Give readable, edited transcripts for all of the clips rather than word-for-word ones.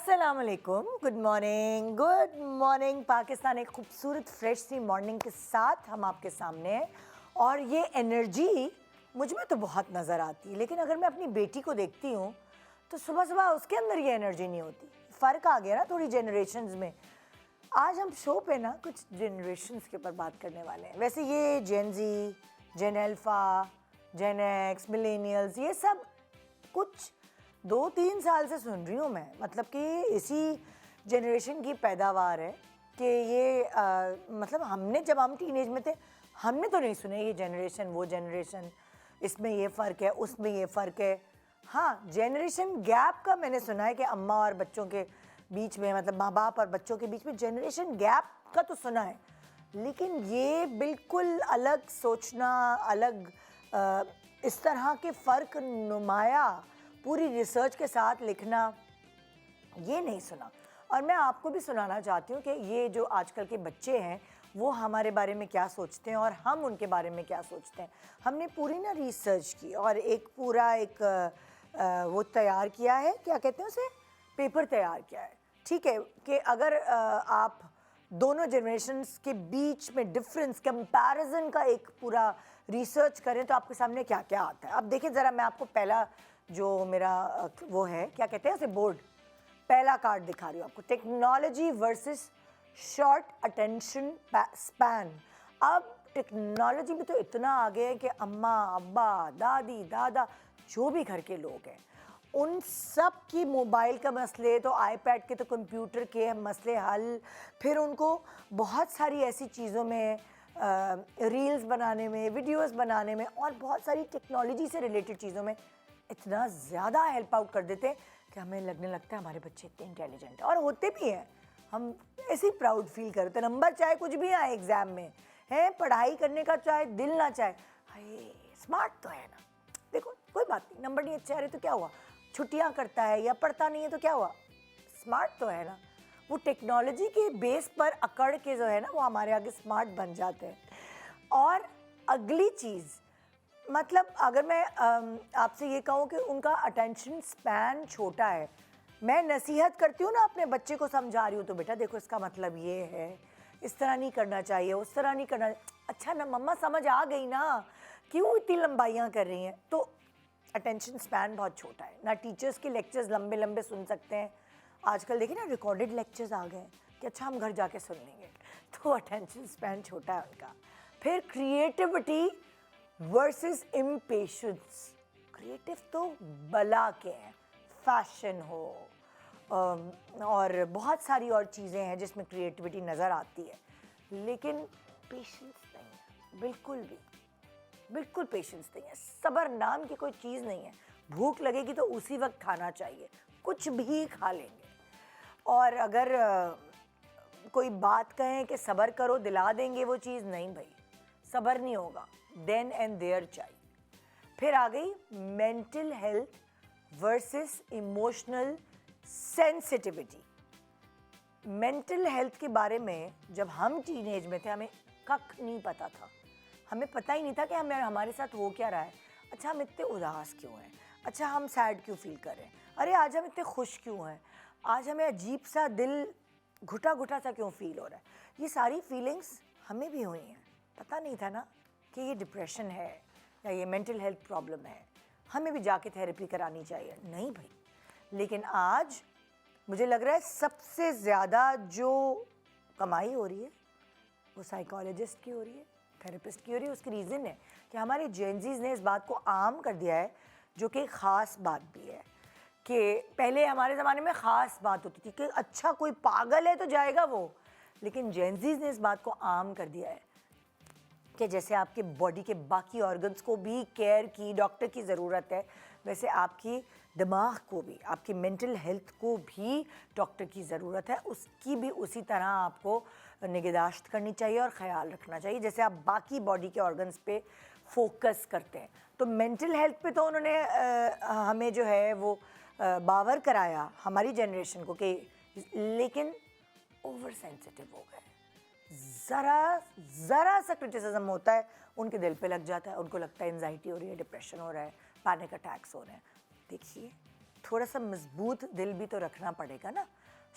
अस्सलाम वालेकुम, good morning Pakistan. एक खूबसूरत फ्रेश सी मॉर्निंग के साथ हम आपके सामने हैं और ये एनर्जी मुझ में तो बहुत नज़र आती है, लेकिन अगर मैं अपनी बेटी को देखती हूँ तो सुबह सुबह उसके अंदर ये एनर्जी नहीं होती। फ़र्क आ गया ना थोड़ी जनरेशन्स में। आज हम शो पे ना कुछ जनरेशन्स के ऊपर बात करने वाले हैं। वैसे ये जेन जी, जेन अल्फ़ा, जेन एक्स, मिलेनियल्स, ये सब कुछ 2-3 साल से सुन रही हूँ मैं, मतलब कि इसी जनरेशन की पैदावार है कि ये मतलब हमने जब हम टीनेज में थे हमने तो नहीं सुने ये जनरेशन वो जनरेशन, इसमें ये फ़र्क है, उसमें ये फ़र्क है। हाँ, जनरेशन गैप का मैंने सुना है कि अम्मा और बच्चों के बीच में, मतलब माँ बाप और बच्चों के बीच में जनरेशन गैप का तो सुना है, लेकिन ये बिल्कुल अलग सोचना, अलग इस तरह के फ़र्क नुमाया पूरी रिसर्च के साथ लिखना, ये नहीं सुना। और मैं आपको भी सुनाना चाहती हूँ कि ये जो आजकल के बच्चे हैं वो हमारे बारे में क्या सोचते हैं और हम उनके बारे में क्या सोचते हैं। हमने पूरी ना रिसर्च की और एक पूरा एक वो तैयार किया है, क्या कहते हैं उसे, पेपर तैयार किया है, ठीक है, कि अगर आप दोनों जनरेशन्स के बीच में डिफरेंस, कंपैरिजन का एक पूरा रिसर्च करें तो आपके सामने क्या क्या आता है। अब देखिए ज़रा, मैं आपको पहला जो मेरा वो है, क्या कहते हैं उसे, बोर्ड, पहला कार्ड दिखा रही हूँ आपको। Technology versus short attention span. अब टेक्नोलॉजी में तो इतना आगे है कि अम्मा, अब्बा, दादी, दादा, जो भी घर के लोग हैं उन सब की मोबाइल का मसले, तो आईपैड के, तो कंप्यूटर के मसले हल, फिर उनको बहुत सारी ऐसी चीज़ों में, रील्स बनाने में, वीडियोस बनाने में और बहुत सारी टेक्नोलॉजी से रिलेटेड चीज़ों में इतना ज़्यादा हेल्प आउट कर देते हैं कि हमें लगने लगता है हमारे बच्चे इतने इंटेलिजेंट हैं, और होते भी हैं। हम ऐसे ही प्राउड फील करते हैं, नंबर चाहे कुछ भी आए एग्ज़ाम में, है पढ़ाई करने का चाहे दिल ना चाहे, हाय स्मार्ट तो है ना, देखो कोई बात नहीं, नंबर नहीं अच्छे आ रहे तो क्या हुआ, छुट्टियाँ करता है या पढ़ता नहीं है तो क्या हुआ, स्मार्ट तो है ना। वो टेक्नोलॉजी के बेस पर अकड़ के जो है ना वो हमारे आगे स्मार्ट बन जाते हैं। और अगली चीज़, मतलब अगर मैं आपसे ये कहूँ कि उनका अटेंशन स्पैन छोटा है, मैं नसीहत करती हूँ ना, अपने बच्चे को समझा रही हूँ तो बेटा देखो इसका मतलब ये है, इस तरह नहीं करना चाहिए, उस तरह नहीं करना। अच्छा ना मम्मा, समझ आ गई ना, क्यों इतनी लंबाइयाँ कर रही हैं। तो अटेंशन स्पैन बहुत छोटा है ना, टीचर्स के लेक्चर्स लंबे लंबे सुन सकते हैं। आजकल देखिए ना रिकॉर्डेड लेक्चर्स आ गए कि अच्छा हम घर जाके सुन लेंगे, तो अटेंशन स्पैन छोटा है उनका। फिर क्रिएटिविटी वर्सेस इम्पेशेंस। क्रिएटिव तो बला के हैं, फैशन हो और बहुत सारी और चीज़ें हैं जिसमें क्रिएटिविटी नज़र आती है, लेकिन पेशेंस नहीं है, बिल्कुल पेशेंस नहीं है, सब्र नाम की कोई चीज़ नहीं है। भूख लगेगी तो उसी वक्त खाना चाहिए, कुछ भी खा लेंगे। और अगर कोई बात कहें कि सब्र करो दिला देंगे वो चीज़, नहीं भाई, सब्र नहीं होगा, देन एंड देयर चाहिए। फिर आ गई mental health versus emotional sensitivity. Mental health के बारे में जब हम टीनेज में थे हमें कख नहीं पता था, हमें पता ही नहीं था कि हमारे साथ हो क्या रहा है। अच्छा हम इतने उदास क्यों हैं, अच्छा हम सैड क्यों फील कर रहे हैं, अरे आज हम इतने खुश क्यों हैं, आज हमें अजीब सा दिल घुटा घुटा सा क्यों फील हो रहा है। ये सारी फीलिंग्स हमें भी हुई हैं, पता नहीं था ना कि ये डिप्रेशन है या ये मेंटल हेल्थ प्रॉब्लम है, हमें भी जाके थेरेपी करानी चाहिए, नहीं भाई। लेकिन आज मुझे लग रहा है सबसे ज़्यादा जो कमाई हो रही है वो साइकोलॉजिस्ट की हो रही है, थेरेपिस्ट की हो रही है। उसकी रीज़न है कि हमारे जेनजीज ने इस बात को आम कर दिया है, जो कि ख़ास बात भी है कि पहले हमारे ज़माने में ख़ास बात होती थी कि अच्छा कोई पागल है तो जाएगा वो, लेकिन जेनजीज ने इस बात को आम कर दिया है कि जैसे आपके बॉडी के बाकी ऑर्गन्स को भी केयर की, डॉक्टर की ज़रूरत है, वैसे आपकी दिमाग को भी, आपकी मेंटल हेल्थ को भी डॉक्टर की ज़रूरत है। उसकी भी उसी तरह आपको निगहदाश्त करनी चाहिए और ख़याल रखना चाहिए जैसे आप बाकी बॉडी के ऑर्गन्स पे फोकस करते हैं। तो मेंटल हेल्थ पे तो उन्होंने हमें जो है वो बावर कराया हमारी जनरेशन को कि, लेकिन ओवर सेंसिटिव हो गए। ज़रा सा क्रिटिसिज्म होता है उनके दिल पे लग जाता है, उनको लगता है एंजाइटी हो रही है, डिप्रेशन हो रहा है, पैनिक अटैक्स हो रहे हैं। देखिए थोड़ा सा मजबूत दिल भी तो रखना पड़ेगा ना।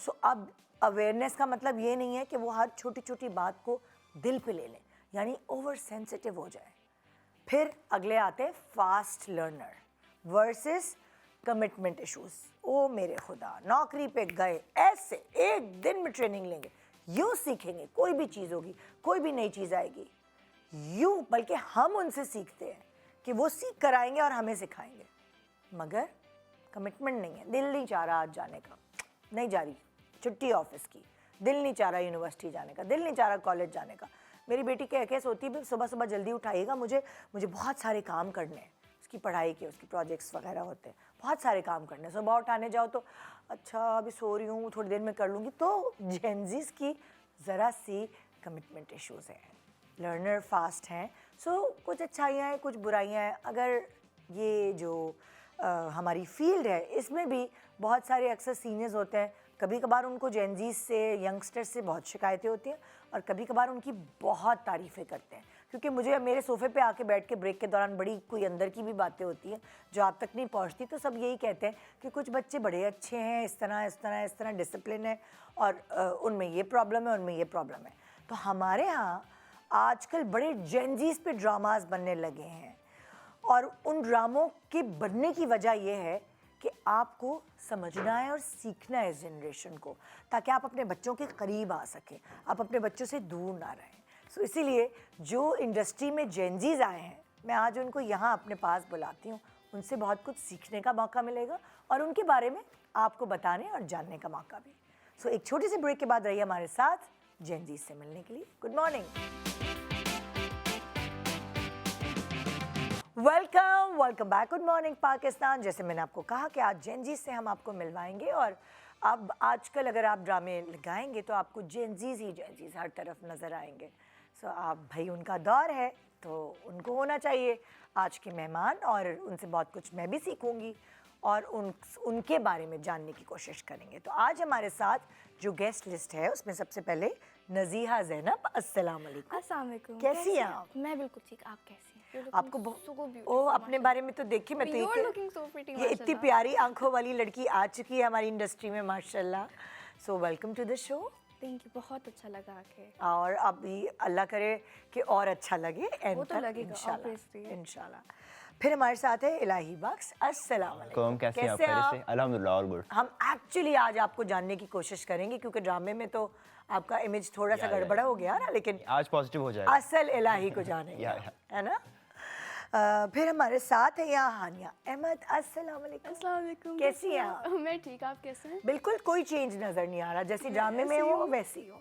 सो अब अवेयरनेस का मतलब ये नहीं है कि वो हर छोटी छोटी बात को दिल पे ले लें, यानी ओवर सेंसिटिव हो जाए। फिर अगले आते हैं fast learner versus commitment issues. ओ मेरे खुदा, नौकरी पे गए, ऐसे एक दिन में ट्रेनिंग लेंगे, यूँ सीखेंगे, कोई भी चीज़ होगी, कोई भी नई चीज़ आएगी, यूँ, बल्कि हम उनसे सीखते हैं कि वो सीख कर आएंगे और हमें सिखाएंगे, मगर कमिटमेंट नहीं है। दिल नहीं चाह रहा आज जाने का, नहीं जा रही छुट्टी ऑफिस की, दिल नहीं चाह रहा यूनिवर्सिटी जाने का, दिल नहीं चाह रहा कॉलेज जाने का। मेरी बेटी कह सोती है सुबह सुबह जल्दी उठाइएगा, मुझे बहुत सारे काम करने हैं, उसकी पढ़ाई के, उसकी प्रोजेक्ट्स वगैरह होते हैं, बहुत सारे काम करने हैं। सुबह उठाने जाओ तो अच्छा अभी सो रही हूँ, थोड़ी देर में कर लूँगी। तो जेनजीज की ज़रा सी कमिटमेंट इश्यूज़ हैं, लर्नर फास्ट हैं। सो कुछ अच्छाइयाँ हैं, कुछ बुराइयाँ हैं। अगर ये जो हमारी फील्ड है इसमें भी बहुत सारे अक्सर सीनियर्स होते हैं, कभी कभार उनको जेनजीज से, यंगस्टर्स से बहुत शिकायतें होती हैं और कभी कभार उनकी बहुत तारीफ़ें करते हैं, क्योंकि मुझे मेरे सोफ़े पे आके बैठ के ब्रेक के दौरान बड़ी कोई अंदर की भी बातें होती हैं जो आप तक नहीं पहुंचती। तो सब यही कहते हैं कि कुछ बच्चे बड़े अच्छे हैं, इस तरह डिसिप्लिन है, और उनमें ये प्रॉब्लम है, उनमें ये प्रॉब्लम है। तो हमारे यहाँ आजकल बड़े जेनजीज पे ड्रामाज बनने लगे हैं, और उन ड्रामों के बनने की वजह यह है कि आपको समझना है और सीखना है इस जनरेशन को, ताकि आप अपने बच्चों के करीब आ सकें, आप अपने बच्चों से दूर ना रहें। सो इसीलिए जो इंडस्ट्री में जेनजीज आए हैं, मैं आज उनको यहाँ अपने पास बुलाती हूँ, उनसे बहुत कुछ सीखने का मौका मिलेगा और उनके बारे में आपको बताने और जानने का मौका भी। सो एक छोटी सी ब्रेक के बाद रहिए हमारे साथ जेनजीज से मिलने के लिए। Good morning, welcome back. Good morning Pakistan. जैसे मैंने आपको कहा कि आज जेनजीज से हम आपको मिलवाएंगे, और अब आजकल अगर आप ड्रामे लगाएंगे तो आपको जेनजीज हर तरफ नज़र आएंगे। सो आप भाई उनका दौर है तो उनको होना चाहिए आज के मेहमान, और उनसे बहुत कुछ मैं भी सीखूंगी और उनके बारे में जानने की कोशिश करेंगे। तो आज हमारे साथ जो गेस्ट लिस्ट है उसमें सबसे पहले नज़ीहा ज़ैनब। अस्सलाम वालेकुम। अस्सलाम वालेकुम। कैसी हैं आप? मैं बिल्कुल ठीक, आप कैसी हैं? आपको ओ अपने बारे में तो देखिए, मैं तो ये इतनी प्यारी आंखों वाली लड़की आ चुकी है हमारी इंडस्ट्री में, माशाल्लाह। So welcome to the show. Thank you, बहुत अच्छा लगा आके। और अब भी अल्लाह करे कि और अच्छा लगे, वो तो लगेगा इंशाल्लाह। फिर हमारे साथ है इलाही बख्श। अस्सलाम वालेकुम। कैसे हैं आप? अल्हम्दुलिल्लाह, ऑल गुड। हम एक्चुअली आज आपको जानने की कोशिश करेंगे, क्योंकि ड्रामे में तो आपका इमेज थोड़ा सा गड़बड़ा हो गया ना, लेकिन आज पॉजिटिव हो जाएगा। असल इलाही को जानेंगे, है ना। फिर हमारे साथ है यहाँ हानिया अहमद। अस्सलाम वालेकुम। अस्सलाम वालेकुम। कैसी हैं आप? मैं ठीक, आप कैसे हैं? बिल्कुल कोई चेंज नज़र नहीं आ रहा, जैसी ड्रामे में हो वैसी हो।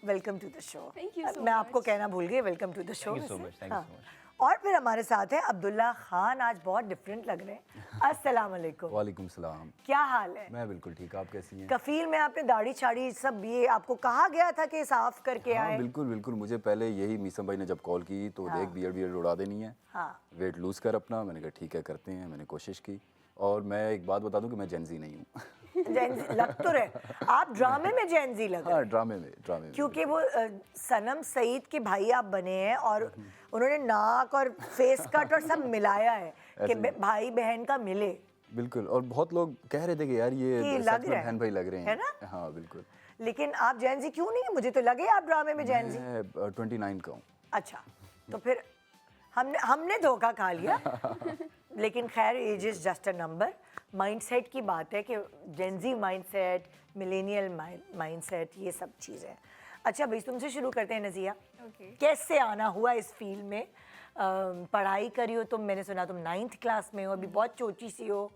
Welcome to the show. मैं आपको कहना भूल गई, welcome to the show. Thank you so much. और फिर हमारे साथ है अब्दुल्ला खान। आज बहुत डिफरेंट लग रहे हैं। अस्सलाम वालेकुम। वालेकुम सलाम। क्या हाल है? मैं बिल्कुल ठीक, आप कैसी हैं? कफील में आपने दाढ़ी छाड़ी सब, ये आपको कहा गया था कि साफ करके आए? बिल्कुल मुझे पहले यही मीसम भाई ने जब कॉल की तो देख बियर्ड उड़ा देनी है, वेट लूज कर अपना। मैंने कहा ठीक है करते हैं, मैंने कोशिश की। और मैं एक बात बता दूं कि मैं जेनजी नहीं हूँ। जेनजी लग तो रहे आप, ड्रामे में जेनजी लग रहे हैं। ड्रामे में क्योंकि वो सनम सईद के भाई आप बने हैं और उन्होंने नाक और फेस कट और सब मिलाया है कि भाई बहन का मिले। बिल्कुल, और बहुत लोग कह रहे थे कि यार ये सच में बहन भाई लग रहे हैं, है ना? हाँ बिल्कुल। लेकिन आप जेनजी क्यों नहीं है? मुझे तो लगे आप ड्रामे में जेनजी। मैं 29 का हूँ। अच्छा, तो फिर हमने धोखा खा लिया। लेकिन खैर, age is just a number. Mindset की बात है कि जेनजी माइंडसेट, मिलेनियल माइंडसेट, ये सब चीज़ें। अच्छा भाई, तुमसे शुरू करते हैं नज़िया। कैसे आना हुआ इस फील्ड में? पढ़ाई करी हो तुम, मैंने सुना तुम 9th क्लास में हो, अभी बहुत छोटी सी हो,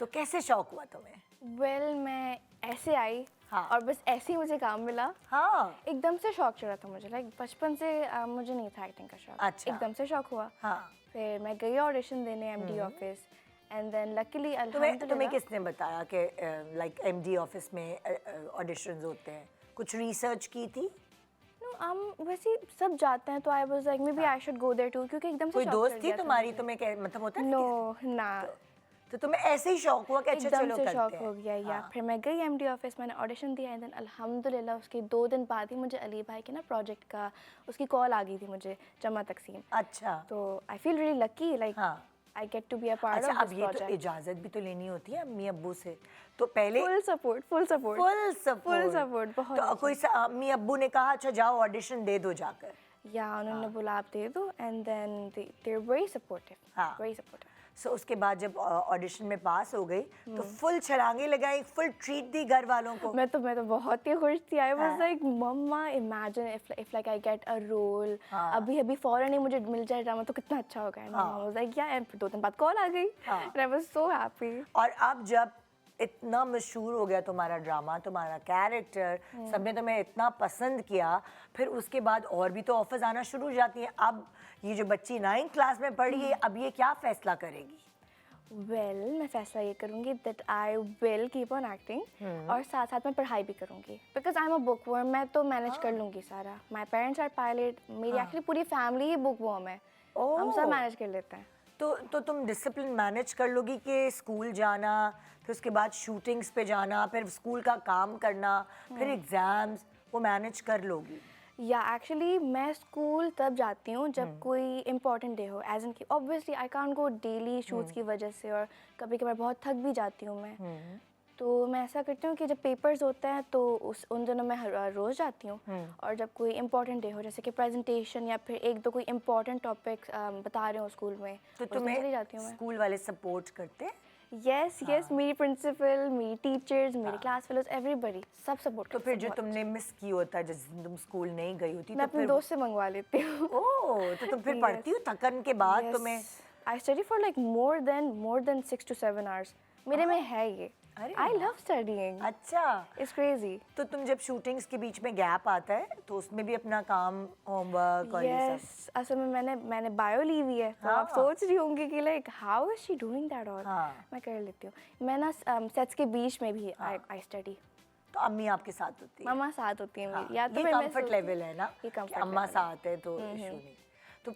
तो कैसे शौक हुआ तुम्हें? वेल, मैं ऐसे आई और बस ऐसे ही मुझे काम मिला। एकदम से शौक चढ़ा था मुझे, लाइक बचपन से मुझे नहीं था एक्टिंग का शौक। अच्छा। एकदम से शौक हुआ। फिर मैं गई ऑडिशन देने MD office, and then luckily तुम्हें किसने बताया कि लाइक एमडी ऑफिस में ऑडिशंस होते हैं? कुछ रिसर्च की थी? हम वैसे सब जाते हैं, तो I was like maybe I should go there too, क्योंकि एकदम से कोई दोस्त थी तुम्हारी तुम्हें मतलब होता है? नो ना, तो तुम्हें ऐसे ही शौक हुआ कि अच्छा चलो करते हैं? शौक हो गया या फिर मैं गई एमडी ऑफिस, मैंने ऑडिशन दिया, एंड देन अल्हम्दुलिल्लाह उसके 2 दिन बाद ही मुझे अली भाई के ना प्रोजेक्ट का उसकी कॉल आ गई थी मुझे, जमा तकसीम। अच्छा। तो I feel really lucky, like I get to be a part अच्छा of अब this ये तो project. इजाजत भी तो लेनी होती है अम्मी अब्बू से, तो पहले Full support, full support. Full support, बहुत तो कोई अम्मी अब्बू ने कहा अच्छा जाओ ऑडिशन दे दो जाकर। या उन्होंने बोला आप दे दो, and then they're very supportive. हाँ। Very supportive. सो उसके बाद जब ऑडिशन में पास हो गई तो फुल छलांगे लगाई, फुल ट्रीट दी घर वालों को। मैं तो बहुत ही खुश थी। I was like, Mama, imagine if like I get a role. अभी फौरन ही मुझे मिल जाए ड्रामा तो कितना अच्छा होगा। And Mama was like, yeah, and फिर 2 दिन बाद कॉल आ गई। And I was so happy. और अब जब इतना मशहूर हो गया तुम्हारा ड्रामा, तुम्हारा कैरेक्टर, सबने तुम्हें इतना पसंद किया, फिर उसके बाद और भी तो ऑफर्स आना शुरू हो जाती हैं। अब ये जो बच्ची 9th क्लास में पढ़ी है, अब ये क्या फैसला करेगी? Well, मैं फैसला ये करूँगी that I will keep on acting और साथ साथ मैं पढ़ाई भी करूँगी because I'm a bookworm. मैं तो मैनेज कर लूँगी सारा. My parents are pilot. मेरी एक्चुअली पूरी फैमिली ही bookworm है. हम सब मैनेज कर लेते हैं. तो तुम डिसिप्लिन मैनेज कर लोगी कि स्कूल जाना, फिर उसके बाद शूटिंग्स पे जाना, फिर स्कूल का काम करना, फिर एग्जाम्स, वो मैनेज कर लोगी? या एक्चुअली मैं स्कूल तब जाती हूँ जब कोई इम्पोर्टेंट डे हो, एज इन की obviously I can't go daily shoots की वजह से, और कभी कभार बहुत थक भी जाती हूँ मैं. तो मैं ऐसा करती हूँ कि जब पेपर्स होते हैं तो उन दिनों मैं रोज़ जाती हूँ, और जब कोई इम्पोर्टेंट डे हो जैसे कि प्रेजेंटेशन या फिर एक दो कोई इम्पोर्टेंट टॉपिक बता रहे हो स्कूल में, तो उस दिन तुम्हें चली जाती हूँ मैं. स्कूल वाले सपोर्ट करते हैं? यस मेरी प्रिंसिपल, मेरी टीचर्स, मेरे क्लास फेलोज, एवरीबडी सब सपोर्ट. तो फिर जो तुमने मिस की होता है, जिस दिन तुम स्कूल नहीं गई होती, मैं तो अपने फिर दोस्त से मंगवा लेती हूँ. ओह, तो तुम फिर पढ़ती हो थकन के बाद तुम्हें? I study for like more than 6 to 7 hours. मेरे में है ये. I love studying. अच्छा, इट्स क्रेजी. तो तुम जब शूटिंग्स के बीच में गैप आता है तो उसमें भी अपना काम, होमवर्क और ये सब? यस, असल में मैंने बायो ली हुई है, तो आप सोच रही होंगी कि like how is she doing that all. मैं कर लेती हूँ. मैं ना सेट्स के बीच में भी आई स्टडी. तो अम्मी आपके साथ होती है? मम्मा साथ होती है मेरी. या तो ये फिर मैं कंफर्ट लेवल है ना ये कि comfort अम्मा level है. साथ है तो इशू नहीं. तो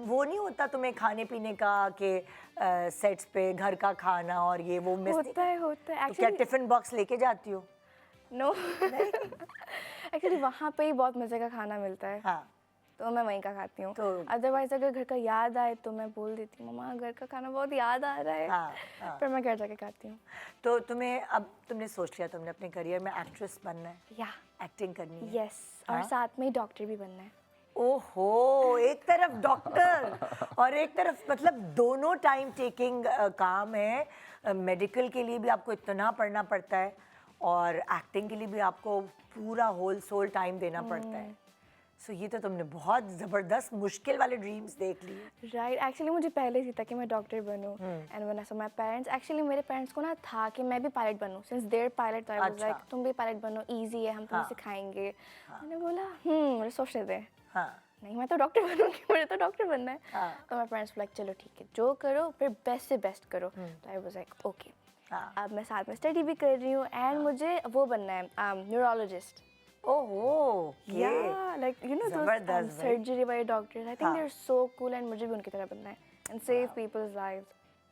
वो नहीं होता तुम्हें खाने पीने का कि सेट्स पे घर का खाना और ये वो मिस होता है तो क्या एक्चुअली. टिफिन बॉक्स लेके जाती हो? नो, एक्चुअली वहाँ पे ही बहुत मज़े का खाना मिलता है. हाँ, तो मैं वहीं का खाती हूँ. तो- अदरवाइज अगर घर का याद आए तो मैं बोल देती हूँ मम्मा घर का खाना बहुत याद आ रहा है. हाँ. फिर मैं घर जाके खाती हूँ. तो अब तुमने सोच लिया तुमने अपने करियर में एक्ट्रेस बनना है, या एक्टिंग करनी है? यस, और साथ में ही डॉक्टर भी बनना है. ओहो, एक तरफ डॉक्टर और एक तरफ मतलब दोनों टाइम टेकिंग काम है. मेडिकल के लिए भी आपको इतना पढ़ना पड़ता है और एक्टिंग के लिए भी आपको पूरा होल सोल टाइम देना पड़ता है. सो ये तो तुमने बहुत ज़बरदस्त मुश्किल वाले ड्रीम्स देख लिए. राइट. एक्चुअली मुझे पहले से था कि मैं डॉक्टर बनूं. And when I saw my parents, actually मेरे पेरेंट्स को ना था कि मैं भी पायलट बनूं. Since there pilot I was अच्छा. लाइक तुम भी पायलट बनो, इजी है, हम तुम्हें सिखाएंगे. मैंने बोला मुझे सोचने दे. हाँ, नहीं, मैं तो डॉक्टर बनूंगी, मुझे तो डॉक्टर बनना है. तो मेरे पेरेंट्स लाइक चलो ठीक है, जो करो फिर बेस्ट से बेस्ट करो. तो आई वाज लाइक ओके. अब मैं साथ में स्टडी भी कर रही हूँ एंड मुझे वो बनना है न्यूरोलॉजिस्ट. ओहो, Yeah, like you know those जबरदस्त भाई. surgery वाले doctors. I think they're so cool and मुझे भी उनकी तरह बनना है and save people's lives.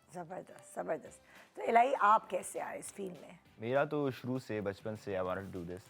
ज़बरदस्त ज़बरदस्त. तो इलाही आप कैसे आए इस फील्ड में? मेरा तो शुरू से बचपन से I wanted to do this.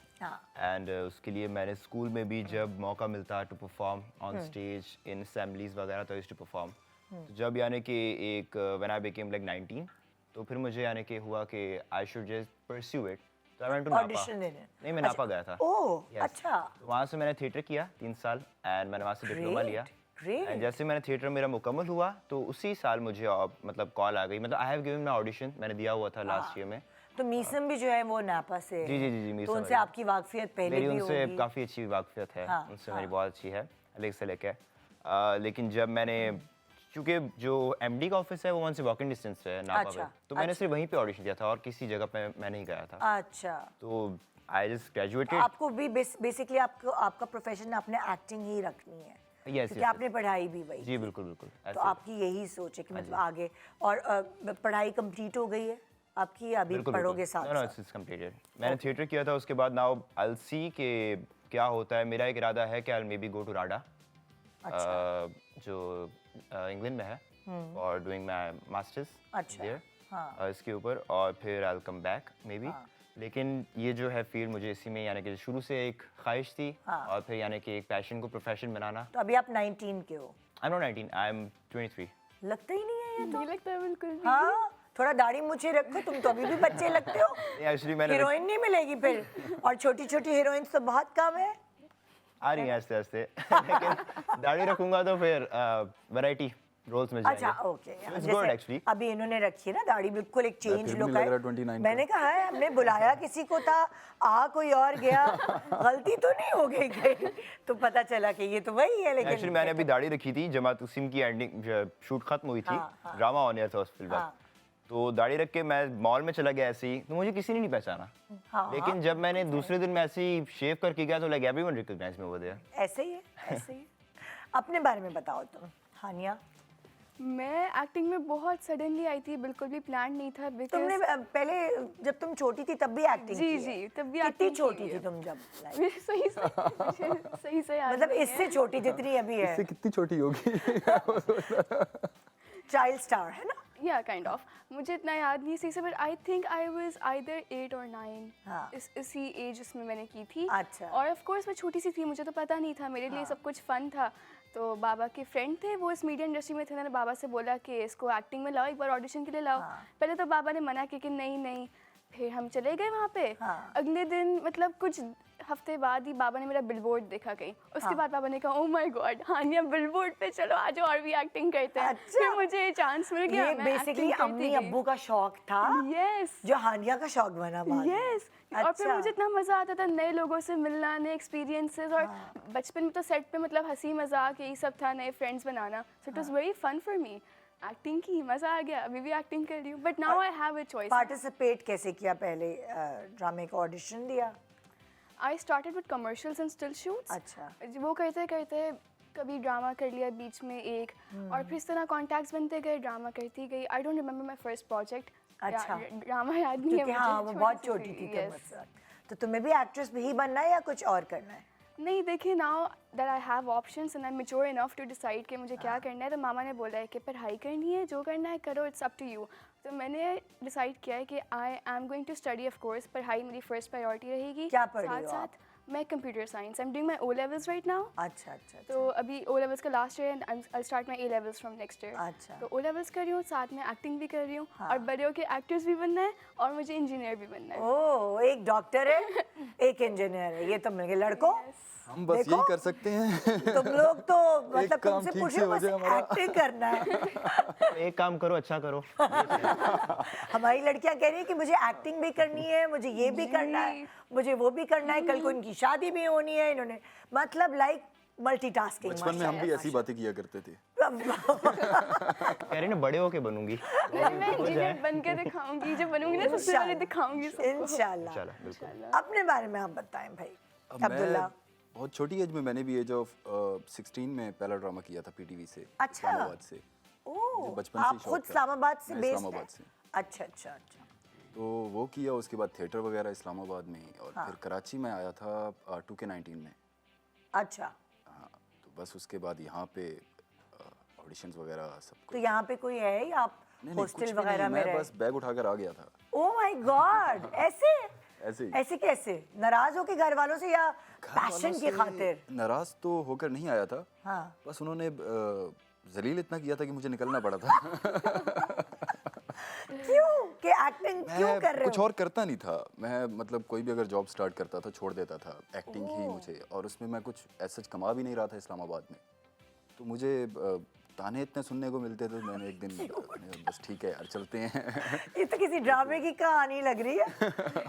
And उसके लिए मैंने स्कूल में भी जब मौका मिलता to perform on stage in assemblies वगैरह तो यूज्ड टू परफॉर्म. तो जब यानी कि एक व्हेन आई बिकेम लाइक 19 तो फिर मुझे यानी कि हुआ कि I should just pursue it. तो आई वेंट टू नापा. ऑडिशन देने? नहीं, मैं नापा गया था. ओह, Yes. अच्छा. तो वहाँ से मैंने थिएटर किया 3 साल एंड मैंने वहाँ से डिप्लोमा लिया. ग्रेट. एंड जैसे मैंने थिएटर मेरा मुकम्मल हुआ तो उसी साल मुझे मतलब कॉल आ गई. मतलब I have given my audition, मैंने दिया हुआ था लास्ट ईयर में. तो मीसम भी जो है वो नापा से? जी, तो मीसम उनसे है. आपकी वाकफियत पहले मेरी भी उनसे होगी? काफ़ी अच्छी वाकफियत है. हाँ, उनसे मेरी बहुत अच्छी है अलग से लेके. लेकिन जब मैंने चूँकि जो एमडी का ऑफिस है वो वहाँ से वॉकिंग डिस्टेंस है नापा अच्छा, पे, तो मैंने सिर्फ वहीं पे ऑडिशन दिया था और किसी जगह पे मैं नहीं गया था. अच्छा. तो आई जस्ट ग्रेजुएटेड. आपको भी बेसिकली आपका प्रोफेशन आपने एक्टिंग ही रखनी है? यस, क्योंकि आपने पढ़ाई भी वही जी बिल्कुल बिल्कुल. तो आपकी यही सोच है कि मतलब आगे और पढ़ाई कंप्लीट हो गई है आपकी, अभी पढ़ोगे साथ नो साथ? It's completed. मैंने थिएटर किया था, उसके बाद नाउ आई विल सी कि क्या होता है. मेरा एक इरादा है कि आई मे बी गो टू राडा जो इंग्लैंड में है और डूइंग माय मास्टर्स अच्छा. इसके ऊपर, और फिर I will come back may be. लेकिन ये जो है फील्ड मुझे इसी में यानी कि शुरू से एक ख्वाहिश थी और फिर यानी कि एक पैशन को प्रोफेशन बनाना. तो अभी आप 19 के हो? I am not 19, I am 23. लगता ही नहीं है है ये तो। नहीं लगता बिल्कुल भी। हाँ, थोड़ा दाढ़ी मुझे रखो, तुम तो अभी भी बच्चे लगते हो। एक्चुअली मैंने हीरोइन नहीं मिलेगी फिर, और छोटी छोटी हीरोइंस तो बहुत कम है। आ रही है आस्ते आस्ते लेकिन दाढ़ी रखूंगा तो फिर वैरायटी रोल्स में जाएंगे। अच्छा ओके, इट्स गुड एक्चुअली। अभी इन्होंने रखी है ना दाढ़ी, बिल्कुल एक चेंज फिर भी लुक नहीं लग है। रहा 29 मैंने कहा है, हमने बुलाया किसी को था, आ कोई और गया, गलती तो नहीं हो गई कहीं, तो पता चला कि ये तो वही है। लेकिन एक्चुअली मैंने अभी दाढ़ी रखी थी, जमात उस्म की एंडिंग शूट खत्म हुई थी, ड्रामा ऑन एयर था उस फिल्म हाँ। तो दाढ़ी रख के मैं मॉल में चला गया ऐसे ही, तो मुझे किसी ने नहीं पहचाना। हाँ, लेकिन जब मैंने दूसरे दिन में ऐसे ही शेव करके गया तो like everyone recognise me over there. ऐसे ही है, ऐसे ही है। अपने बारे में बताओ तुम, हानिया। मैं एक्टिंग में बहुत सडनली आई थी, बिल्कुल भी प्लान नहीं था। तुमने पहले जब तुम छोटी थी तब भी एक्टिंग जी की है? जी, तब भी कितनी acting छोटी की थी है। तुम जब? like, मेरे सही से याद मतलब नहीं है। इससे छोटी जितनी अभी है, इससे कितनी छोटी होगी? चाइल्ड स्टार है ना? या काइंड ऑफ, मुझे इतना याद नहीं सही से, but I think I was either 8 और 9। हाँ। इसी एज उसमें मैंने की थी। अच्छा। और ऑफ कोर्स मैं छोटी सी थी, मुझे तो पता नहीं था, मेरे लिए सब कुछ फन था। तो बाबा के फ्रेंड थे, वो इस मीडिया इंडस्ट्री में थे, मैंने बाबा से बोला कि इसको एक्टिंग में लाओ, एक बार ऑडिशन के लिए लाओ। पहले तो बाबा ने मना किया कि नहीं नहीं, फिर हम चले गए वहाँ पे। हाँ। अगले दिन मतलब कुछ हफ्ते बाद ही बाबा ने मेरा बिलबोर्ड देखा कहीं, उसके बाद बाबा ने कहा oh my God Hania billboard पे चलो आज और भी एक्टिंग करते हैं। अच्छा। फिर मुझे चांस मिल गया, ये मैं बेसिकली acting करती अम्मी गई। अब्बू का शौक था, यस जो हानिया का शौक बना बाद में। यस। और फिर अच्छा। मुझे इतना मज़ा आता था नए लोगों से मिलना, नए एक्सपीरियंसेस। और बचपन में तो सेट पे मतलब हंसी मजाक यही सब था, नए फ्रेंड्स बनाना। So it was very fun for me. Acting की मज़ा आ गया, अभी भी एक्टिंग कर रही हूँ, but now I have a choice. Participate कैसे किया? पहले ड्रामे का ऑडिशन दिया? I started with commercials and still shoots. अच्छा। वो करते करते कभी ड्रामा कर लिया बीच में एक, और फिर इस तरह कॉन्टैक्ट्स बनते गए, ड्रामा करती गई। I don't remember my first project. अच्छा। ड्रामा याद नहीं है क्योंकि मुझे, हाँ वो बहुत छोटी थी तब उस वक्त। तो तुम्हें भी एक्ट्रेस ही बनना है या कुछ और करना है? नहीं, देखिए now that I have options and I am mature enough to decide कि मुझे क्या करना है, तो मामा ने बोला है कि पढ़ाई करनी है, जो करना है करो, इट्स अप टू यू। तो मैंने डिसाइड किया है कि I am going to study, of course पढ़ाई मेरी फर्स्ट प्रायोरिटी रहेगी। क्या पढ़ रही साथ हो आप? साथ मैं computer science, I am doing my O levels right now. अच्छा अच्छा अच्छा। तो अभी ओ लेवल्स का last year and I start my A levels from next year. अच्छा। तो ओ लेवल्स कर रही हूँ, साथ में एक्टिंग भी कर रही हूँ, और बड़े होकर एक्टर्स भी बनना है और मुझे इंजीनियर भी बनना है। ओह, एक डॉक्टर है एक इंजीनियर है, ये तो मिल गए लड़कों। हम बस देखो, यही कर सकते हैं। तुम लोग तो मतलब काम तुमसे ठीक पूछ से रहे हो हो बस जाए हमारा। एक्टिंग करना है। एक काम करो, अच्छा करो। हमारी लड़कियां कह रही है कि मुझे एक्टिंग भी करनी है, मुझे ये भी करना है, मुझे वो भी करना है, कल को इनकी शादी भी होनी है। इन्होंने मतलब लाइक मल्टीटास्किंग। बचपन में हम भी ऐसी बातें किया करते थे। कह रही ना बड़े होके बनूंगी। नहीं, मैं इंजीनियर बन के दिखाऊंगी, जब बनूंगी ना सबसे पहले दिखाऊंगी सबको। इंशाल्लाह। चलो बिल्कुल। अपने बारे में आप बताएं भाई अब अब्दुल्ला। मैं बहुत छोटी एज में, मैंने भी एज ऑफ 16 में पहला ड्रामा किया था पीटीवी से, अच्छा। इस्लामाबाद से। ओह, मुझे बचपन से ही आप शौक खुद था। इस्लामाबाद से मैं बेस्ड इस्लामाबाद से। अच्छा अच्छा अच्छा। तो वो किया, उसके बाद थिएटर वगैरह इस्लामाबाद में ही, और फिर कराची में आया था 2K19 में। अच्छा, हाँ, तो बस उसके बाद यहाँ पे ऑडिशंस वगैरह सब तो कुछ। यहाँ पे कोई है या आप नहीं, कुछ हॉस्टल भी वगैरह नहीं, में मैं रहे? बस बैग उठाकर आ गया था। ओह माय गॉड, ऐसे ऐसे ही। ऐसे कैसे? नाराज हो के घर वालों से या घर वालों पैशन की से खातिर? नाराज तो होकर नहीं आया था, हाँ। बस उन्होंने जलील इतना किया था कि मुझे निकलना पड़ा था। क्यों कि एक्टिंग क्यों मैं कर रहे कुछ हो? और करता नहीं था। मैं मतलब कोई भी अगर जॉब स्टार्ट करता था छोड़ देता था, एक्टिंग ही मुझे, और उसमें मैं कुछ ऐसा कमा भी नहीं रहा था इस्लामाबाद में। तो मुझे ताने इतने सुनने को मिलते थे, मैंने एक दिन बस ठीक है यार चलते हैं। ये तो किसी ड्रामे की कहानी लग रही है।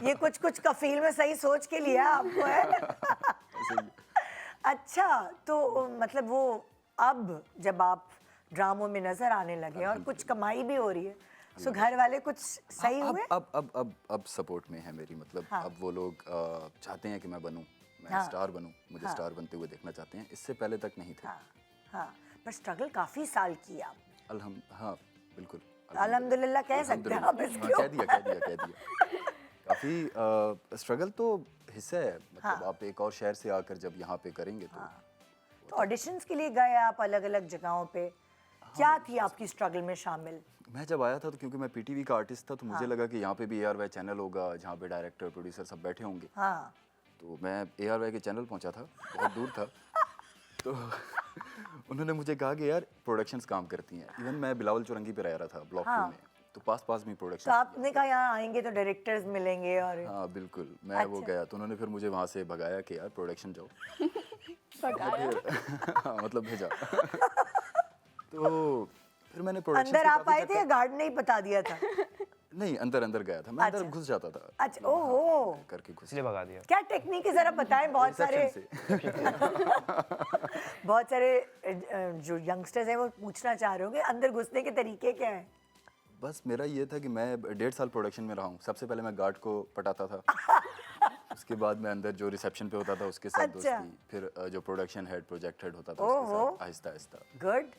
ये कुछ कुछ कफील में सही सोच के लिया आपको है। ऐसे ही। अच्छा, तो मतलब वो अब जब आप ड्रामों में नजर आने लगे और कुछ कमाई भी हो रही है, सो घर वाले कुछ सही हुए? अब सपोर्ट में है मेरी, मतलब हाँ। अब वो लोग चाहते हैं कि मैं बनूं, मैं हाँ। स्टार बनूं, मुझे हाँ। स्टार बनते हुए देखना चाहते हैं। इससे पहले तक नहीं थे। हाँ हाँ, पर स्ट्रगल काफी साल किया आपने। हाँ बिल्कुल, अल्हम्दुलिल्लाह कह सकते हैं आप अल्हम्दुलिल्लाह। इसको। कह दिया। काफ़ी स्ट्रगल तो हिस्सा है, मतलब हाँ। आप एक और शहर से आकर जब यहाँ पे करेंगे तो तो ऑडिशंस के लिए गए आप अलग अलग जगहों पे, क्या थी आपकी स्ट्रगल में शामिल? मैं जब आया था तो क्योंकि मैं पीटीवी का आर्टिस्ट था, तो मुझे लगा कि यहाँ पे भी ARY चैनल होगा जहाँ पे डायरेक्टर प्रोड्यूसर सब बैठे होंगे। हाँ, तो मैं ARY के चैनल पहुँचा था, बहुत दूर था। तो उन्होंने मुझे कहा कि यार प्रोडक्शंस काम करती हैं। इवन मैं बिलावल चौरंगी पे रह रहा था ब्लॉक 2 में, तो पास में प्रोडक्शन। तो आपने कहा यहाँ आएंगे तो डायरेक्टर्स मिलेंगे और हाँ बिल्कुल, मैं वो गया तो उन्होंने फिर मुझे वहाँ से भगाया कि यार प्रोडक्शन जाओ। हाँ मतलब भेजा। तो फिर मैंने प्रोडक्शन अंदर आप आए थे या गार्ड ने ही बता दिया था? नहीं, अंदर गया था मैं, अंदर घुस जाता था। अच्छा, ओहो, करके घुस। इसलिए भगा दिया। क्या टेक्निक है जरा बताएं। बहुत सारे बहुत सारे जो यंगस्टर्स हैं वो पूछना चाह रहे होंगे अंदर घुसने के तरीके क्या हैं? बस मेरा ये था कि मैं 1.5 साल प्रोडक्शन में रहा हूँ। सबसे पहले मैं गार्ड को पटाता था, उसके बाद मैं अंदर जो रिसेप्शन पे होता था उसके साथ अच्छा। दोस्ती, फिर जो प्रोडक्शन हेड प्रोजेक्ट हेड होता था उसके साथ आहिस्ता गुड।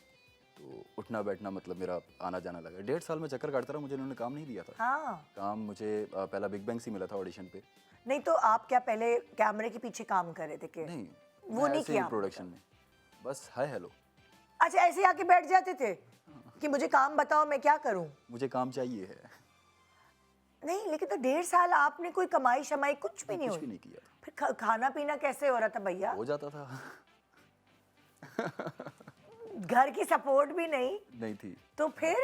तो उठना बैठना मतलब मेरा आना जाना लगा। 1.5 साल में चक्कर काटता रहा, मुझे इन्होंने काम नहीं दिया था। हाँ, काम मुझे पहला बिग बैंग से मिला था ऑडिशन पे। नहीं तो आप क्या पहले कैमरे के पीछे काम कर रहे थे कि नहीं, वो मैं नहीं ऐसे ही किया प्रोडक्शन में, बस हाय हेलो। अच्छा, ऐसे ही आके बैठ जाते थे कि मुझे काम बताओ मैं क्या करूं? मुझे काम चाहिए है। नहीं, लेकिन तो 1.5 साल आपने कोई कमाई शमाई कुछ भी नहीं कुछ भी हुई। नहीं किया था, फिर खाना पीना कैसे हो रहा था भैया? हो जाता था। घर की सपोर्ट भी नहीं थी तो फिर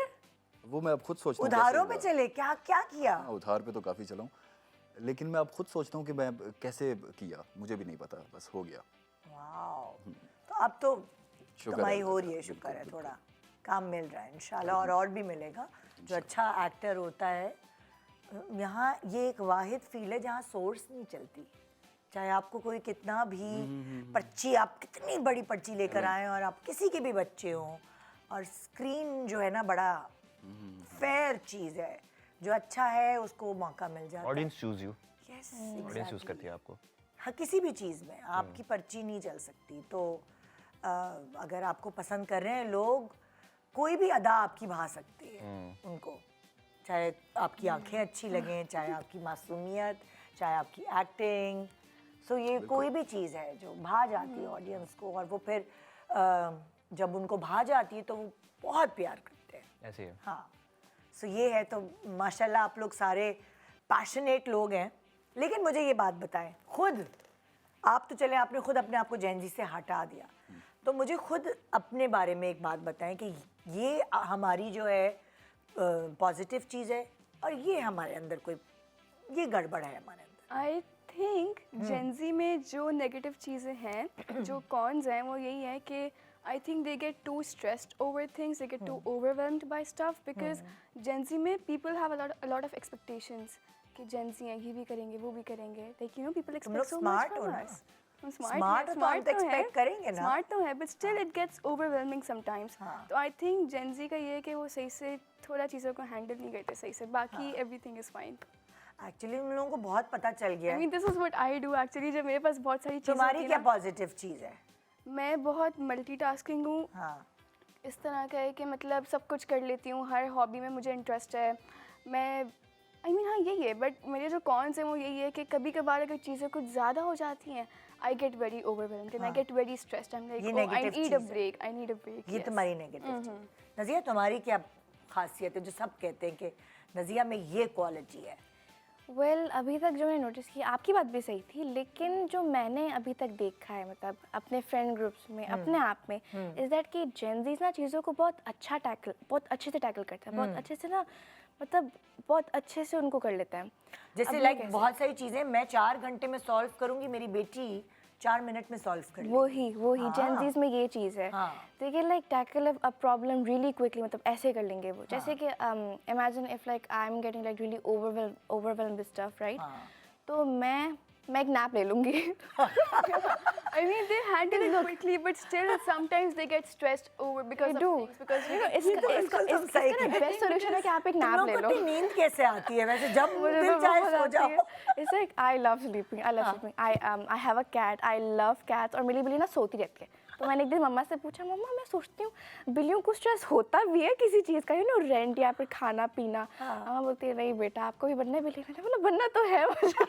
वो। मैं अब खुद सोचता हूँ उधारों कैसे पे हुआ। चले, क्या क्या किया? हाँ, उधार पे तो काफ़ी चला हूँ, लेकिन मैं अब खुद सोचता हूँ कि मैं कैसे किया, मुझे भी नहीं पता, बस हो गया। वाओ, तो अब तो शुक्र कमाई है, हो रही है, बिल्कुल, शुक्र है, बिल्कुल। थोड़ा काम मिल रहा है इंशाल्लाह, और भी मिलेगा। जो अच्छा एक्टर होता है, यहाँ ये एक वाहिद फील्ड है जहाँ सोर्स नहीं चलती। चाहे आपको कोई कितना भी पर्ची, आप कितनी बड़ी पर्ची लेकर आए और आप किसी के भी बच्चे हों, और स्क्रीन जो है ना बड़ा फेयर चीज़ है। जो अच्छा है उसको मौका मिल जाता है। Audience choose you, Yes, audience choose exactly. करती है आपको। हाँ, किसी भी चीज़ में आपकी पर्ची नहीं चल सकती। तो अगर आपको पसंद कर रहे हैं लोग, कोई भी अदा आपकी भा सकती है उनको, चाहे आपकी आंखें अच्छी लगें, चाहे आपकी मासूमियत, चाहे आपकी एक्टिंग। सो ये कोई भी चीज़ है जो भा जाती है ऑडियंस को, और वो फिर जब उनको भा जाती है तो वो बहुत प्यार करते हैं। ऐसे ही है। हाँ, सो ये है। तो माशाल्लाह आप लोग सारे पैशनेट लोग हैं। लेकिन मुझे ये बात बताएं, खुद आप तो चले, आपने खुद अपने आप को जैनजी से हटा दिया, तो मुझे खुद अपने बारे में एक बात बताएं कि ये हमारी जो है पॉजिटिव चीज़ है, और ये हमारे अंदर कोई ये गड़बड़ है हमारे अंदर। आई थिंक जेंजी में जो नेगेटिव चीज़ें हैं, जो कॉन्स हैं, वो यही है कि I think they get too stressed over things, they get too overwhelmed by stuff, because Gen Z में people have a lot of expectations कि जेंजी हैं, ये भी करेंगे, वो भी करेंगे। लाइक यू नो, पीपल तुम लोग एक्सपेक्ट सो smart मच हो फ्रॉम ना? अस। Smart हो तो हम तो expect करेंगे ना। स्मार्ट तो है, but still it gets overwhelming sometimes. हाँ। तो आई थिंक जेंजी का ये है कि वो सही से थोड़ा चीज़ों को हैंडल नहीं करते सही से, बाकी एवरीथिंग इज़ फाइन। एक्चुअली उन लोगों को बहुत पता चल गया आई है। Mean this is what I do actually. जब मेरे पास बहुत सारी चीज़ें तुम्हारी होती क्या हैं ना, पॉजिटिव चीज़ है? मैं बहुत मल्टीटास्किंग हूँ। हाँ, इस तरह का है कि मतलब सब कुछ कर लेती हूँ, हर हॉबी में मुझे इंटरेस्ट है। मैं आई मीन हाँ यही है, बट मेरे जो कॉन्स हैं वो यही है कि कभी कभार अगर चीज़ें कुछ ज़्यादा हो जाती हैं, I get very overwhelmed and I get very stressed. I am ये लाइक आई negative नीड चीज़ अ है। Break, I need a break. ये तुम्हारी नेगेटिव चीज़। नज़िया, तुम्हारी क्या खासियत है जो सब कहते हैं कि नज़िया में ये क्वालिटी है? वेल अभी तक जो मैंने नोटिस किया, आपकी बात भी सही थी, लेकिन जो मैंने अभी तक देखा है, मतलब अपने फ्रेंड ग्रुप्स में, अपने आप में, इज़ दैट कि जेंजीज ना चीज़ों को बहुत अच्छे से टैकल करता है, बहुत अच्छे से ना, मतलब बहुत अच्छे से उनको कर लेता है। जैसे अब लाइक कैसे? बहुत सारी चीज़ें मैं 4 घंटे में सॉल्व करूंगी, मेरी बेटी 4 मिनट में सॉल्व कर लेगी। वही जेंजीज में ये चीज़ है। हाँ। तो ये like tackle a problem really quickly, मतलब ऐसे कर लेंगे वो। जैसे कि imagine if like I am getting like really overwhelm with stuff, right? तो मैं एक नैप ले लूँगी। I mean they handle it quickly, but still sometimes they get stressed over because of things, because you know इसका best solution है कि आप एक तुम नैप लोग ले को लो। इतनी नींद कैसे आती है वैसे? जब मुझे दिल तो चाहे बहुत सो आती जाओ। है। It's like I love sleeping. I love sleeping. I have a cat. I love cats. और मिली बिल्ली ना सोती रहती है। तो मैंने एक दिन मम्मा से पूछा, मम्मा मैं सोचती हूँ बिल्लियों को स्ट्रेस होता भी है किसी चीज़ का, यू नो रेंट या फिर खाना पीना। मम्मा बोलती है नहीं बेटा, आपको भी बनना है बिल्ली। मैंने बोला बनना तो है मुझे।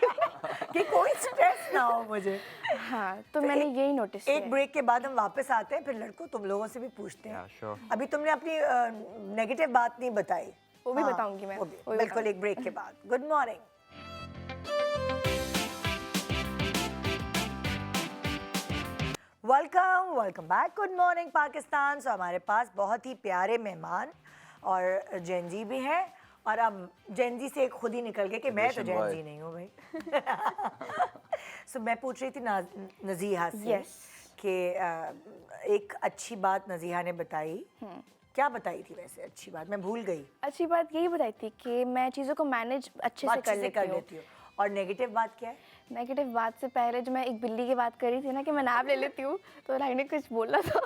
कि कोई स्ट्रेस ना हो मुझे। हाँ, तो मैंने यही नोटिस किया। एक ब्रेक के बाद हम वापस आते हैं, फिर लड़कों तुम लोगों से भी पूछते हैं। Yeah, sure. अभी तुमने अपनी नेगेटिव बात नहीं बताई। वो भी हाँ, बताऊंगी मैं, वो भी, वो भी बिल्कुल एक ब्रेक के बाद। Good morning. Welcome back, good morning Pakistan. So हमारे पास बहुत ही प्यारे मेहमान और जेनजी भी हैं, और अब जेनजी से खुद ही निकल गए कि मैं तो Generation Y. जेनजी नहीं हूँ भाई। सो मैं पूछ रही थी नज़ीहा से Yes. कि एक अच्छी बात नज़ीहा ने बताई। क्या बताई थी वैसे अच्छी बात? मैं भूल गई। अच्छी बात यही बताई थी कि मैं चीज़ों को मैनेज अच्छे से कर लेती हूँ। लेती हूँ। और नेगेटिव बात क्या है? नेगेटिव बात से पहले जो मैं एक बिल्ली की बात कर रही थी ना कि मैं नाप ले लेती हूँ, तो राही ने कुछ बोला था।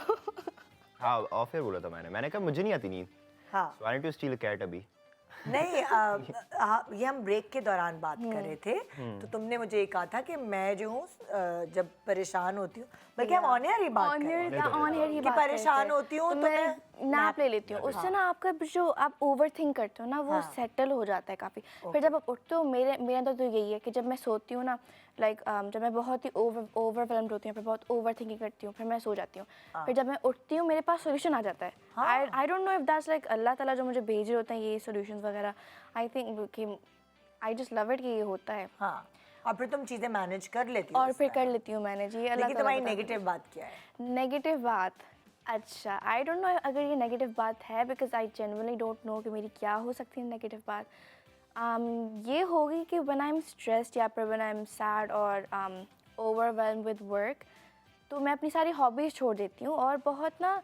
हाँ, ऑफ एयर बोला था मैंने कहा मुझे नहीं आती नींद, हाँ so I need to steal a cat अभी। नहीं, ये हम ब्रेक के दौरान बात कर रहे थे, तो तुमने मुझे ये कहा था कि मैं जो हूँ जब परेशान होती हूँ, बल्कि हम ऑन एयर ही बात कर रहे हैं ऑन एयर ही कि बात कर रहे परेशान थे। होती हूँ तो मैं नाप ले लेती हूँ। उससे ना आपका जो आप ओवर थिंक करते हो ना वो सेटल हो जाता है काफ़ी। फिर जब आप उठते हो, मेरे अंदर तो यही है कि जब मैं सोती हूँ ना, लाइक जब मैं बहुत ही ओवरवेल्म्ड होती हूँ, फिर बहुत ओवर थिंकिंग करती हूँ, फिर मैं सो जाती हूँ। फिर जब मैं उठती हूँ मेरे पास सोल्यूशन आ जाता है। I don't know if that's like Allah Taala जो मुझे भेज रहे होते हैं ये सोल्यूशंस वगैरह। आई थिंक कि आई जस्ट लव इट कि ये होता है। हाँ, और फिर तुम चीजें मैनेज कर लेती हो और इस फिर तरह। कर लेती हूँ मैनेज। ये अल्लाह लेकिन ताला तुम्हारी बताता है। नेगेटिव बात क्या है? नेगेटिव बात, अच्छा आई डोंट नो अगर ये नेगेटिव बात है, because I genuinely don't know कि मेरी क्या हो सकती है नेगेटिव बात। ये होगी कि व्हेन आई एम स्ट्रेस्ड या फिर व्हेन आई एम सैड और ओवरवेल्म्ड विद वर्क, तो मैं अपनी सारी हॉबीज़ छोड़ देती हूँ और बहुत ना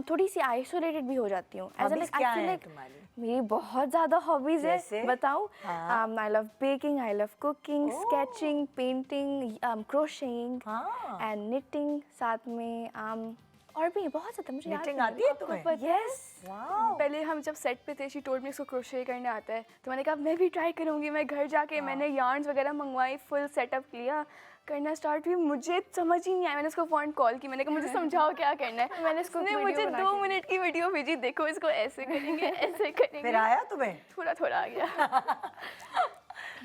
थोड़ी सी आइसोलेटेड भी हो जाती हूँ। एज Hobbies लाइक क्या आई फील हैं लाइक तुम्हारी? मेरी बहुत ज़्यादा हॉबीज़ जैसे? है, बताऊँ? हाँ। I love baking, I love cooking, sketching, painting, crocheting हाँ। एंड निटिंग साथ में। और भी बहुत ज़्यादा मुझे याद Knitting नहीं आती है आपको तुम्हें? पता है? Yes wow. पहले हम जब सेट पे थे, शी टोल्ड मी इसको क्रोशे करने आता है, तो मैंने कहा मैं भी ट्राई करूँगी। मैं घर जाके मैंने यार्न्स वगैरह मंगवाई, फुल सेटअप किया, करना स्टार्ट हुई। मुझे समझ ही नहीं आया। मैंने उसको फ़ोन कॉल की, मैंने कहा मुझे समझाओ क्या करना है। मैंने इसको उसने वीडियो मुझे बना 2 के मिनट की वीडियो भेजी, देखो इसको ऐसे करेंगे ऐसे करेंगे। फिर आया तुम्हें? थोड़ा थोड़ा आ गया।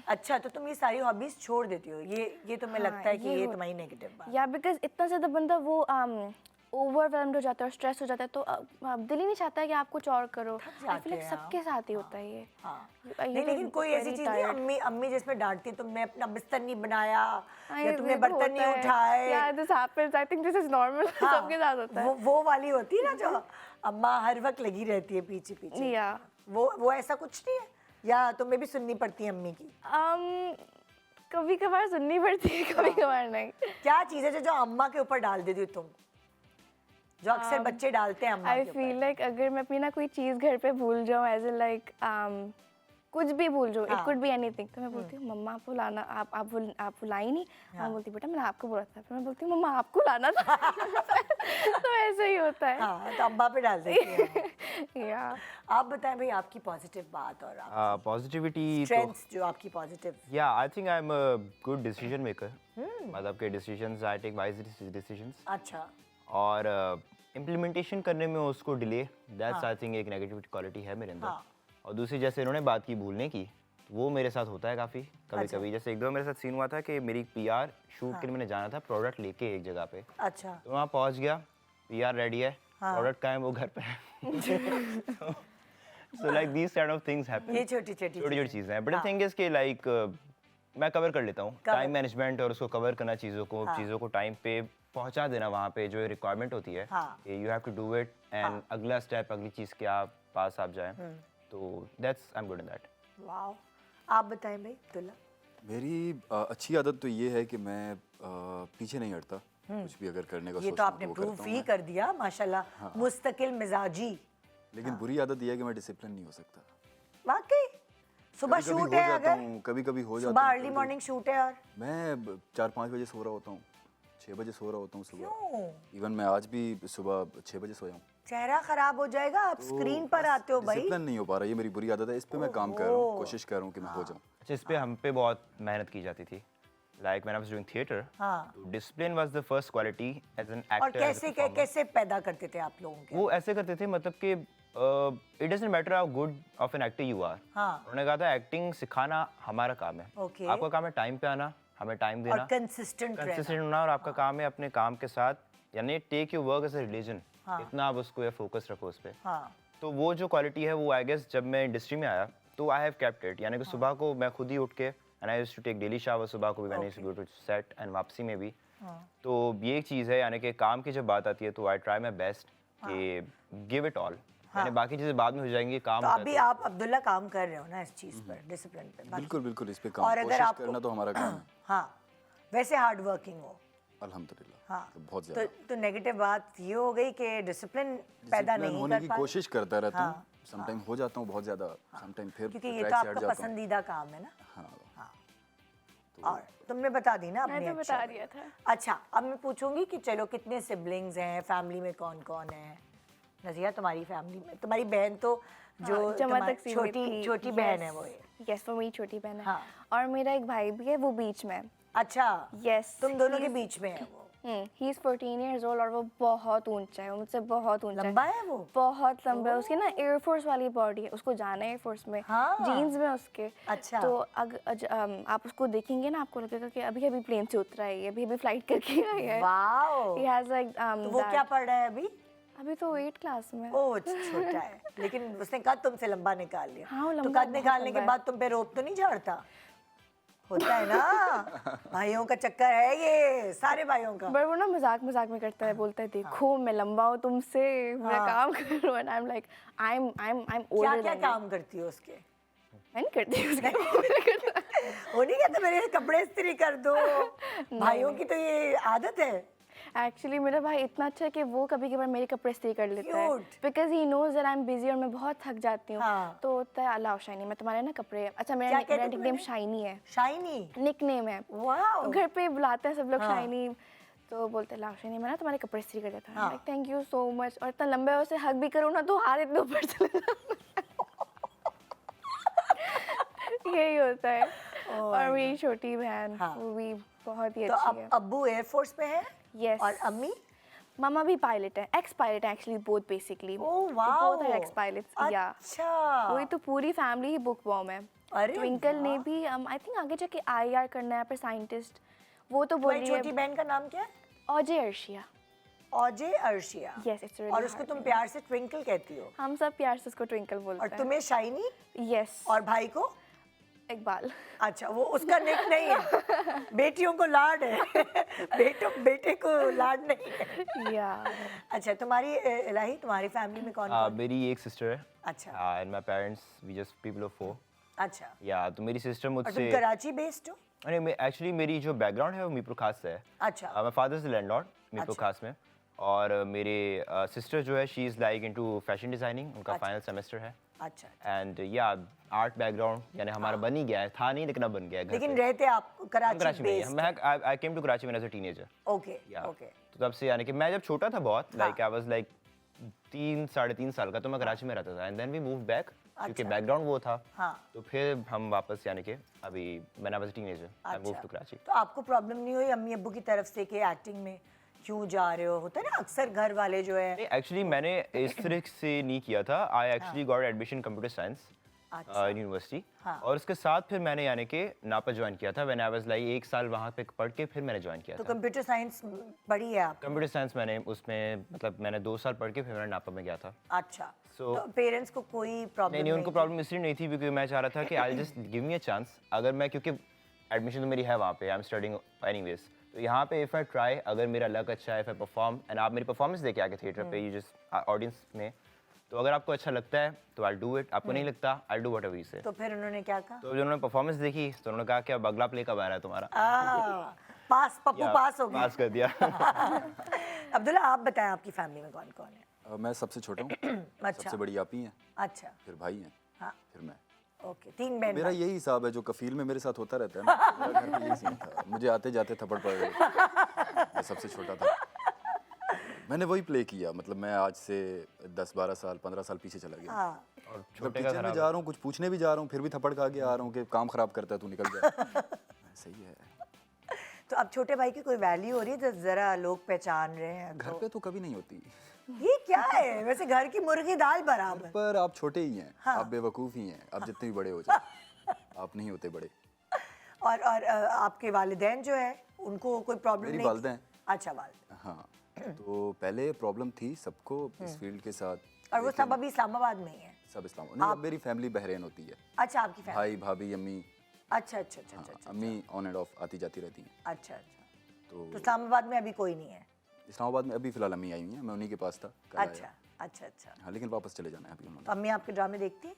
अच्छा, तो तुम ये सारी हॉबीज छोड़ देती हो, ये तुम्हें हाँ, लगता है कि ये ये हो- तुम्हारी नेगेटिव बात? या बिकॉज इतना ज़्यादा बंदा वो ओवरवेल्म्ड हो जाता है और स्ट्रेस हो जाता है, तो दिल ही नहीं चाहता है कि आप कुछ और करो। आई जाते फील लाइक हैं, सबके साथ ही होता है ये। हाँ। You नहीं, get लेकिन कोई ऐसी very चीज नहीं, tired. अम्मी जिसमें डांटती तुमने अपना बिस्तर नहीं बनाया हाँ, या ये तुमने तो बर्तन होता नहीं है। उठाए। Yeah, this happens. I think this is normal. हाँ, सबके साथ होता है। वो वाली होती है ना जो अम्मा हर वक्त लगी रहती है पीछे पीछे। Yeah. वो ऐसा कुछ नहीं है, या तुम्हें भी सुननी पड़ती है अम्मी की? कभी कभार सुननी पड़ती है, कभी कभार नहीं। क्या चीज़ है जो अम्मा के ऊपर डाल देती हो तुम, जो अक्सर बच्चे डालते हैं अम्मा आई के ऊपर? फील लाइक अगर मैं अपनी ना कोई चीज़ घर पे भूल जाऊँ, एज ए लाइक कुछ भी भूल जाऊँ, इट हाँ। कुड बी एनीथिंग, तो मैं बोलती हूँ मम्मा आपको लाना, आप लाई नहीं। हाँ बोलती बेटा मैंने आपको बोला था, फिर मैं बोलती हूँ मम्मा आपको लाना था। तो ऐसे ही होता है। हाँ, तो अम्मा पे डाल देती है। या आप बताएं भाई आपकी पॉजिटिव बात और आप पॉजिटिविटी तो स्ट्रेंथ्स जो आपकी पॉजिटिव। या I think I am a good decision maker. मतलब के decisions I take wise decisions, अच्छा, और इम्प्लीमेंटेशन करने में उसको डिले, दैट्स आई थिंक एक नेगेटिव क्वालिटी है मेरे अंदर। हाँ। और दूसरी, जैसे इन्होंने बात की भूलने की, वो मेरे साथ होता है काफ़ी कभी कभी। जैसे एक दो मेरे साथ सीन हुआ था कि मेरी पीआर शूट के लिए मैंने जाना था प्रोडक्ट लेके एक जगह पे, अच्छा। तो वहाँ पहुँच गया, पीआर रेडी है, प्रोडक्ट का है वो घर पे है। So like these kind of things happen, ये छोटी छोटी छोटी चीज़ें हैं, बट द थिंग इज कि लाइक मैं कवर कर लेता हूँ टाइम मैनेजमेंट, और उसको कवर करना, चीज़ों को टाइम पे पहुंचा देना वहाँ पे जो रिक्वायरमेंट होती है, you have to do it, and अगला स्टेप, अगली चीज़ के आप पास आप जाएं, तो that's I am good in that. Wow, आप बताएं भाई अब्दुल्ला। मेरी अच्छी आदत तो ये है कि मैं पीछे नहीं हटता, कुछ भी अगर करने का ये तो सोचता हूँ आपने वो प्रूव करता हूँ ही मैं। कर दिया माशाल्लाह, मुस्तकिल मिजाजी। लेकिन बुरी आदत ये है कि मैं डिसिप्लिन नहीं हो सकता। वाकई सुबह कभी-कभी शूट हो है, जाता अगर हूँ, कभी-कभी हो जाता सुबह हूँ, अर्ली कभी-कभी- मॉर्निंग शूट है और मैं 4-5 बजे सो रहा होता हूँ, 6 बजे सो रहा होता हूँ सुबह। क्यों? इवन मैं आज भी सुबह 6 बजे सोया हूँ। चेहरा खराब हो जाएगा, आप स्क्रीन पर आते हो भाई। डिसिप्लिन नहीं हो पा रहा, ये मेरी बुरी आदत है, इस पे मैं काम कर रहा हूँ, कोशिश कर रहा हूँ कि मैं हो जाऊँ। अच्छा, इस पे हम पे बहुत मेहनत की जाती थी, like when I was doing theatre, हाँ। Discipline was the first quality as an और एक्टर। कैसे पैदा करते थे आप लोगों के? वो ऐसे करते थे, मतलब कि it doesn't matter how good of an actor you are. हाँ। उन्होंने कहा था एक्टिंग सिखाना हमारा काम है, Okay. आपका काम है टाइम पे आना, हमें टाइम और देना, कंसिस्टेंट कंसिस्टेंट होना, और आपका काम है अपने काम के साथ, यानी take your work as a religion, इतना आप उसको फोकस रखो उस पर। हाँ। तो वो जो क्वालिटी है वो आई गेस जब मैं इंडस्ट्री में आया तो आई हैव केप्ट इट, यानी कि सुबह को मैं खुद ही उठ के and I used to take daily shower, सुबह को भी मैंने गो टू सेट एंड वापसी में भी। तो ये एक चीज़ है, यानी कि काम की जब बात आती है तो आई ट्राई माई बेस्ट कि गिव इट ऑल, यानी बाकी चीज़ें बाद में हो जाएंगी, काम तो होता है अभी आप अब्दुल्ला काम कर रहे हो ना इस चीज़ पर, डिसिप्लिन पे? बाकी- बिल्कुल बिल्कुल इस पे काम, और अगर कोशिश आपको- करना तो हमारा काम है। हाँ, वैसे हार्ड वर्किंग हो। अल्हम्दुलिल्लाह। हाँ, मतलब बहुत तो ज़्यादा नेगेटिव बात ये हो गई कि डिसिप्लिन पैदा डिसिप्लिन नहीं होने कर की पा रहे। कोशिश करता रहता हाँ, हूँ, समटाइम हो जाता हूँ बहुत ज़्यादा, समटाइम फिर क्योंकि ये ट्रैक तो से हट आपका जाता हूँ। पसंदीदा काम है ना। हाँ और तुमने बता दी ना अपनी मैं तो अच्छा बता दिया था। अच्छा, अब मैं पूछूंगी कि चलो कितने सिबलिंग्स हैं, फैमिली में कौन कौन है? नजिया, तुम्हारी फैमिली में तुम्हारी बहन तो जो जमा तुम्हारी तक सीमित छोटी थी। छोटी बहन है वो है। यस, वो मेरी छोटी बहन है। हाँ। और मेरा एक भाई भी है, वो बीच में है। अच्छा, यस, तुम दोनों के बीच में है वो। ही इज 14 इयर्स ओल्ड और वो बहुत ऊंचा है, वो मुझसे बहुत ऊंचा लंबा है वो? बहुत लंबा है। उसकी ना एयरफोर्स वाली बॉडी है, उसको जाना है एयरफोर्स में। हाँ। जीन्स में उसके। अच्छा। तो आप उसको देखेंगे ना, आपको लगेगा कि अभी अभी प्लेन से उतरा है, अभी अभी फ्लाइट करके आया है। वाओ। He has like तो वो क्या पढ़ रहा है अभी? अभी तो 8th क्लास में है। ओ, छोटा है, लेकिन उसने कद तुमसे लंबा निकाल लिया। हाँ, वो तो लंबा, कद बहुत निकालने के लंबा है। बाद तुम पे रोप तो नहीं झाड़ता? होता है ना, भाइयों का चक्कर है ये, सारे भाइयों का। पर वो ना मजाक मजाक में करता है, बोलता है देखो मैं लंबा हूँ तुमसे, मैं काम कर रहा हूँ। And I am like I am क्या ओल्डर क्या देन काम करती हो उसके? मैं नहीं करती उसके। वो नहीं कहते मेरे कपड़े इस्त्री कर दो? भाइयों की तो ये आदत है। एक्चुअली मेरा भाई इतना अच्छा है कि वो कभी कभार मेरे कपड़े इस्त्री कर लेता है, Cute. Because he knows that I am busy और मैं बहुत थक जाती हूँ। हाँ। तो होता है अलाउ शाइनी, मैं तुम्हारे ना कपड़े, अच्छा क्या मेरा कहते निक नेम तुम्हें? शाइनी है, शाइनी? निक नेम है। वाओ। तो घर पे बुलाते हैं सब लोग हाँ। शाइनी, तो बोलते हैं लाओ शाइनी, मैं ना तुम्हारे कपड़े इस्त्री कर देता हूँ। हाँ। Like thank you so much. और इतना लंबे उसे हग भी करूँ ना तो हाथ इतने ऊपर चले जाते हैं। यही होता है। और मेरी छोटी बहन, हाँ। वो भी बहुत ही तो अच्छी अब है। अब्बू एयरफोर्स में है? Yes. और अम्मी? मामा भी पायलट है, एक्स पायलट है actually, both basically. Oh wow. Both are ex pilots, yeah. अच्छा। वही तो पूरी फैमिली ही बुक वॉर्म है। अरे ट्विंकल ने भी आई थिंक आगे जाके आईआर करना है, पर साइंटिस्ट वो तो बोल तुम्हारी रही छोटी है। बहन का नाम क्या है? Ajay Arshia. Ajay Arshia. Yes, it's really और उसको hard तुम name. प्यार से ट्विंकल कहती हो? हम सब प्यार से उसको ट्विंकल और बोलते हैं। तुम्हें शाइनी? यस। और भाई को? इकबाल। अच्छा, वो उसका निक नहीं है। बेटियों को लाड है, बेटे को लाड नहीं है। या। अच्छा, तुम्हारी इलाही, तुम्हारी फैमिली में कौन कौन? मेरी एक सिस्टर है अच्छा। And my parents we just people of 4। अच्छा, या तो मेरी सिस्टर और तुम मुझसे, कराची बेस्ड हो? अरे मैं एक्चुअली मेरी जो बैकग्राउंड है वो मीरपुर खास से है। अच्छा। My father is landlord Mirpur अच्छा। खास में, और मेरे सिस्टर जो है she is like into fashion designing, उनका फाइनल सेमेस्टर है। अच्छा, एंड या आर्ट बैकग्राउंड यानी हमारा बन ही गया है, था नहीं लेकिन अब बन गया है घर लेकिन पे। रहते आप हम कराची कराची में ही हैं। बेस्ड? मैं आई केम टू कराची में एज अ टीनेजर। ओके, या ओके। तो तब से यानी कि मैं जब छोटा था बहुत, लाइक हाँ। आई वाज लाइक 3-3.5 साल का, तो मैं कराची में रहता था and then we move back, क्योंकि अच्छा। बैकग्राउंड वो था। हाँ। तो फिर हम वापस यानी कि अभी मैंने was teenager I move to Karachi. तो आपको प्रॉब्लम नहीं हुई अम्मी अब्बू की तरफ से कि एक्टिंग में क्यों जा रहे हो? होता है ना अक्सर घर वाले जो है। नहीं एक्चुअली मैंने इस तरह से नहीं किया था, I actually got admission computer science अच्छा। यूनिवर्सिटी, हाँ। और उसके साथ फिर मैंने यानी कि नापा ज्वाइन किया था। व्हेन आई वाज लाइक 1 साल वहाँ पे पढ़ के फिर मैंने ज्वाइन किया तो था कंप्यूटर साइंस पढ़ी है आप? Computer science. मैंने उसमें मतलब मैंने 2 साल पढ़ के फिर मैंने नापा में गया था। अच्छा। So- तो पेरेंट्स को कोई प्रॉब्लम नहीं उनको प्रॉब्लम इसलिए नहीं थी क्योंकि मैं चाह रहा था कि I just give me a chance, अगर मैं, क्योंकि एडमिशन तो मेरी है वहाँ पे, आई एम स्टडिंग एनीवेज, तो यहाँ पे इफ़ आई ट्राई, अगर मेरा लक अच्छा है, इफ आई परफॉर्म एंड आप मेरी परफॉर्मेंस देके आके थिएटर पे, यू जस्ट ऑडियंस में, तो अगर आपको अच्छा लगता है तो आई डू इट, आपको नहीं लगता आई डू व्हाटएवर यू से। तो फिर उन्होंने क्या कहा? तो जब उन्होंने परफॉर्मेंस देखी तो उन्होंने कहा कि अब अगला प्ले कब आ रहा है तुम्हारा। पास, पप्पू या, पास हो गया। पास कर दिया। अब्दुल्ला, आप बताएं आपकी फैमिली में कौन कौन है? मैं सबसे छोटा हूँ, अच्छा। सबसे बड़ी आप ही हैं, अच्छा, फिर भाई हैं, हाँ, फिर मैं। ओके, 3 बहन मेरा भाई। यही हिसाब है जो कफील में मेरे साथ होता रहता है ना, मेरा घर में यही सीन था, मुझे आते जाते थप्पड़ पड़ गए, मैं सबसे छोटा था। मैंने वही प्ले किया, मतलब मैं आज से 10-12 साल 15 साल पीछे चला गया। हाँ, और जब छोटे का किचन में खराब जा रहा हूँ, कुछ पूछने भी जा रहा हूँ, फिर भी थप्पड़ खा के आ रहा हूँ कि काम खराब करता है तू, निकल जा। सही है। तो अब छोटे भाई की कोई वैल्यू हो रही है तो जरा लोग पहचान रहे हैं घर तो? पे तो कभी नहीं होती, ये क्या है वैसे? घर की मुर्गी दाल बराबर। पर आप छोटे ही हैं, आप बेवकूफ़ ही हैं, आप जितने भी बड़े हो जाए, आप नहीं होते बड़े। और आपके वालिदैन जो है उनको कोई प्रॉब्लम मेरी नहीं? वालिदैन। अच्छा, वालिदैन। हाँ, तो पहले प्रॉब्लम थी सबको इस फील्ड के साथ, और वो सब अभी इस्लामाबाद में ही है? सब इस्लाम नहीं, अब मेरी फैमिली बहरीन होती है, अच्छा, आपकी फैमिली। भाई भाभी अम्मी अच्छा अच्छा अच्छा अच्छा अच्छा अम्मी ऑन एंड ऑफ आती जाती रहती हैं। अच्छा अच्छा। तो तो इस्लामाबाद में अभी कोई नहीं है? इस्लामाबाद में अभी फ़िलहाल अम्मी आई हुई हैं, मैं उन्हीं के पास था, कल आया। अच्छा अच्छा अच्छा। हाँ, लेकिन वापस चले जाना है अभी तो उन्होंने। अम्मी आपके ड्रामे देखती है?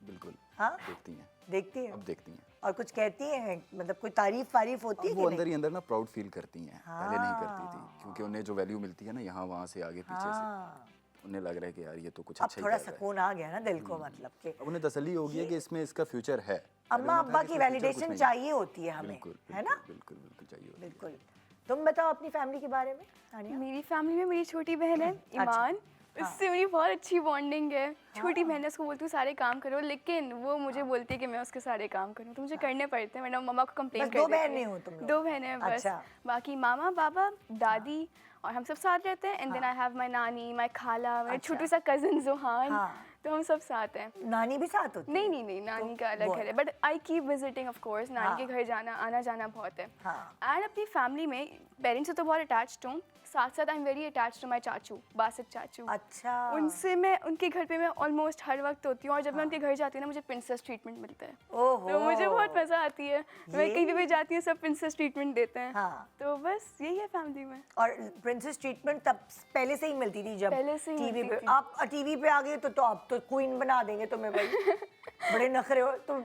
बिल्कुल, हाँ देखती हैं, देखती है। अब देखती हैं। और कुछ कहती हैं, मतलब कोई तारीफ वारीफ होती है अब कि वो नहीं? अंदर ही अंदर ना प्राउड फील करती हैं, पहले नहीं करती थी, क्योंकि उन्हें जो वैल्यू मिलती है ना यहाँ वहाँ से आगे पीछे से, हाँ, उन्हें लग रहा है कि यार ये तो कुछ अब अच्छा ही थोड़ा कर रहा है। सुकून आ गया ना दिल को, मतलब कि अब उन्हें तसल्ली हो गई है कि इसमें इसका फ्यूचर है। पहले अम्मा उन्हें था अब्बा कि की इसमें फ्यूचर कुछ वैलिडेशन नहीं है। चाहिए होती है हमें, बिल्कुल, है ना? बिल्कुल बिल्कुल चाहिए होती है। बिल्कुल। तुम बताओ अपनी फैमिली के बारे में, तानिया। मेरी फैमिली में मेरी छोटी बहन है ईमान, उससे मेरी बहुत अच्छी बॉन्डिंग है। छोटी बहन है, उसको बोलती हूँ सारे काम करो, लेकिन वो मुझे बोलती है कि मैं उसके सारे काम करूँ, तो मुझे करने पड़ते हैं, वरना मम्मा को कंप्लेन बस कर दो देती है। बहनें हो तुम लोग? 2 बहनें हैं बस। अच्छा। बाकी मामा पापा दादी और हम सब साथ रहते हैं। And then I have my nani, my khala, मेरा अच्छा। छोटू सा कजिन जुहान, हाँ। तो हम सब साथ हैं। नानी भी साथ होती है? नहीं नहीं नहीं, नानी का अलग वो घर है, है। But I keep visiting of course. नानी के घर जाना आना जाना बहुत है। हाँ। एंड अपनी फैमिली में पेरेंट्स से तो बहुत अटैच्ड हूँ, साथ साथ I am very attached to my chachu, Basit चाचू। अच्छा। उनसे मैं उनके घर पे मैं ऑलमोस्ट हर वक्त होती हूँ, और जब मैं उनके घर जाती हूँ ना मुझे प्रिंसेस ट्रीटमेंट मिलता है, ओहो। तो मुझे बहुत मज़ा आती है। मैं ये? कहीं भी जाती हूँ सब प्रिंसेस ट्रीटमेंट देते हैं। हाँ। तो बस यही है फैमिली में। और प्रिंसेस ट्रीटमेंट तब पहले से ही मिलती थी जब पहले से ही टीवी मिलती पे? थी। आप टीवी पे आ गए तो आप तो क्वीन बना देंगे तुम्हें भाई। बड़े नखरे हो तुम।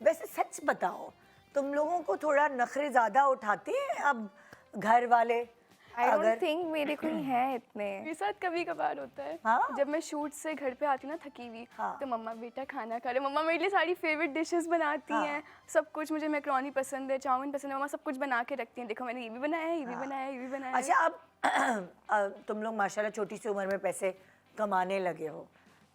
वैसे सच बताओ, तुम लोगों को थोड़ा नखरे ज्यादा उठाते हैं अब घर वाले? आई डोंट थिंक मेरे कोई हैं इतने। मेरे साथ कभी कभार होता है। हाँ? जब मैं शूट से घर पे आती हूँ ना थकी हुई, हाँ। तो मम्मा बेटा खाना खा ले, मम्मा मेरे लिए सारी फेवरेट डिशेस बनाती हाँ। हैं, सब कुछ। मुझे मैक्रोनी पसंद है, चाउमीन पसंद है, मम्मा सब कुछ बना के रखती हैं, देखो मैंने ये भी बनाया है, ये भी बनाया है, ये भी बनाया है। अच्छा, अब तुम लोग माशाल्लाह छोटी सी उम्र में पैसे कमाने लगे हो,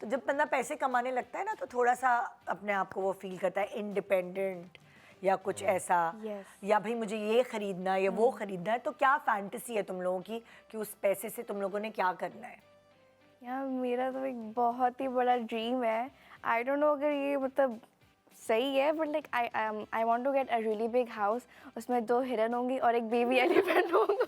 तो जब बंदा पैसे कमाने लगता है ना तो थोड़ा सा अपने आप को वो फील करता है इंडिपेंडेंट या कुछ ऐसा। Yes. या भाई मुझे ये खरीदना है या वो खरीदना है, तो क्या फैंटेसी है तुम लोगों की कि उस पैसे से तुम लोगों ने क्या करना है? यार मेरा तो एक बहुत ही बड़ा ड्रीम है। आई डोंट नो अगर ये मतलब सही है, but like I want to get a really big house, उसमें 2 हिरन होंगी और एक बेबी एलिफेंट होगा।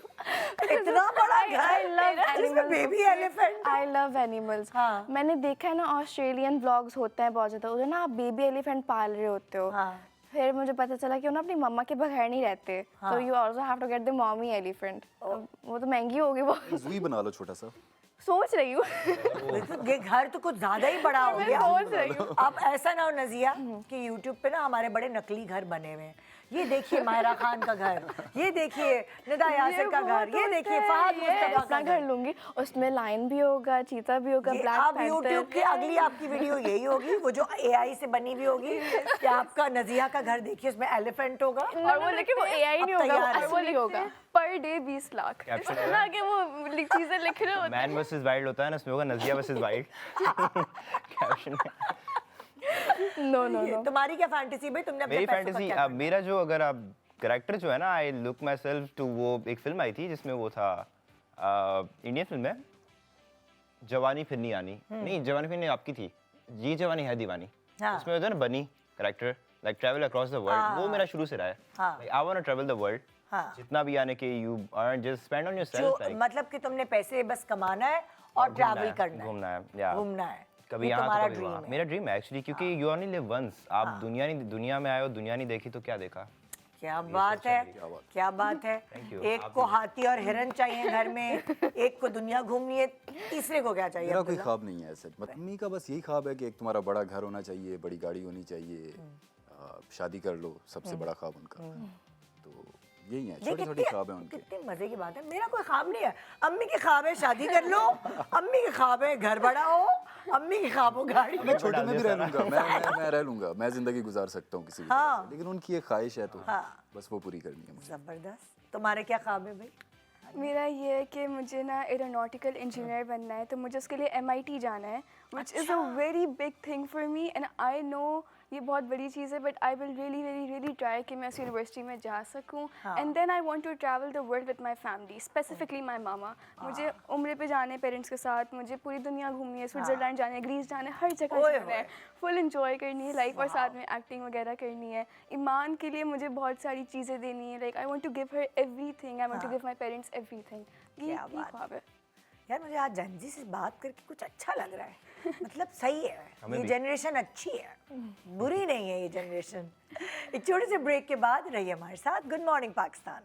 इतना बड़ा I love घर जिसमें animals. Baby elephant? I love animals. हाँ। मैंने देखा है ना ऑस्ट्रेलियन व्लॉग्स होते हैं बहुत ज़्यादा, उधर ना आप बेबी एलिफेंट पाल रहे होते हो। हाँ। फिर मुझे पता चला कि वो ना अपनी मम्मा के बगैर नहीं रहते, तो you also have to get the mommy elephant. वो तो महंगी होगी बहुत। ज़ू ही बना लो छोटा सा। सोच रही हूँ। ये घर तो कुछ ज्यादा ही बड़ा हो मैं गया। सोच रही हूँ। अब ऐसा ना हो नजिया कि YouTube पे ना हमारे बड़े नकली घर बने हुए हैं। ये देखिए मायरा खान का घर, ये देखिए निदा यासिर का घर, ये देखिए फहद मुस्तफा अपना का घर घर। लूंगी, उसमें लायन भी होगा, चीता भी होगा, ये ब्लैक अब पैंथर। YouTube की अगली आपकी वीडियो यही होगी, वो जो AI से बनी हुई होगी कि आपका नजिया का घर देखिए उसमें एलिफेंट होगा। और वो लेकिन वो AI अब नहीं होगा, तैयार है। वो असली होगा। पर डे 20 लाख, Caption इस तरह के वो चीजें लिख रहे होते हैं। मैन वर्सेस वाइल्ड होता है ना, उसमें होगा Nazia versus wild. Caption no no no. तुम्हारी क्या फैंटेसी भाई? तुमने अपने मेरी पैसों का फैंटेसी क्या करना? मेरा जो अगर आप कैरेक्टर जो है ना, I look myself too, वो एक फिल्म आई थी जिसमें वो था, इंडियन फिल्म है जवानी फिर नहीं आनी, नहीं जवानी फिर नहीं आपकी थी, ये जवानी है दीवानी। हाँ। उसमें होता है ना बनी character, like travel across the world, वो मेरा शुरू से रहा है। हाँ। I want to travel the world, हाँ। जितना भी आने के you earn just spend on yourself, जो लाइक मतलब कि तुमने पैसे बस कमाना है और ट्रैवल करना है, घूमना है, या घूमना है। कभी ये यहाँ तुम्हारा तो कभी ड्रीम वहाँ। है। मेरा ड्रीम है एक्चुअली, क्योंकि यू ओनली लिव वंस। आप दुनिया में आए हो, दुनिया नहीं देखी तो क्या देखा। क्या बात है, क्या बात है। you. एक को हाथी और हिरन चाहिए घर में, एक को दुनिया घूमनी है, तीसरे को क्या चाहिए? मेरा कोई अब्दुल्ला? ख्वाब नहीं है ऐसे। मम्मी का बस यही ख्वाब है कि एक तुम्हारा बड़ा घर होना चाहिए, बड़ी गाड़ी होनी चाहिए, शादी कर लो, सबसे बड़ा ख्वाब उनका। तो यही है, ये छोटे छोटे ख्वाब हैं उनके। कितनी मजे की बात है। मेरा कोई ख्वाब नहीं है। अम्मी के ख्वाब है शादी कर लो, अम्मी के ख्वाब है घर बड़ा हो, अम्मी के ख्वाब हो गाड़ी। मैं छोटे में भी रह लूंगा, मैं रह लूंगा, मैं जिंदगी गुजार सकता हूँ किसी भी हाँ। तरह से। लेकिन उनकी एक ख्वाहिश है, तो हाँ। बस वो पूरी करनी है मुझे। जबरदस्त। तुम्हारे क्या ख्वाब है भाई? मेरा ये है कि मुझे ना एरोनॉटिकल इंजीनियर बनना है, तो मुझे उसके लिए MIT जाना है, which is a very big thing for me. And I know ये बहुत बड़ी चीज़ है, but I will really try कि मैं उस यूनिवर्सिटी में जा सकूं। And then I want to travel the world with my family, specifically my mama. मुझे उम्र पे जाने पेरेंट्स के साथ, मुझे पूरी दुनिया घूमनी है, स्विट्ज़रलैंड जाना है, ग्रीस जाना है, हर जगह ओए जाना है, होए। फुल इंजॉय करनी है लाइफ, और साथ में एक्टिंग वगैरह करनी है। ईमान के लिए मुझे बहुत सारी चीज़ें देनी है, like I want to give her everything, I want to give my parents everything. ये क्या बात ख्वाब है। यार मुझे आज जंजी से बात करके कुछ अच्छा लग रहा है। मतलब सही है, हमें ये भी। जनरेशन अच्छी है, बुरी नहीं है ये जनरेशन। एक छोटे से ब्रेक के बाद रहिए हमारे साथ। Good morning Pakistan.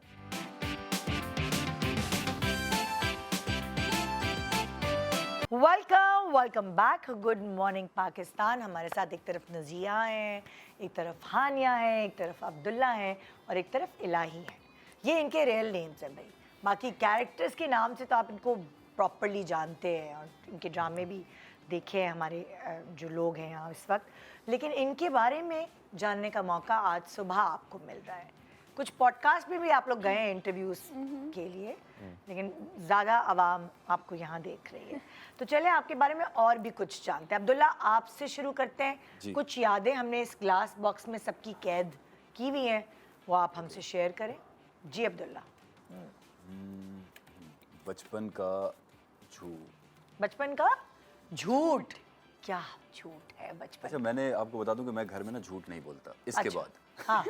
Welcome back. Good morning Pakistan. हमारे साथ एक तरफ नज़िया है, एक तरफ हानिया है, एक तरफ अब्दुल्ला है और एक तरफ इलाही है। ये इनके रियल नेम्स हैं भाई। बाकी कैरेक्टर्स के नाम से तो आप इनको प्रॉपरली जानते हैं और इनके ड्रामे भी देखे हैं हमारे जो लोग हैं यहाँ इस वक्त, लेकिन इनके बारे में जानने का मौका आज सुबह आपको मिल रहा है। कुछ पॉडकास्ट में भी आप लोग गए हैं इंटरव्यूज़ के लिए, लेकिन ज़्यादा आवाम आपको यहाँ देख रही है। तो चले आपके बारे में और भी कुछ जानते हैं। अब्दुल्ला, आपसे शुरू करते हैं। जी। कुछ यादें हमने इस ग्लास बॉक्स में सबकी कैद की हुई हैं, वो आप हमसे शेयर करें। जी अब्दुल्ला। बचपन का झूठ। बचपन का झूठ? क्या झूठ है बचपन? अच्छा, मैंने आपको बता दूं कि मैं घर में ना झूठ नहीं बोलता इसके अच्छा। बाद। हाँ।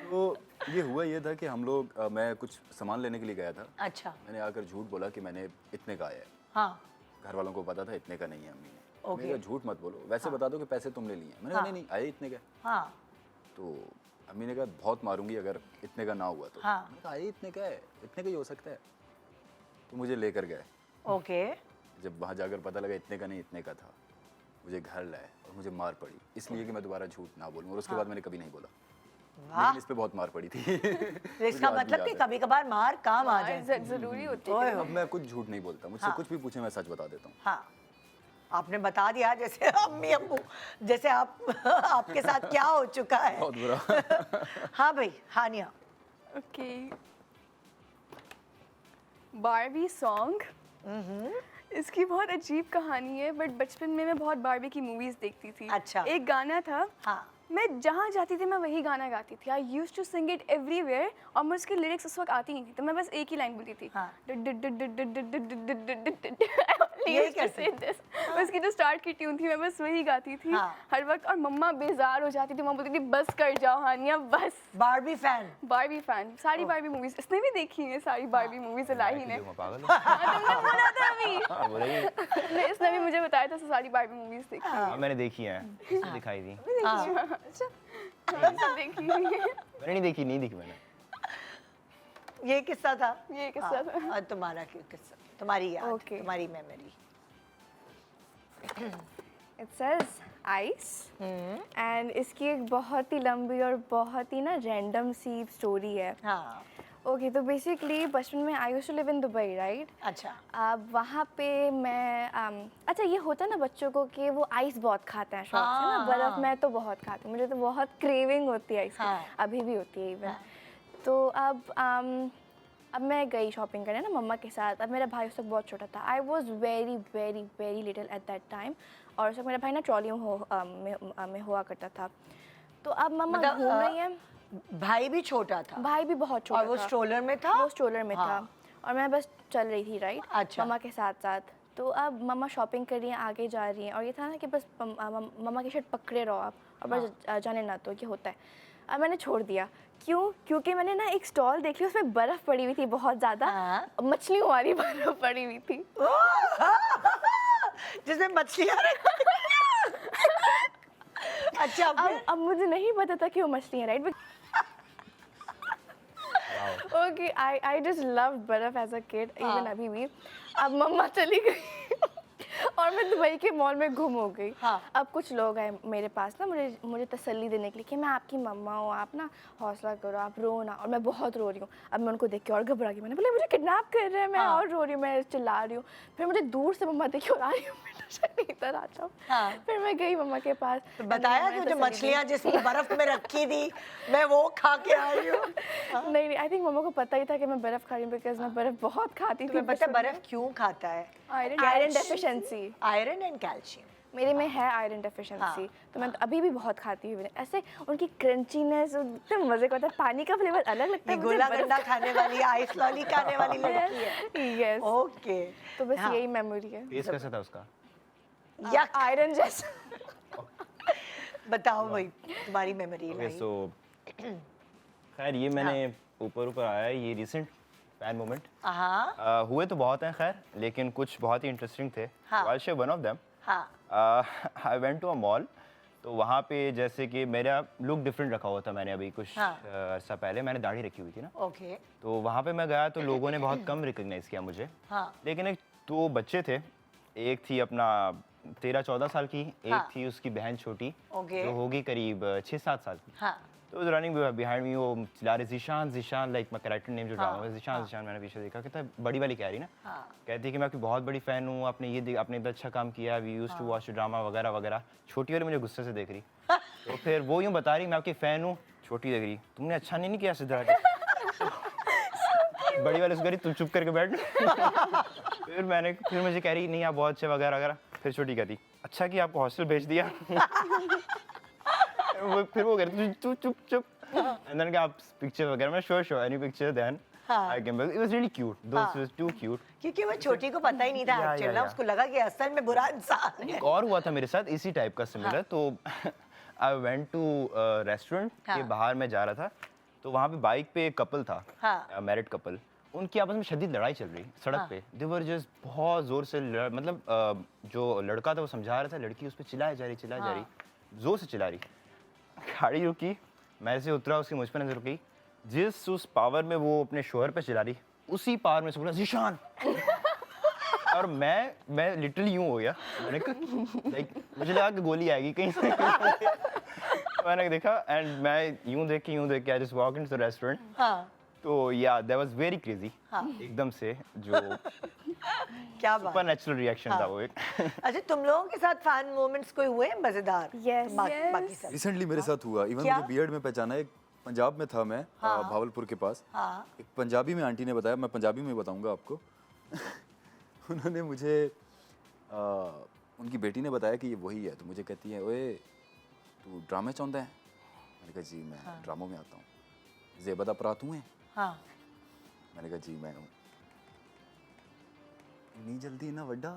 तो ये हुआ ये था कि हम लोग मैं कुछ सामान लेने के लिए गया था। अच्छा। मैंने आकर झूठ बोला कि मैंने इतने का आया है। हाँ। घर वालों को पता था इतने का नहीं है। अम्मी ने ओके। मैंने कहा झूठ मत बोलो, वैसे बता दो कि पैसे तुमने लिए हैं। मैंने कहा हाँ। नहीं आए इतने का। हाँ। तो अम्मी ने कहा बहुत मारूंगी अगर इतने का ना हुआ तो। हाँ। मैंने कहा आए इतने का है, इतने का ही हो सकता है। तो मुझे लेकर गए। ओके। जब वहाँ जाकर पता लगा इतने का नहीं इतने का था, मुझे घर लाए और मुझे मार पड़ी इसलिए कि मैं दोबारा झूठ ना बोलूँ। और उसके बाद मैंने कभी नहीं बोला। वाह। लेकिन इस पे बहुत मार पड़ी थी। तो इसका मुझे आज भी मतलब याद कि है। कभी कभार मार काम आ जाए। जरूरी होती ओए है। हो। अब मैं कुछ झूठ नहीं बोलता, मुझसे हाँ। कुछ भी पूछे मैं सच बता देता हूँ। हाँ, आपने बता दिया जैसे अम्मी अब्बू, जैसे आप आपके साथ क्या हो चुका है। बहुत बुरा। हाँ भाई, हानिया। Okay, Barbie song. इसकी बहुत अजीब कहानी है, बट बचपन में मैं बहुत बारबी की मूवीज देखती थी। अच्छा। एक गाना था, हाँ। मैं जहाँ जाती थी मैं वही गाना गाती थी। I use to sing it everywhere और मुझे उसकी लिरिक्स उस वक्त आती नहीं थी, तो मैं बस एक ही लाइन बोलती थी। हाँ। यही कैसे? उसकी जो स्टार्ट की ट्यून थी मैं बस वही गाती थी हाँ। हर वक्त। और मम्मा बेजार हो जाती थी, मम्मा बोलती थी बस कर जाओ हानिया बस। Barbie fan. बारबी फैन, सारी बारबी मूवीज इसने भी देखी है, सारी बारबी मूवीज इलाही ने। मैं पागल हूँ। तुमने बोला था अभी। हाँ, बोला ही। इसने भी मुझे बताया था सारी बारबी मूवीज देखी। हाँ, मैंने देखी है, दिखाई थी। अच्छा, देखी है। मैंने नहीं देखी मैंने। ये किस्सा था। ये किस्सा था। और तुम्हारा क्यों किस्सा? तुम्हारी याद, Okay. तुम्हारी memory. It says ice and इसकी एक बहुत ही लंबी और बहुत ही ना रैंडम सी स्टोरी है। हाँ। ओके, तो बेसिकली बचपन में I used to live in Dubai, right? अच्छा। अब वहाँ पे मैं अच्छा ये होता है ना बच्चों को कि वो आइस बहुत खाते हैं शौक से ना, हाँ, बर्फ़ हाँ। मैं तो बहुत खाती हूँ, मुझे तो बहुत क्रेविंग होती है आइस की। हाँ। अभी भी होती है इवन। तो अब मैं गई शॉपिंग करने ना मम्मा के साथ। अब मेरा भाई उस वक्त बहुत छोटा था। I was very very very little at that time. और उस वक्त मेरा भाई ना ट्रॉली में हुआ करता था। तो अब मम्मा मतलब, घूम रही हैं। भाई भी छोटा था भाई भी बहुत छोटा और वो था। स्ट्रोलर में था। वो स्ट्रोलर में हाँ। था और मैं बस चल रही थी, राइट? अच्छा। मम्मा के साथ साथ। तो अब मम्मा शॉपिंग कर रही हैं, आगे जा रही हैं, और ये था ना कि बस मम्मा की शर्ट पकड़े रहो आप और बस जाने ना तो ये होता है। अब मैंने छोड़ दिया। क्यों? क्योंकि मैंने ना एक स्टॉल देख लिया, उसमें बर्फ़ पड़ी हुई थी बहुत ज़्यादा। हाँ। मछलियों वाली बर्फ़ पड़ी हुई थी। जिसमें मछलियाँ अच्छा। अब मुझे नहीं पता था कि वो मछली है, right? Okay, I just love बर्फ एज अ किड, इवन अभी भी। अब मम्मा चली गई और मैं दुबई के मॉल में गुम हो गई। हाँ। अब कुछ लोग आए मेरे पास ना मुझे तसल्ली देने के लिए कि मैं आपकी मम्मा हूँ, आप ना हौसला करो, आप रो ना। और मैं बहुत रो रही हूँ। अब मैं उनको देख के और घबरा गई। मैंने बोला मुझे किडनैप कर रहे हैं, मैं और रो रही हूँ, मैं चिल्ला रही हूँ। फिर मुझे दूर से मम्मा देखी और आ रही हूँ, इधर आ जाओ। हाँ। फिर मैं गई मम्मा के पास। तो बताया कि जो मछलियाँ जिसमें बर्फ में रखी थी मैं वो खा के आई हूँ। नहीं, आई थिंक मम्मा को पता ही था कि मैं बर्फ़ खा रही हूँ, बिकॉज मैं बर्फ़ बहुत खाती थी। तुम्हें पता है बर्फ क्यों खाता है? Iron deficiency. Iron and calcium. मेरे में है आयरन डेफिशिएंसी, तो मैं अभी भी बहुत खाती हूँ। ऐसे उनकी क्रंचीनेस इतने मज़े का होता है, पानी का फ्लेवर अलग लगता ये है। गोला गंडा खाने वाली, आइस लॉली खाने वाली लड़की है। Yes, okay. तो बस हाँ। यही मेमोरी है। टेस्ट कैसा था उसका? यक। आयरन जैसा। बताओ भाई तुम्हारी मेमोरी ओके, सो खैर ये मैंने ऊपर आया है, ये रिसेंट फैन मोमेंट हाँ हुए तो बहुत हैं खैर, लेकिन कुछ बहुत ही इंटरेस्टिंग थे. हाँ. I'll share one of them. हाँ I went to a mall. तो वहाँ पे जैसे कि मेरा लुक डिफरेंट रखा हुआ था. मैंने अभी कुछ हाँ. अर्सा पहले मैंने दाढ़ी रखी हुई थी ना. ओके तो वहाँ पे मैं गया तो लोगों ने बहुत कम रिकग्नाइज किया मुझे. हाँ लेकिन एक दो बच्चे थे. एक थी अपना 13-14 साल की, एक हाँ. थी उसकी बहन छोटी ओके जो होगी करीब 6-7 साल की. हाँ तो रनिंग बिहाइंड मी, वो चिल्ला रही Zeeshan Zeeshan, like my character name जो हाँ, ड्रामा है जीशान हाँ. जीशान. मैंने पीछे देखा कहता बड़ी वाली कह रही ना, हाँ कहती है कि मैं आपकी बहुत बड़ी फ़ैन हूँ, आपने आपने इतना अच्छा काम किया, we used to watch drama वगैरह वगैरह. छोटी वाली मुझे गुस्से से देख रही. तो फिर वो यूँ बता रही मैं आपकी फ़ैन हूँ. छोटी देख रही तुमने अच्छा नहीं किया सिद्धरा के. बड़ी वाली उसको कह रही तुम चुप करके बैठ. फिर मुझे कह रही नहीं आप बहुत अच्छे वगैरह वगैरह. फिर छोटी कहती अच्छा कि आपको हॉस्टल भेज दिया. फिर वो कह रही तू चुप चुप. एंड देन आप पिक्चर वगैरह में श्योर एनी पिक्चर देन हाँ. I can. It was really cute. दोस्त वाज टू क्यूट. क्योंकि वो छोटी को पता ही नहीं था या, एक्चुअली या. उसको लगा कि असल में बुरा इंसान है. एक और हुआ था मेरे साथ इसी टाइप का सिमिलर. तो आई वेंट टू रेस्टोरेंट के हाँ. बाहर मैं जा रहा था. तो वहाँ पे बाइक पे एक कपल था, हाँ. Married couple. उनकी आपस में शदीद लड़ाई चल रही सड़क हाँ. पे. दे वर जस्ट बहुत जोर से मतलब जो लड़का था वो समझा रहा था, लड़की उस पर चिल्लाई जा रही जोर से चिल्ला रही. गाड़ी रुकी, मैं ऐसे उतरा, उसकी मुझ पर नजर रुकी. जिस उस पावर में वो अपने शोहर पे चिल्ला रही, उसी पावर में से बोला जीशान. और मैं लिटरली यूं हो गया. मैंने कहा लाइक मुझे लगा कि गोली आएगी कहीं से. मैंने देखा एंड मैं यूं देख के I just walk into the restaurant. हाँ तो या दैट वाज वेरी क्रेजी. हाँ. एकदम से जो क्या बात. सुपर नेचुरल रिएक्शन था हाँ. वो एक. अच्छा तुम लोगों के साथ फैन मोमेंट्स कोई हुए मजेदार? Yes. बाकी सब. रिसेंटली मेरे साथ हुआ. इवन क्या? मुझे बीएड में पहचाना. एक पंजाब में था मैं, हाँ. भावलपुर के पास. हाँ एक पंजाबी में आंटी ने बताया, मैं पंजाबी में बताऊंगा आपको. उन्होंने मुझे उनकी बेटी ने बताया कि ये वही है. तो मुझे कहती है ओए तू ड्रामे चाहता है. मैंने कहा जी मैं ड्रामों में आता हूँ. ज़ेबदा परातू है. हाँ मैंने कहा जी मैं हूँ. इतनी जल्दी इतना वड्डा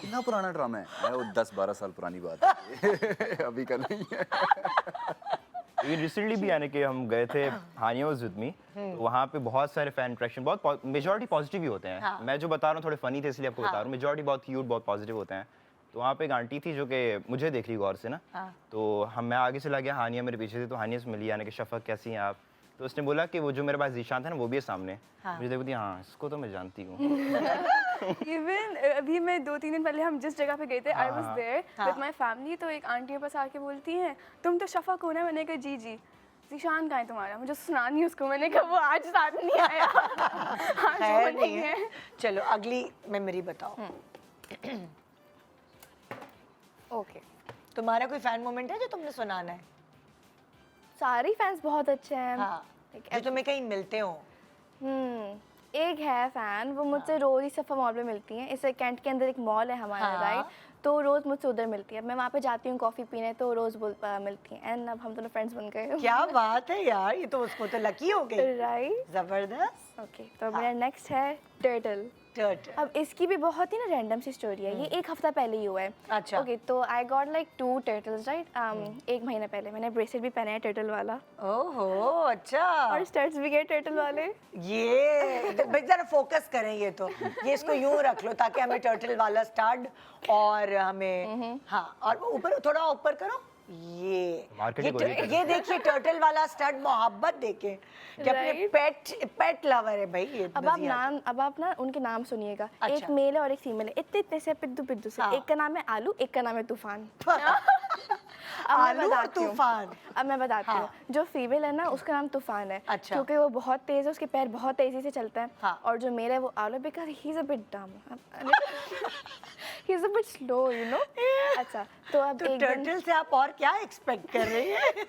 इतना पुराना ड्रामा है. मैं वो 10-12 साल पुरानी बात है. अभी का नहीं है. रिसेंटली भी यानी कि हम गए थे, हानिया वाज विद मी. तो वहाँ पे बहुत सारे फैन इंटरेक्शन, बहुत मेजॉरिटी पॉजिटिव ही होते हैं. हाँ. मैं जो बता रहा हूँ थोड़े फनी थे इसलिए आपको बता रहा हूँ. मेजॉरिटी बहुत क्यूट बहुत पॉजिटिव होते हैं. तो वहाँ पे एक आंटी थी जो कि मुझे देख रही गौर से ना. हाँ. तो मैं आगे चला गया, हानिया मेरे पीछे थी. तो हानिया से मिली यानी कि शफक कैसी हैं आप. तो उसने बोला कि वो जो मेरे पास जीशान था ना वो भी है सामने. हाँ. मुझे देखती हाँ इसको तो मैं जानती हूँ. इवन अभी मैं 2-3 दिन पहले हम जिस जगह पे गए थे आई वाज हाँ. देयर हाँ. With my family. तो एक आंटी मेरे पास आके बोलती हैं तुम तो शफक हो ना. मैंने कहा जी जी. जीशान कहाँ है तुम्हारा? मुझे सुना नहीं उसको. मैंने कहा वो आज साथ नहीं आया. आज वो खैर नहीं है. है. चलो अगली मेमोरी बताओ. ओके. तुम्हारा कोई फैन मोमेंट है जो तुमने सुनाना है? सारे फैंस बहुत अच्छे हैं. हाँ Like, जो तुम्हें कहीं मिलते हो. एक है फैन, वो मुझसे रोज ही सफा मॉल में मिलती हैं. इसे कैंट के अंदर एक मॉल है हमारा, हाँ. राइट. तो रोज मुझसे उधर मिलती है. मैं वहाँ पे जाती हूँ कॉफ़ी पीने, तो रोज मिलती हैं. एंड अब हम दोनों फ्रेंड्स बन गए. क्या बात है यार, ये तो उसको तो लकी हो गई. राइट. जबरदस्त. ओके, तो मेरा नेक्स्ट है टर्टल. टर्टल. अब इसकी भी बहुत ही ना रैंडम सी स्टोरी है. ये एक हफ्ता पहले ही हुआ है. अच्छा. ओके, तो I got like 2 turtles, right. एक महीने पहले मैंने ब्रेसलेट भी पहना है टर्टल वाला, ओहो अच्छा. और स्टड्स भी गए टर्टल वाले. ये भाई जरा फोकस करें. ये इसको यूं रख लो ताकि हमें टर्टल वाला स्टड और हमें हाँ, और ऊपर थोड़ा ऊपर करो. Marketing हो रही है. ये देखिए टर्टल वाला स्टड मोहब्बत देके कि अपने Right. पेट लवर है भाई ये. अब आप ना उनके नाम सुनिएगा. अच्छा. एक मेल है और एक फीमेल है. इतने इतने से पिद्दू पिद्दू से. हाँ. एक का नाम है आलू, एक का नाम है तूफान. अब मैं आलू और बताती हूँ. तूफान. अब मैं बताती हूँ. हाँ. जो फीमेल है ना उसका नाम तूफान है. अच्छा. क्योंकि वो बहुत तेज है, उसके पैर बहुत तेजी से चलते हैं. हाँ. और जो मेल है वो आलू, because he is a bit dumb. He is a bit slow, you know. अच्छा, तो अब तो एक दिन टर्टल से आप और क्या एक्सपेक्ट कर रही हैं?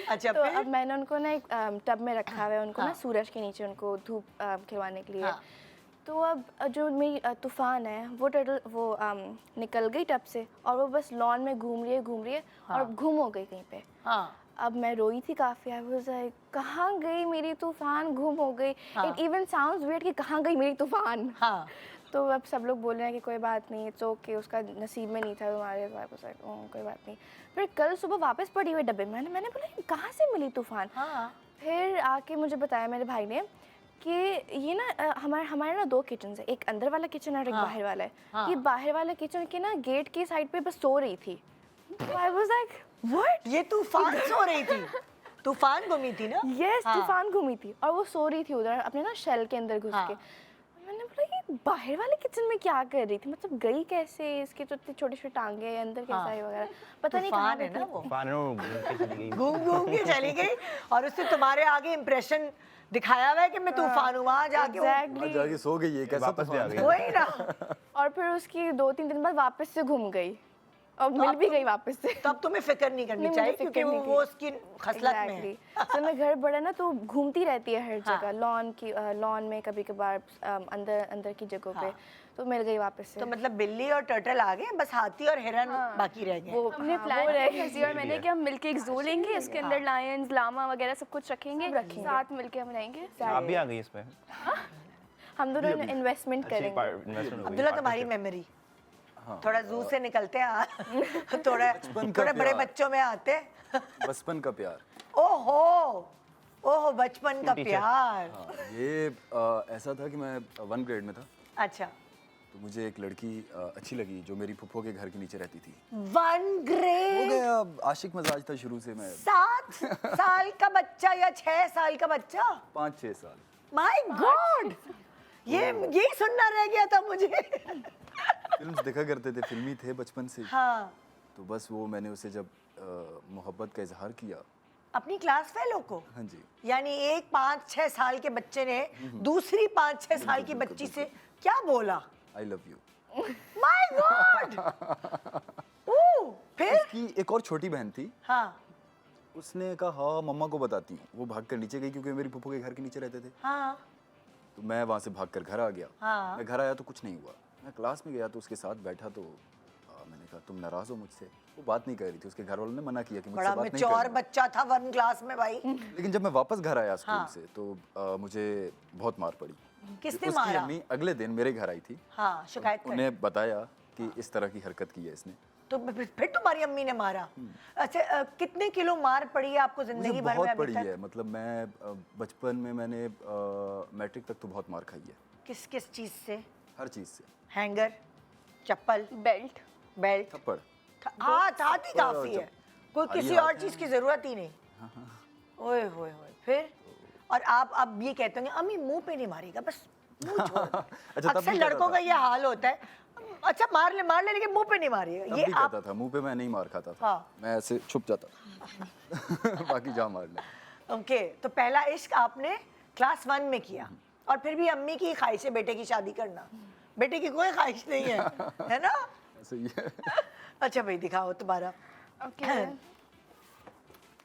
अच्छा तो फिर? अब मैंने उनको ना एक टब में रखा हुआ है. उनको हाँ. ना सूरज के नीचे उनको धूप खिलवाने के लिए. हाँ. तो अब जो मेरी तूफान है वो टर्टल वो निकल गई टब से, और वो बस लॉन में घूम रही है हाँ. और गुम हो गई कहीं पे. हाँ. अब मैं रोई थी काफ़ी. आई वाज लाइक कहाँ गई मेरी तूफान, गुम हो गई. हाँ. इट इवन साउंड्स वियर्ड कि कहाँ गई मेरी तूफान. हाँ. तो अब सब लोग बोल रहे हैं कि कोई बात नहीं, इट्स ओके, उसका नसीब में नहीं था तुम्हारे. कोई बात नहीं. फिर कल सुबह वापस पड़ी हुई डब्बे में. मैंने बोला कहाँ से मिली तूफान. हाँ. फिर आके मुझे बताया मेरे भाई ने कि ये ना हमारे ना 2 किचन है, एक अंदर वाला किचन और एक बाहर वाला है। ये बाहर वाला किचन के ना गेट की साइड पे बस सो रही थी। आई वाज लाइक व्हाट, ये तूफान सो रही थी, तूफान घूमी थी ना? यस तूफान घूमी थी और वो सो रही थी उधर अपने ना शेल के अंदर घुस के। मैंने बोला ये बाहर वाले किचन में क्या कर रही थी, मतलब गई कैसे, इसके तो इतने छोटे छोटे टांगे हैं, अंदर कैसा है वगैरह पता नहीं कहाँ तूफान है ना वो, तूफान है, वो घूम के चली गई। घूम घूम के चली गई और उसने तुम्हारे आगे इंप्रेशन दिखाया हुआ है कि मैं तूफान हूँ, वहाँ जाके वो- एग्जैक्टली। आज जाके सो गई है, कैसा वापस भी आ तूफान गई। है? वही ना। और फिर उसकी 2-3 दिन बाद वापस से घूम गई और मिल भी गई वापस से। तो अब तुम्हें फिक्र नहीं करनी नहीं, मुझे चाहिए फिक्र क्योंकि नहीं वो थी। उसकी खसलत में है। तो मैं घर बड़ा ना तो घूमती रहती है हर जगह, लॉन में कभी कभार अंदर की जगहों पे, तो मिल गई वापस से। तो मतलब बिल्ली और टर्टल आ गए, बस हाथी और हिरन बाकी रह गए। वो हमने प्लान किया किसी और मैंने कि हम मिलके एक जू लेंगे, उसके अंदर लायंस लामा वगैरह सब कुछ रखेंगे, साथ मिलके हम रहेंगे। आप भी आ गई इसमें। हम दोनों इन्वेस्टमेंट अच्छी करेंगे। इन्वेस्टमेंट हो गई। अब्दुल्ला तुम्हारी मेमोरी थोड़ा जू से निकलते हैं थोड़ा बचपन का थोड़े बड़े प्यार। बच्चों में आते हैं। बचपन का प्यार। ओहो ओहो बचपन का टीचर। प्यार। हाँ, ये ऐसा था कि मैं 1 ग्रेड में था, अच्छा, तो मुझे एक लड़की अच्छी लगी जो मेरी फुफ्फो के घर के नीचे रहती थी। 1 हो ग्रेड, गया, आशिक मजाज था शुरू से मैं। 7 साल का बच्चा या 6 साल का बच्चा? 5-6 साल। माय गॉड, ये सुनना रह गया था मुझे। फिल्म्स देखा करते थे, फिल्मी थे बचपन से। हाँ, तो बस वो मैंने उसे जब मोहब्बत का इजहार किया। अपनी क्लास फेलो को, हाँ जी। यानी एक 5-6 साल के बच्चे ने दूसरी 5-6 साल की बच्ची से क्या बोला? I love you. My God. फिर? उसकी एक और छोटी बहन थी, हाँ उसने कहा हाँ मम्मा को बताती हूँ। वो भाग कर नीचे गई क्योंकि मेरी फुफ्फो के घर के नीचे रहते थे। हाँ तो मैं वहाँ से भाग कर घर आ गया। हाँ। मैं घर आया तो कुछ नहीं हुआ। मैं क्लास में गया तो उसके साथ बैठा, तो मैंने कहा तुम नाराज हो मुझसे? वो बात नहीं कर रही थी, उसके घर वालों ने मना किया कि मुझसे बड़ा बात नहीं मैच्योर करनी। बच्चा था 1 क्लास में भाई। लेकिन जब मैं वापस घर आया स्कूल हाँ। से तो मुझे बहुत मार पड़ी। किसने उसकी मारा? अम्मी अगले दिन मेरे घर आई थी। हाँ, शिकायत कर। उन्हें बताया कि इस तरह की हरकत की है इसने। तो फिर तुम्हारी अम्मी ने मारा? अच्छा, कितने किलो मार पड़ी है आपको मुझे जिंदगी भर में बहुत अभी पड़ी तक? है, मतलब मैं बचपन में मैंने मैट्रिक तक तो बहुत मार खाई है, किस किस चीज से? हर चीज़ से। हैंगर, चप्पल, बेल्ट। बेल्ट? थप्पड़। हाथ हाथ ही काफी है, कोई भारी किसी हाथ और है। चीज की जरूरत ही नहीं। ओए होए होए, फिर? और आप अब ये कहते होंगे अम्मी मुंह पे नहीं मारेगा, बस मुंह छोड़। अच्छा, तब अक्सर भी कहता लड़कों का था। ये हाल होता है, अच्छा मार ले लेकिन मुंह पे नहीं मारेगा। तब ये भी आप कहता था, मुंह पे मैं नहीं मार खाता था। हाँ। मैं ऐसे छुप जाता था। बाकी जा मार ले। ओके, तो पहला इश्क आपने क्लास 1 में किया और फिर भी अम्मी की ख्वाहिश है बेटे की शादी करना। बेटे की कोई ख्वाहिश नहीं है, है ना? ऐसे ही है। अच्छा भाई दिखाओ तुम्हारा। ओके।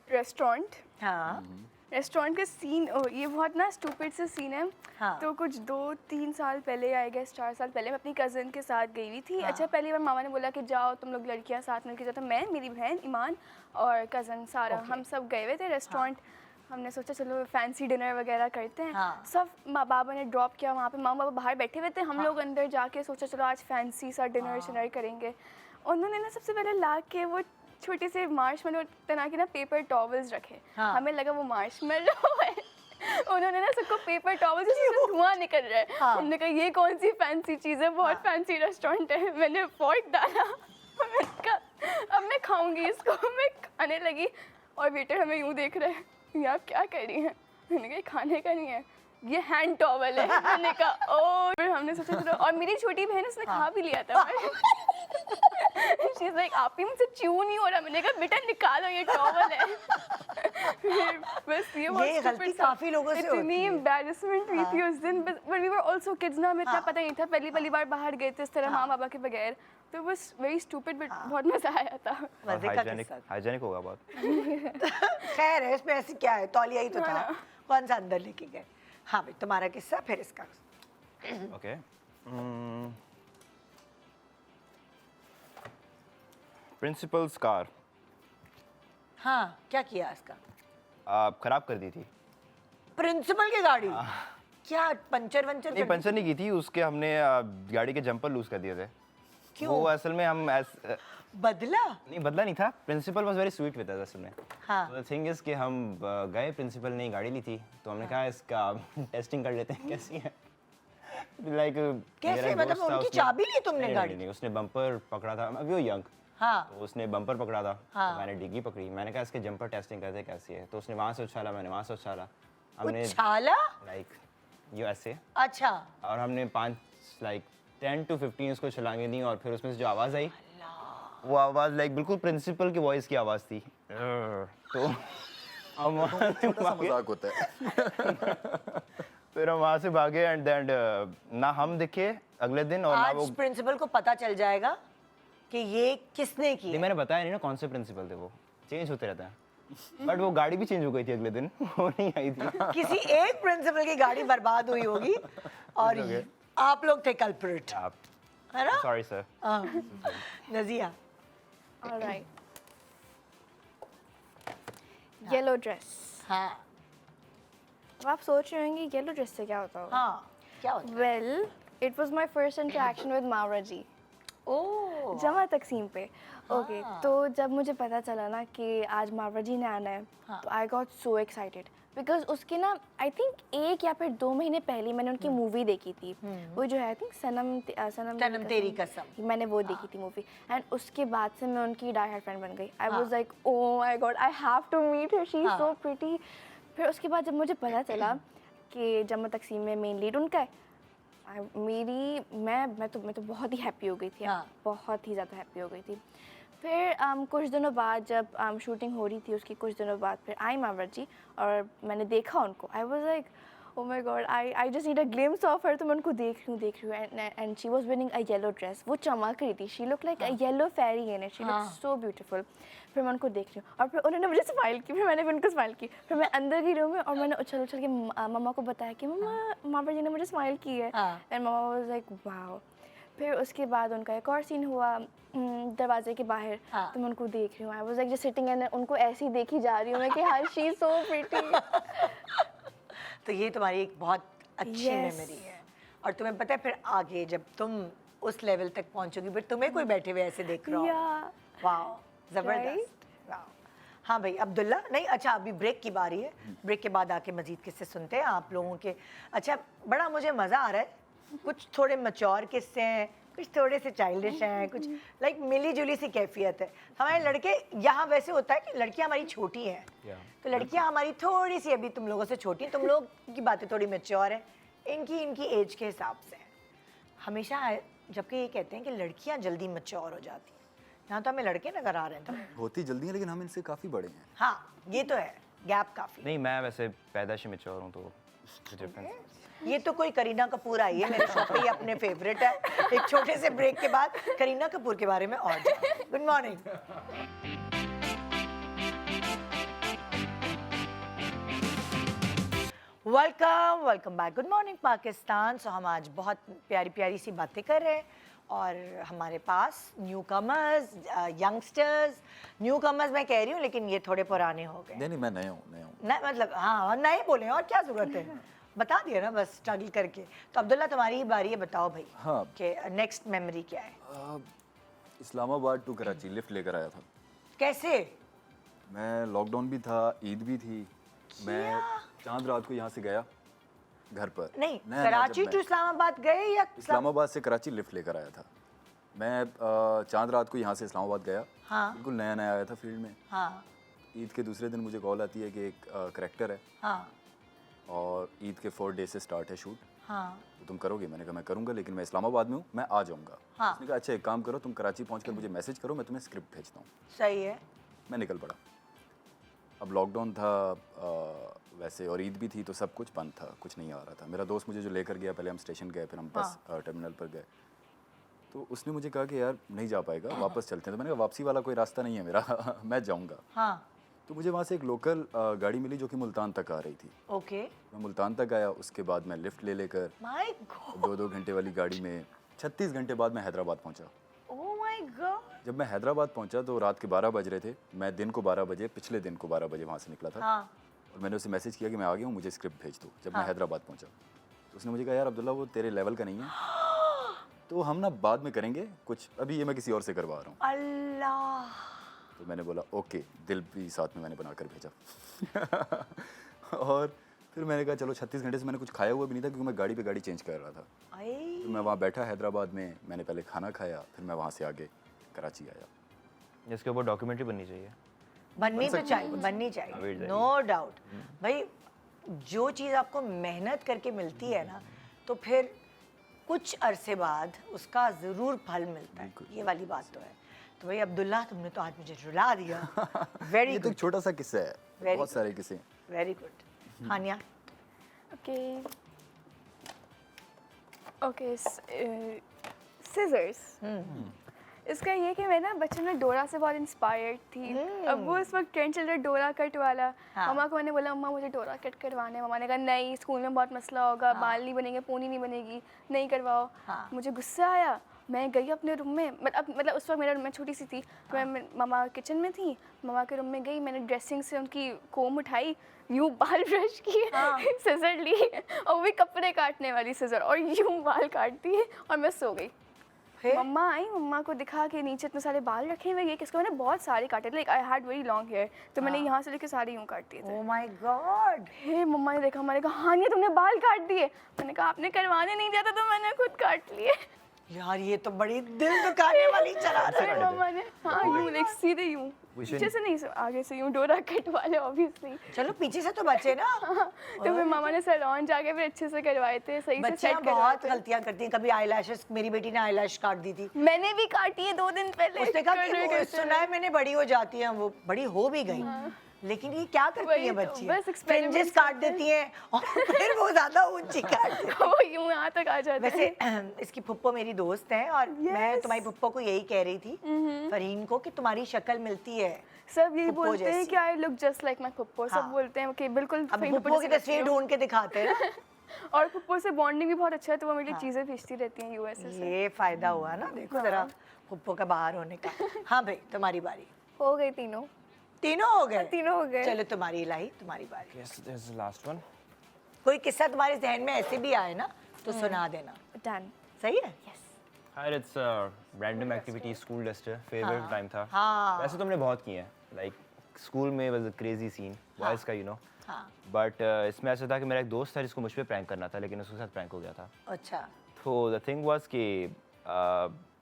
रेस्टोरेंट। हाँ रेस्टोरेंट का सीन, ये बहुत ना स्टूपिड सा सीन है। हाँ। तो कुछ 2-3 साल पहले, आई गेस 4 साल पहले, मैं अपनी कज़न के साथ गई हुई थी। हाँ। अच्छा, पहली बार मामा ने बोला कि जाओ तुम लोग लड़कियां साथ मिलकर जाओ। तो मैं, मेरी बहन ईमान और कज़न सारा, हम सब गए हुए थे रेस्टोरेंट। हमने सोचा चलो फैंसी डिनर वगैरह करते हैं। हाँ। सब माँ बाबा ने ड्रॉप किया वहाँ पे, मामा बाबा बाहर बैठे हुए थे। हम लोग अंदर जाके सोचा चलो आज फैंसी सा डिनर शिनर करेंगे। उन्होंने ना सबसे पहले ला के वो छोटे से मार्शमेलो तना के ना पेपर टॉवल्स रखे। हाँ। हमें लगा वो मार्शमेलो है। उन्होंने ना सबको पेपर टॉवल जिससे धुआं निकल रहा है। हाँ। हमने कहा ये कौन सी फैंसी चीज़ है, बहुत फैंसी रेस्टोरेंट है। मैंने फोर्क डाला, मैंने कहा अब मैं खाऊंगी इसको। मैं खाने लगी और वेटर हमें यूँ देख रहे हैं, ये आप क्या कर रही हैं? मैंने कहा ये खाने का नहीं है, ये हैंड टॉवल है। मैंने कहा ओ। फिर हमने सोचा चलो, और मेरी छोटी बहन उसने खा भी लिया था। She's like, आप ही मुझसे च्यू नहीं हो रहा। मैंने कहा बेटा निकालो, ये टॉवल है। फिर बस ये बहुत ये गलती stupid सा- काफी लोगों से होती इतनी है। एम्बैरेसमेंट हुई थी उस दिन। But we were also kids ना, हमें इतना पता नहीं था, पहली बार बाहर गए थे इस तरह माँ बाबा के बगैर। तो बस वेरी स्टूपिड, बट बहुत मजा आया था। मजे का किस्सा। हाइजेनिक होगा बहुत। खैर है, इसमें ऐसी क्या है, तौलिया ही तो था, कौन सा अंदर लेके गए। हाँ भाई तुम्हारा किस्सा, फिर इसका। ओके। प्रिंसिपल्स कार हाँ, क्या किया इसका? खराब कर दी थी। प्रिंसिपल की गाड़ी? क्या पंचर वंचर नहीं, कर दी? पंचर नहीं की थी, उसके हमने गाड़ी के जंपर लूज कर दिए थे। क्यों? वो असल में हम बदला? नहीं बदला नहीं था, principal was very sweet with us असल में। हाँ। द थिंग इज कि हम गए, प्रिंसिपल ने गाड़ी ली थी तो हमने कहा इसका टेस्टिंग कर लेते हैं कैसी है। लाइक कैसे? मतलब उनकी चाबी ली तुमने गाड़ी? नहीं, उसने बम्पर पकड़ा था, अभी वो यंग, हाँ। तो उसने बम्पर पकड़ा था। हाँ। तो मैंने डिग्गी पकड़ी, मैंने कहा इसके जंपर टेस्टिंग करते कैसी है, तो उसने वहाँ से उछाला, मैंने वहाँ से उछाला, हमने उछाला? लाइक यू ऐसे, अच्छा। और हमने 10 to 15 उसको छलांगे दी, और फिर उसमें से जो आवाज़ आई वो आवाज़ लाइक बिल्कुल प्रिंसिपल की वॉइस की आवाज़ थी। तो हम वहाँ से छोटा सा भागे, मजाक होता है। फिर हम वहाँ से भागे एंड देन ना हम दिखे अगले दिन और ना वो। आज प्रिंसिपल को पता चल जाएगा कि ये किसने की नहीं, है। मैंने बताया नहीं ना कौन से प्रिंसिपल थे, वो चेंज होते रहता है। बट वो गाड़ी भी चेंज हो गई थी अगले दिन, वो नहीं आई थी। किसी एक प्रिंसिपल की गाड़ी बर्बाद हुई होगी और okay. आप लोग थे कल्प्रिट, आप है ना? Sorry sir. हाँ। Nazia, alright, yellow dress. हाँ अब आप सोच रहे होंगे येलो ड्रेस से क्या होता होगा? हाँ, क्या होता well, it was my first interaction with Mawra ji, oh जमा तकसीम पे। ओके, तो जब मुझे पता चला ना कि आज मावरा जी ने आना है, तो I got so excited because उसके ना आई थिंक 1 या फिर 2 महीने पहले मैंने उनकी मूवी देखी थी, वो जो है आई थिंक सनम तेरी कसम। मैंने वो देखी थी मूवी, एंड उसके बाद से मैं उनकी डाई हार्ड फ्रेंड बन गई। I was like oh my God, I have to meet her, she is so pretty. फिर उसके बाद जब मुझे पता चला कि जमा तकसीम में मेन लीड उनका है, मैं तो बहुत ही हैप्पी हो गई थी। हाँ। बहुत ही ज़्यादा हैप्पी हो गई थी। फिर कुछ दिनों बाद जब शूटिंग हो रही थी उसकी कुछ दिनों बाद फिर आई मावरा जी और मैंने देखा उनको। I was like oh my God, I just need a glimpse of her. तो मैं उनको देख रही हूँ and she was wearing a yellow dress, वो चमक रही थी, she look like a yellow fairy in it, she look so beautiful. फिर मैं उनको देख रही हूँ और फिर उन्होंने मुझे स्माइल की, फिर मैंने भी उनको स्माइल की। फिर मैं अंदर गई रूम में और मैंने उछल के मम्मा को बताया कि मम्मा मावरा जी ने मुझे स्माइल की है, and mama was like wow. फिर उसके बाद उनका एक और सीन हुआ दरवाजे के बाहर, तो मैं उनको देख रही हूँ। आई was like just sitting and उनको ऐसे ही देखी जा रही हूँ मैं कि हाँ शी इज सो प्रिटी। तो ये तुम्हारी एक बहुत अच्छी Yes. मेमोरी है। और तुम्हें पता है फिर आगे जब तुम उस लेवल तक पहुंचोगी फिर तुम्हें कोई बैठे हुए ऐसे देख रहा हो। Yeah. वाओ, जबरदस्त। वाओ। हाँ भाई, अब्दुल्ला नहीं, अच्छा अभी ब्रेक की बारी है, ब्रेक के बाद आके मजीद किस्से सुनते हैं आप लोगों के। अच्छा, बड़ा मुझे मज़ा आ रहा है, कुछ थोड़े मैच्योर किस्से हैं, कुछ थोड़े से चाइल्डिश हैं, कुछ लाइक मिली जुली सी कैफियत है। हमारे लड़के यहाँ वैसे होता है कि लड़कियाँ हमारी छोटी हैं, तो लड़कियाँ हमारी थोड़ी सी अभी तुम लोगों से छोटी हैं, तुम लोग की बातें थोड़ी मैच्योर हैं, इनकी एज के हिसाब से हैं। हमेशा जबकि ये कहते हैं कि लड़कियाँ जल्दी मैच्योर हो जाती हैं, यहाँ तो हमें लड़के नजर आ रहे हैं। तो होती जल्दी है लेकिन हम इनसे काफ़ी बड़े हैं। हाँ, ये तो है, गैप काफ़ी। नहीं, मैं वैसे पैदाइश मैच्योर हूँ, तो डिफरेंस। ये तो कोई करीना कपूर आई है मेरे शो पे, ये अपने फेवरेट है। एक छोटे से ब्रेक के बाद करीना कपूर के बारे में और good morning. Welcome back, good morning Pakistan. So हम आज बहुत प्यारी प्यारी सी बातें कर रहे हैं और हमारे पास newcomers, youngsters, newcomers मैं कह रही हूँ लेकिन ये थोड़े पुराने हो गए। नहीं मैं नया हूँ। नहीं मतलब हाँ, नए बोले और क्या ज़रूरत है, बता दिया ना बस स्ट्रगल करके। तो अब्दुल्ला तुम्हारी ही बारी है, बताओ भाई। हाँ। कि नेक्स्ट मेमोरी क्या है? इस्लामाबाद टू कराची लिफ्ट लेकर आया था कैसे? मैं, लॉकडाउन भी था, ईद भी थी, मैं चांद रात को यहाँ से गया घर पर। नहीं, नया कराची जब मैं टू इस्लामाबाद गए या इस्लामाबाद से कराची लिफ्ट लेकर आया था मैं। चांद रात को यहाँ से इस्लामाबाद गया। हाँ। बिल्कुल नया नया आया था फील्ड में। हाँ ईद के दूसरे दिन मुझे कॉल आती है कि एक करैक्टर है हाँ और ईद के 4 डेज से स्टार्ट है शूट, हाँ तो तुम करोगे? मैंने कहा मैं करूँगा लेकिन मैं इस्लामाबाद में हूँ, मैं आ जाऊँगा। हाँ। उसने कहा अच्छा एक काम करो, तुम कराची पहुँच मुझे मैसेज करो, मैं तुम्हें स्क्रिप्ट भेजता हूँ। सही है। मैं निकल पड़ा। अब लॉकडाउन था वैसे और ईद भी थी, तो सब कुछ बंद था, कुछ नहीं आ रहा था। मेरा दोस्त मुझे जो लेकर गया, पहले हम स्टेशन गए, फिर हम बस टर्मिनल पर गए, तो उसने मुझे कहा कि यार नहीं जा पाएगा, वापस चलते हैं। तो मैंने कहा वापसी वाला कोई रास्ता नहीं है मेरा मैं जाऊँगा। हाँ तो मुझे वहाँ से एक लोकल गाड़ी मिली जो कि मुल्तान तक आ रही थी। ओके। मैं मुल्तान तक आया, उसके बाद मैं लिफ्ट ले लेकर माय गॉड, 2-2 घंटे वाली गाड़ी में 36 घंटे बाद मैं हैदराबाद पहुँचा। ओह माय गॉड। जब मैं हैदराबाद पहुँचा तो रात के 12 बज रहे थे। मैं दिन को 12 बजे, पिछले दिन को 12 बजे वहाँ से निकला था। हाँ और मैंने उसे मैसेज किया कि मैं आ गया हूँ, मुझे स्क्रिप्ट भेज दो। जब मैं हैदराबाद पहुँचा तो उसने मुझे कहा यार अब्दुल्ला वो तेरे लेवल का नहीं है, तो हम ना बाद में करेंगे कुछ, अभी ये मैं किसी और से करवा रहा हूँ। अल्लाह, तो मैंने बोला ओके, दिल भी साथ में मैंने बनाकर भेजा। और फिर मैंने कहा चलो 36 घंटे से मैंने कुछ खाया हुआ भी नहीं था, क्योंकि मैं गाड़ी पे गाड़ी चेंज कर रहा था। आई तो मैं वहाँ बैठा हैदराबाद में, मैंने पहले खाना खाया, फिर मैं वहाँ से आगे कराची आया। जिसके ऊपर डॉक्यूमेंट्री बननी चाहिए। बननी तो चाहिए, बननी चाहिए, नो डाउट। भाई जो चीज़ आपको मेहनत करके मिलती है ना, तो फिर कुछ अरसे बाद उसका ज़रूर फल मिलता है, ये वाली बात तो है। तो भाई अब्दुल्ला, तुमने तो आज मुझे रुला दिया। वेरी ये तो गुड, एक छोटा सा किस्सा है, Very बहुत सारे किस्से हैं। Very good. Hania, Okay. Okay. Scissors. इसका ये कि मैं ना बचपन में डोरा से बहुत इंस्पायर्ड थी। अब वो इस वक्त ट्रेंड चल रहा है डोरा कट वाला। हाँ। मम्मा को मैंने बोला मम्मा मुझे डोरा कट करवाना है। मम्मा ने कहा नहीं, स्कूल में बहुत मसला होगा, बाल नहीं बनेंगे, पोनी नहीं बनेगी, नहीं करवाओ। हाँ। मुझे गुस्सा आया, मैं गई अपने रूम में, मतलब उस वक्त मेरा रूम में छोटी सी थी, तो मैं मम्मा किचन में थी, मम्मा के रूम में गई, मैंने ड्रेसिंग से उनकी कोम उठाई, यूँ बाल ब्रश किए, सिजर ली और वो भी कपड़े काटने वाली सिजर, और यूँ बाल काट दिए और मैं सो गई। फिर मम्मा आई, मम्मा को दिखा के नीचे इतने सारे बाल रखे हुए, ये किसको, मैंने बहुत सारे काटे थे, like I had very long hair, तो मैंने यहाँ से लेके सारे यूँ काट दिए थे। ओह माय गॉड, हे मम्मा ने देखा, मैंने कहा हाँ ये तुमने बाल काट दिए। मैंने कहा आपने करवाने नहीं दिया था तो मैंने खुद काट लिए। यार ये तो बड़ी दिल दुखाने वाली शरारत फिर है। मम्मा ने हाँ यूँ लाइक सीधे यूँ, पीछे से नहीं, आगे से यूँ डोरा कट वाले ऑब्वियसली। चलो पीछे से तो बचे ना। तो फिर मामा ने सैलून जाके फिर अच्छे से करवाए थे, सही से बच्चियां सेट बहुत करवाए थे। गलतियां करती हैं। कभी आईलैशेस, मेरी बेटी ने आईलैश काट दी थी, मैंने भी काटी है 2 दिन पहले। उसने कहा कि करने वो के सुना है मैंने बड़ी हो जाती हैं, वो बड़ी हो भी गई। लेकिन ये क्या करती वही हैं तो, बच्ची, बस experiments फ्रिंजेस काट देती हैं और फिर वो ज्यादा ऊंची काट देती हैं। वो यूँ यहाँ तक आ जाते वैसे हैं। इसकी फुप्पो मेरी दोस्त है, और मैं Yes. तुम्हारी फुप्पो को यही कह रही थी फरहीन को कि तुम्हारी शक्ल मिलती है। सब यही फुप्पो बोलते हैं जैसी। कि I look just like my phuppo. हाँ। सब बोलते हैं कि बिल्कुल अब फहीम फुप्पो की जैसी तस्वीर लगती हो। ढूंढ के दिखाते हैं ना। और फुप्पो से बॉन्डिंग भी बहुत अच्छा है, तो वो मेरे लिए चीज़ें भेजती रहती हैं यूएसए से। ये फायदा हुआ ना, देखो जरा फुप्पो का बाहर होने का। हाँ भाई तुम्हारी बारी। हो गई तीनों, तीनों हो गए, तीनों हो गए। चलो तुम्हारी इलाही, तुम्हारी बारी। Yes, this is the last one. कोई किस्सा तुम्हारे जहन में ऐसे भी आए ना तो सुना देना, डन। सही है? Hi, it's a random activity, school duster, favorite time था। हाँ। वैसे तो हमने बहुत किए हैं, like स्कूल में was a crazy scene, boys का you know। हाँ। But इसमें ऐसा था कि मेरा एक दोस्त था जिसको मुझ पे प्रैंक करना था, लेकिन उसके साथ प्रैंक हो गया था। अच्छा, So the thing was कि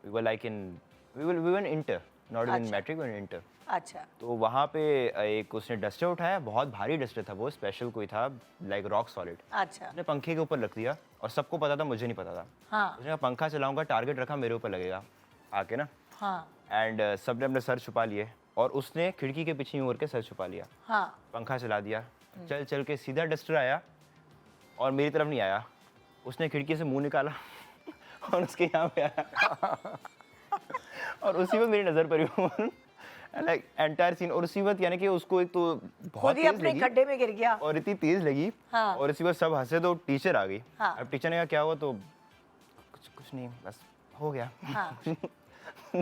we were like in we were in inter, not even अच्छा। matric, we were in inter। अच्छा, तो वहाँ पे एक उसने डस्टर उठाया, बहुत भारी डस्टर था वो, स्पेशल कोई था, लाइक रॉक सॉलिड। अच्छा, उसने पंखे के ऊपर रख दिया और सबको पता था, मुझे नहीं पता था। हाँ, उसने कहा पंखा चलाऊंगा, टारगेट रखा मेरे ऊपर लगेगा आके ना। हाँ, एंड सबने अपने सर छुपा लिए और उसने खिड़की के पीछे यूं करके सर छुपा लिया, हाँ, पंखा चला दिया, चल चल के सीधा डस्टर आया और मेरी तरफ नहीं आया, उसने खिड़की से मुंह निकाला और उसके यहाँ पे आया और उसी वक्त मेरी नज़र पड़ी लाइक एंटायर सीन। और उसी वक्त यानी कि उसको एक तो बहुत खुद ही तेज अपने लगी गड्ढे में गिर गया। और इतनी तेज लगी, हाँ। और इसी वक्त सब हंसे तो टीचर आ गई। हाँ। अब टीचर ने कहा क्या हुआ, तो कुछ नहीं, बस हो गया। हाँ।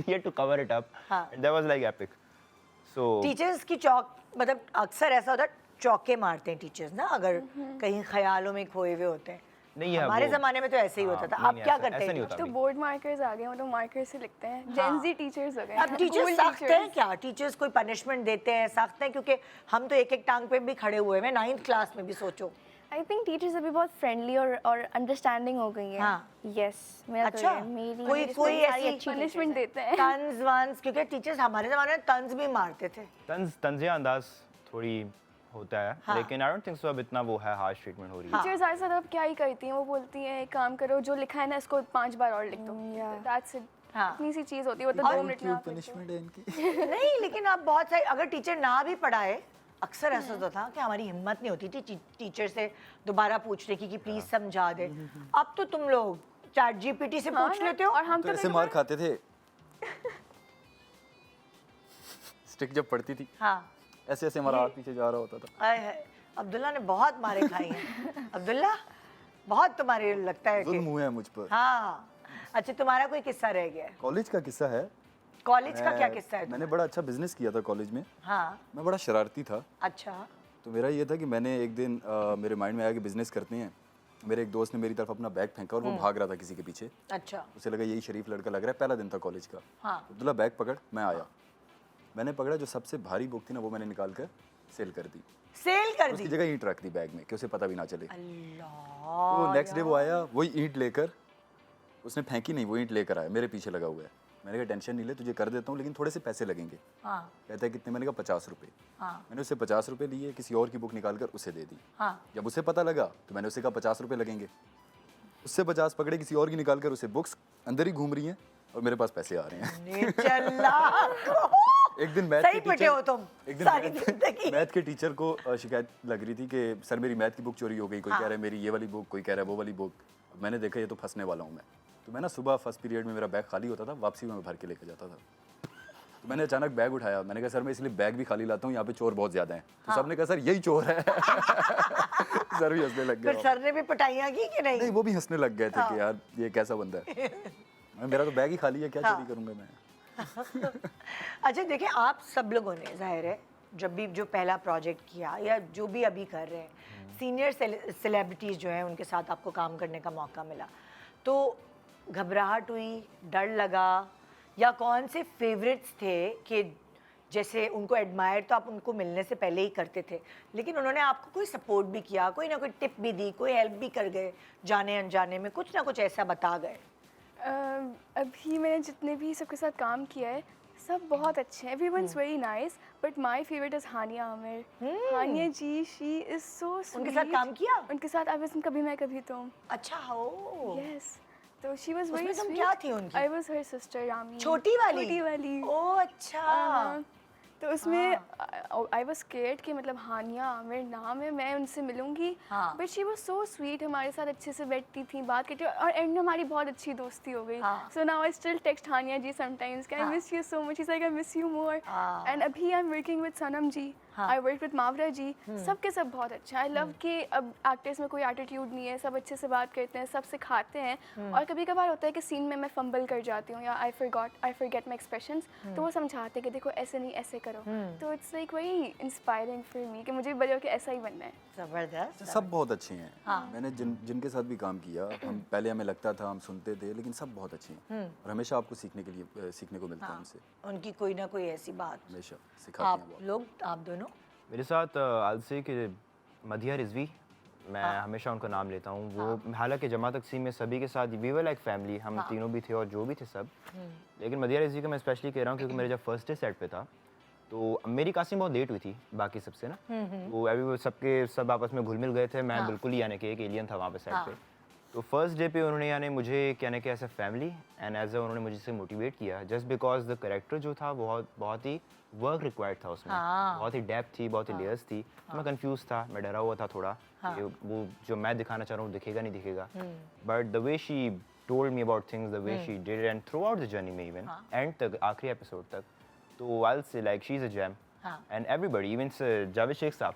ये टू कवर इट अप, हाँ। That was like epic. So teachers की चौक, मतलब अक्सर ऐसा होता है चौके मारते हैं टीचर्स ना, अगर कहीं ख्यालों में खोए हुए होते हैं। नहीं, हमारे वो- जमाने में तो ऐसे ही हाँ, होता था। नहीं, आप नहीं, क्या ऐसा- करते ऐसा हैं? नहीं होता। तो अभी। बोर्ड मार्कर्स आ गए, मतलब मार्कर से लिखते हैं। जेन जी टीचर्स हो गए। अब टीचर्स Cool सख्त हैं teachers। क्या? टीचर्स कोई पनिशमेंट देते हैं? सख्त हैं, क्योंकि हम तो एक एक टांग पे भी खड़े हुए हैं। 9th क्लास में भी सोचो। आई थिंक टीचर्स अभी बहुत फ्रेंडली और अंडरस्टैंडिंग हो गई है। हाँ। यस, मेरा तो अच्छा, ये मेरी कोई सारी ऐसी अच्छी पनिशमेंट teachers देते हैं। तंज वंज, क्योंकि टीचर्स हमारे जमाने में तंज भी मारते थे। तंजिया अंदाज थोड़ी होता है, हाँ। लेकिन आई डोंट थिंक सो अब इतना वो है, हार्श ट्रीटमेंट हो रही है। हाँ। टीचर्स आज अब क्या ही करती हैं, वो बोलती हैं एक काम करो, जो लिखा है ना इसको 5 बार और लिख दो। yeah. That's it. हाँ। इतनी सी चीज़ होती है, वो तो 2 मिनट में क्यों आप लिख दो। पनिशमेंट है इनकी? नहीं, लेकिन आप बहुत सारे, अगर टीचर ना भी पढ़ाए, अक्सर ऐसा होता था कि हमारी हिम्मत नहीं होती थी टीचर से दोबारा पूछने की कि प्लीज समझा दे। अब तो तुम लोग चैट जीपीटी से हाँ पूछ ना, लेते हो। और हम तो तो ऐसे कई मार बार- खाते थे स्टिक जब पड़ती थी, हाँ, ऐसे ऐसे हमारा हाथ पीछे जा रहा होता था। आए हाय, अब्दुल्ला ने बहुत मारे खाई हैं। अब्दुल्ला, बहुत तुम्हारे लगता है जुल्म कि हुए हैं मुझ पर। हाँ। अच्छा, तुम्हारा कोई किस्सा रह गया है? कॉलेज का किस्सा है। कॉलेज का क्या मैं- किस्सा है? मैंने बड़ा अच्छा बिजनेस किया था कॉलेज में। हाँ, मैं बड़ा शरारती था। अच्छा, तो मेरा ये था कि मैंने एक दिन मेरे माइंड में आया कि बिजनेस करते हैं, मेरे एक दोस्त ने मेरी तरफ अपना बैग फेंका और वो भाग रहा था किसी के पीछे। अच्छा उसे लगा यही शरीफ लड़का लग रहा है, पहला दिन था कॉलेज का। हाँ। अब्दुल्ला बैग पकड़, मैं आया। मैंने पकड़ा, जो सबसे भारी बुक थी ना वो मैंने निकाल कर सेल कर दी। सेल कर उसकी दी। जगह ईंट रख दी बैग में कि उसे पता भी ना चले। अल्लाह तो नेक्स्ट डे वो आया, वही ईंट लेकर, उसने फेंकी नहीं, वो ईंट लेकर आया, मेरे पीछे लगा हुआ है। मैंने कहा टेंशन नहीं ले, तुझे कर देता हूँ, लेकिन थोड़े से पैसे लगेंगे। हाँ कहता है कितने? मैंने कहा 50 रुपये। हाँ मैंने उससे 50 रुपये लिए, किसी और की बुक निकाल कर उसे दे दी। हाँ जब उसे पता लगा तो मैंने उसे कहा 50 रुपये लगेंगे। उससे 50 पकड़े, किसी और की निकाल कर, उसे बुक्स अंदर ही घूम रही हैं और मेरे पास पैसे आ रहे हैं। एक दिन मैथ सही के पिटे हो टीचर, तुम एक दिन सारी जिंदगी। मैथ के टीचर को शिकायत लग रही थी कि सर मेरी मैथ की बुक चोरी हो गई। कोई कह रहा है मेरी ये वाली बुक, कोई कह रहा है वो वाली बुक। अब मैंने देखा ये तो फंसने वाला हूँ मैं। तो मैं ना सुबह फर्स्ट पीरियड में मेरा बैग खाली होता था, वापसी में मैं भर के लेके जाता था। तो मैंने अचानक बैग उठाया, मैंने कहा सर मैं इसलिए बैग भी खाली लाता हूँ, यहाँ पे चोर बहुत ज़्यादा हैं। तो सबने कहा सर यही चोर है। सर भी हंसने लग फिर गए। सर ने भी पिटाइयाँ की कि नहीं? नहीं, वो भी हंसने लग गए थे कि यार ये कैसा बंदा है। मेरा तो बैग ही खाली है, क्या चोरी करूँगा मैं। अच्छा देखिए, आप सब लोगों ने जाहिर है जब भी जो पहला प्रोजेक्ट किया या जो भी अभी कर रहे हैं, सीनियर सेलिब्रिटीज़ जो हैं उनके साथ आपको काम करने का मौका मिला, तो घबराहट हुई, डर लगा, या कौन से फेवरेट्स थे कि जैसे उनको एडमायर तो आप उनको मिलने से पहले ही करते थे, लेकिन उन्होंने आपको कोई सपोर्ट भी किया, कोई ना कोई टिप भी दी, कोई हेल्प भी कर गए, जाने अनजाने में कुछ ना कुछ ऐसा बता गए? अभी मैंने जितने भी सबके साथ काम किया है सब बहुत अच्छे हैं। Everyone's very nice, but my favourite is Hania Aamir. Hania ji, she is so sweet. उनके साथ काम किया? उनके साथ आई वाज इन कभी मैं कभी तुम। अच्छा हो। यस, तो शी वाज उसमें वेरी तुम स्वीट। क्या थी उनकी? I was her sister Rami. छोटी वाली? छोटी वाली। ओह अच्छा। तो उसमें आई वाज स्केर्ड कि मतलब हानिया आमिर नाम है, मैं उनसे मिलूंगी, हाँ। But she was so sweet, हमारे साथ अच्छे से बैठती थी, बात करती, और एंड में हमारी बहुत अच्छी दोस्ती हो गई। हाँ। So now I still text Hania ji sometimes, I miss you so much, I miss you more. हाँ। एंड अभी I am working with Sanam ji, हाँ। आई वर्क विद मावरा जी, सबके सब बहुत अच्छा। आई लव कि अब एक्टर्स में कोई एटीट्यूड नहीं है, सब अच्छे से बात करते हैं, सब सिखाते हैं। और कभी कभार होता है कि सीन में मैं फंबल कर जाती हूँ या आई फॉरगेट माई एक्सप्रेशंस, तो वो समझाते हैं कि देखो ऐसे नहीं, ऐसे करो। तो it's like very inspiring for me कि मुझे भी बड़े होकर ऐसा ही बनना है। जबरदस्त। सब बहुत अच्छे हैं। हाँ। मैंने जिनके साथ भी काम किया, हम पहले हमें लगता था, हम सुनते थे, लेकिन सब बहुत अच्छे हैं और हमेशा आपको सीखने को मिलता है उनसे। उनकी कोई ना कोई ऐसी बात। हमेशा सिखाते हैं आप बहुत। लोग, आप दोनों? मेरे साथ आज से कि मधिया रिजवी, मैं हमेशा उनका नाम लेता हूँ। वो हालांकि जमा तकसीम में सभी के साथ वी वर लाइक फैमिली, हम तीनों भी थे और जो भी थे सब। लेकिन मधिया रिजवी का मैं स्पेशली कह रहा हूँ क्योंकि मेरा जब फर्स्ट डे सेट पे था तो मेरी कास्टिंग बहुत लेट हुई थी बाकी सबसे ना। वो अभी सब आपस में घुल मिल गए थे, मैं बिल्कुल ही यानी कि एक एलियन था वहाँ पे सेट पे। तो फर्स्ट डे पे उन्होंने यानी मुझे कहने के as a family and as a उन्होंने मुझे मोटिवेट किया जस्ट बिकॉज द कैरेक्टर जो था बहुत ही वर्क रिक्वायर्ड था उसमें। बहुत ही डेप्थ थी, बहुत ही लेयर्स थी। तो मैं कंफ्यूज था, मैं डरा हुआ था थोड़ा कि वो जो मैं दिखाना चाह रहा हूँ दिखेगा नहीं दिखेगा। But the way she told me about things, the way she did and throughout the journey में इवन एंड तक, आखिरी एपिसोड तक, तो I will say like she is a gem. And everybody even Javed Sheikh साहब,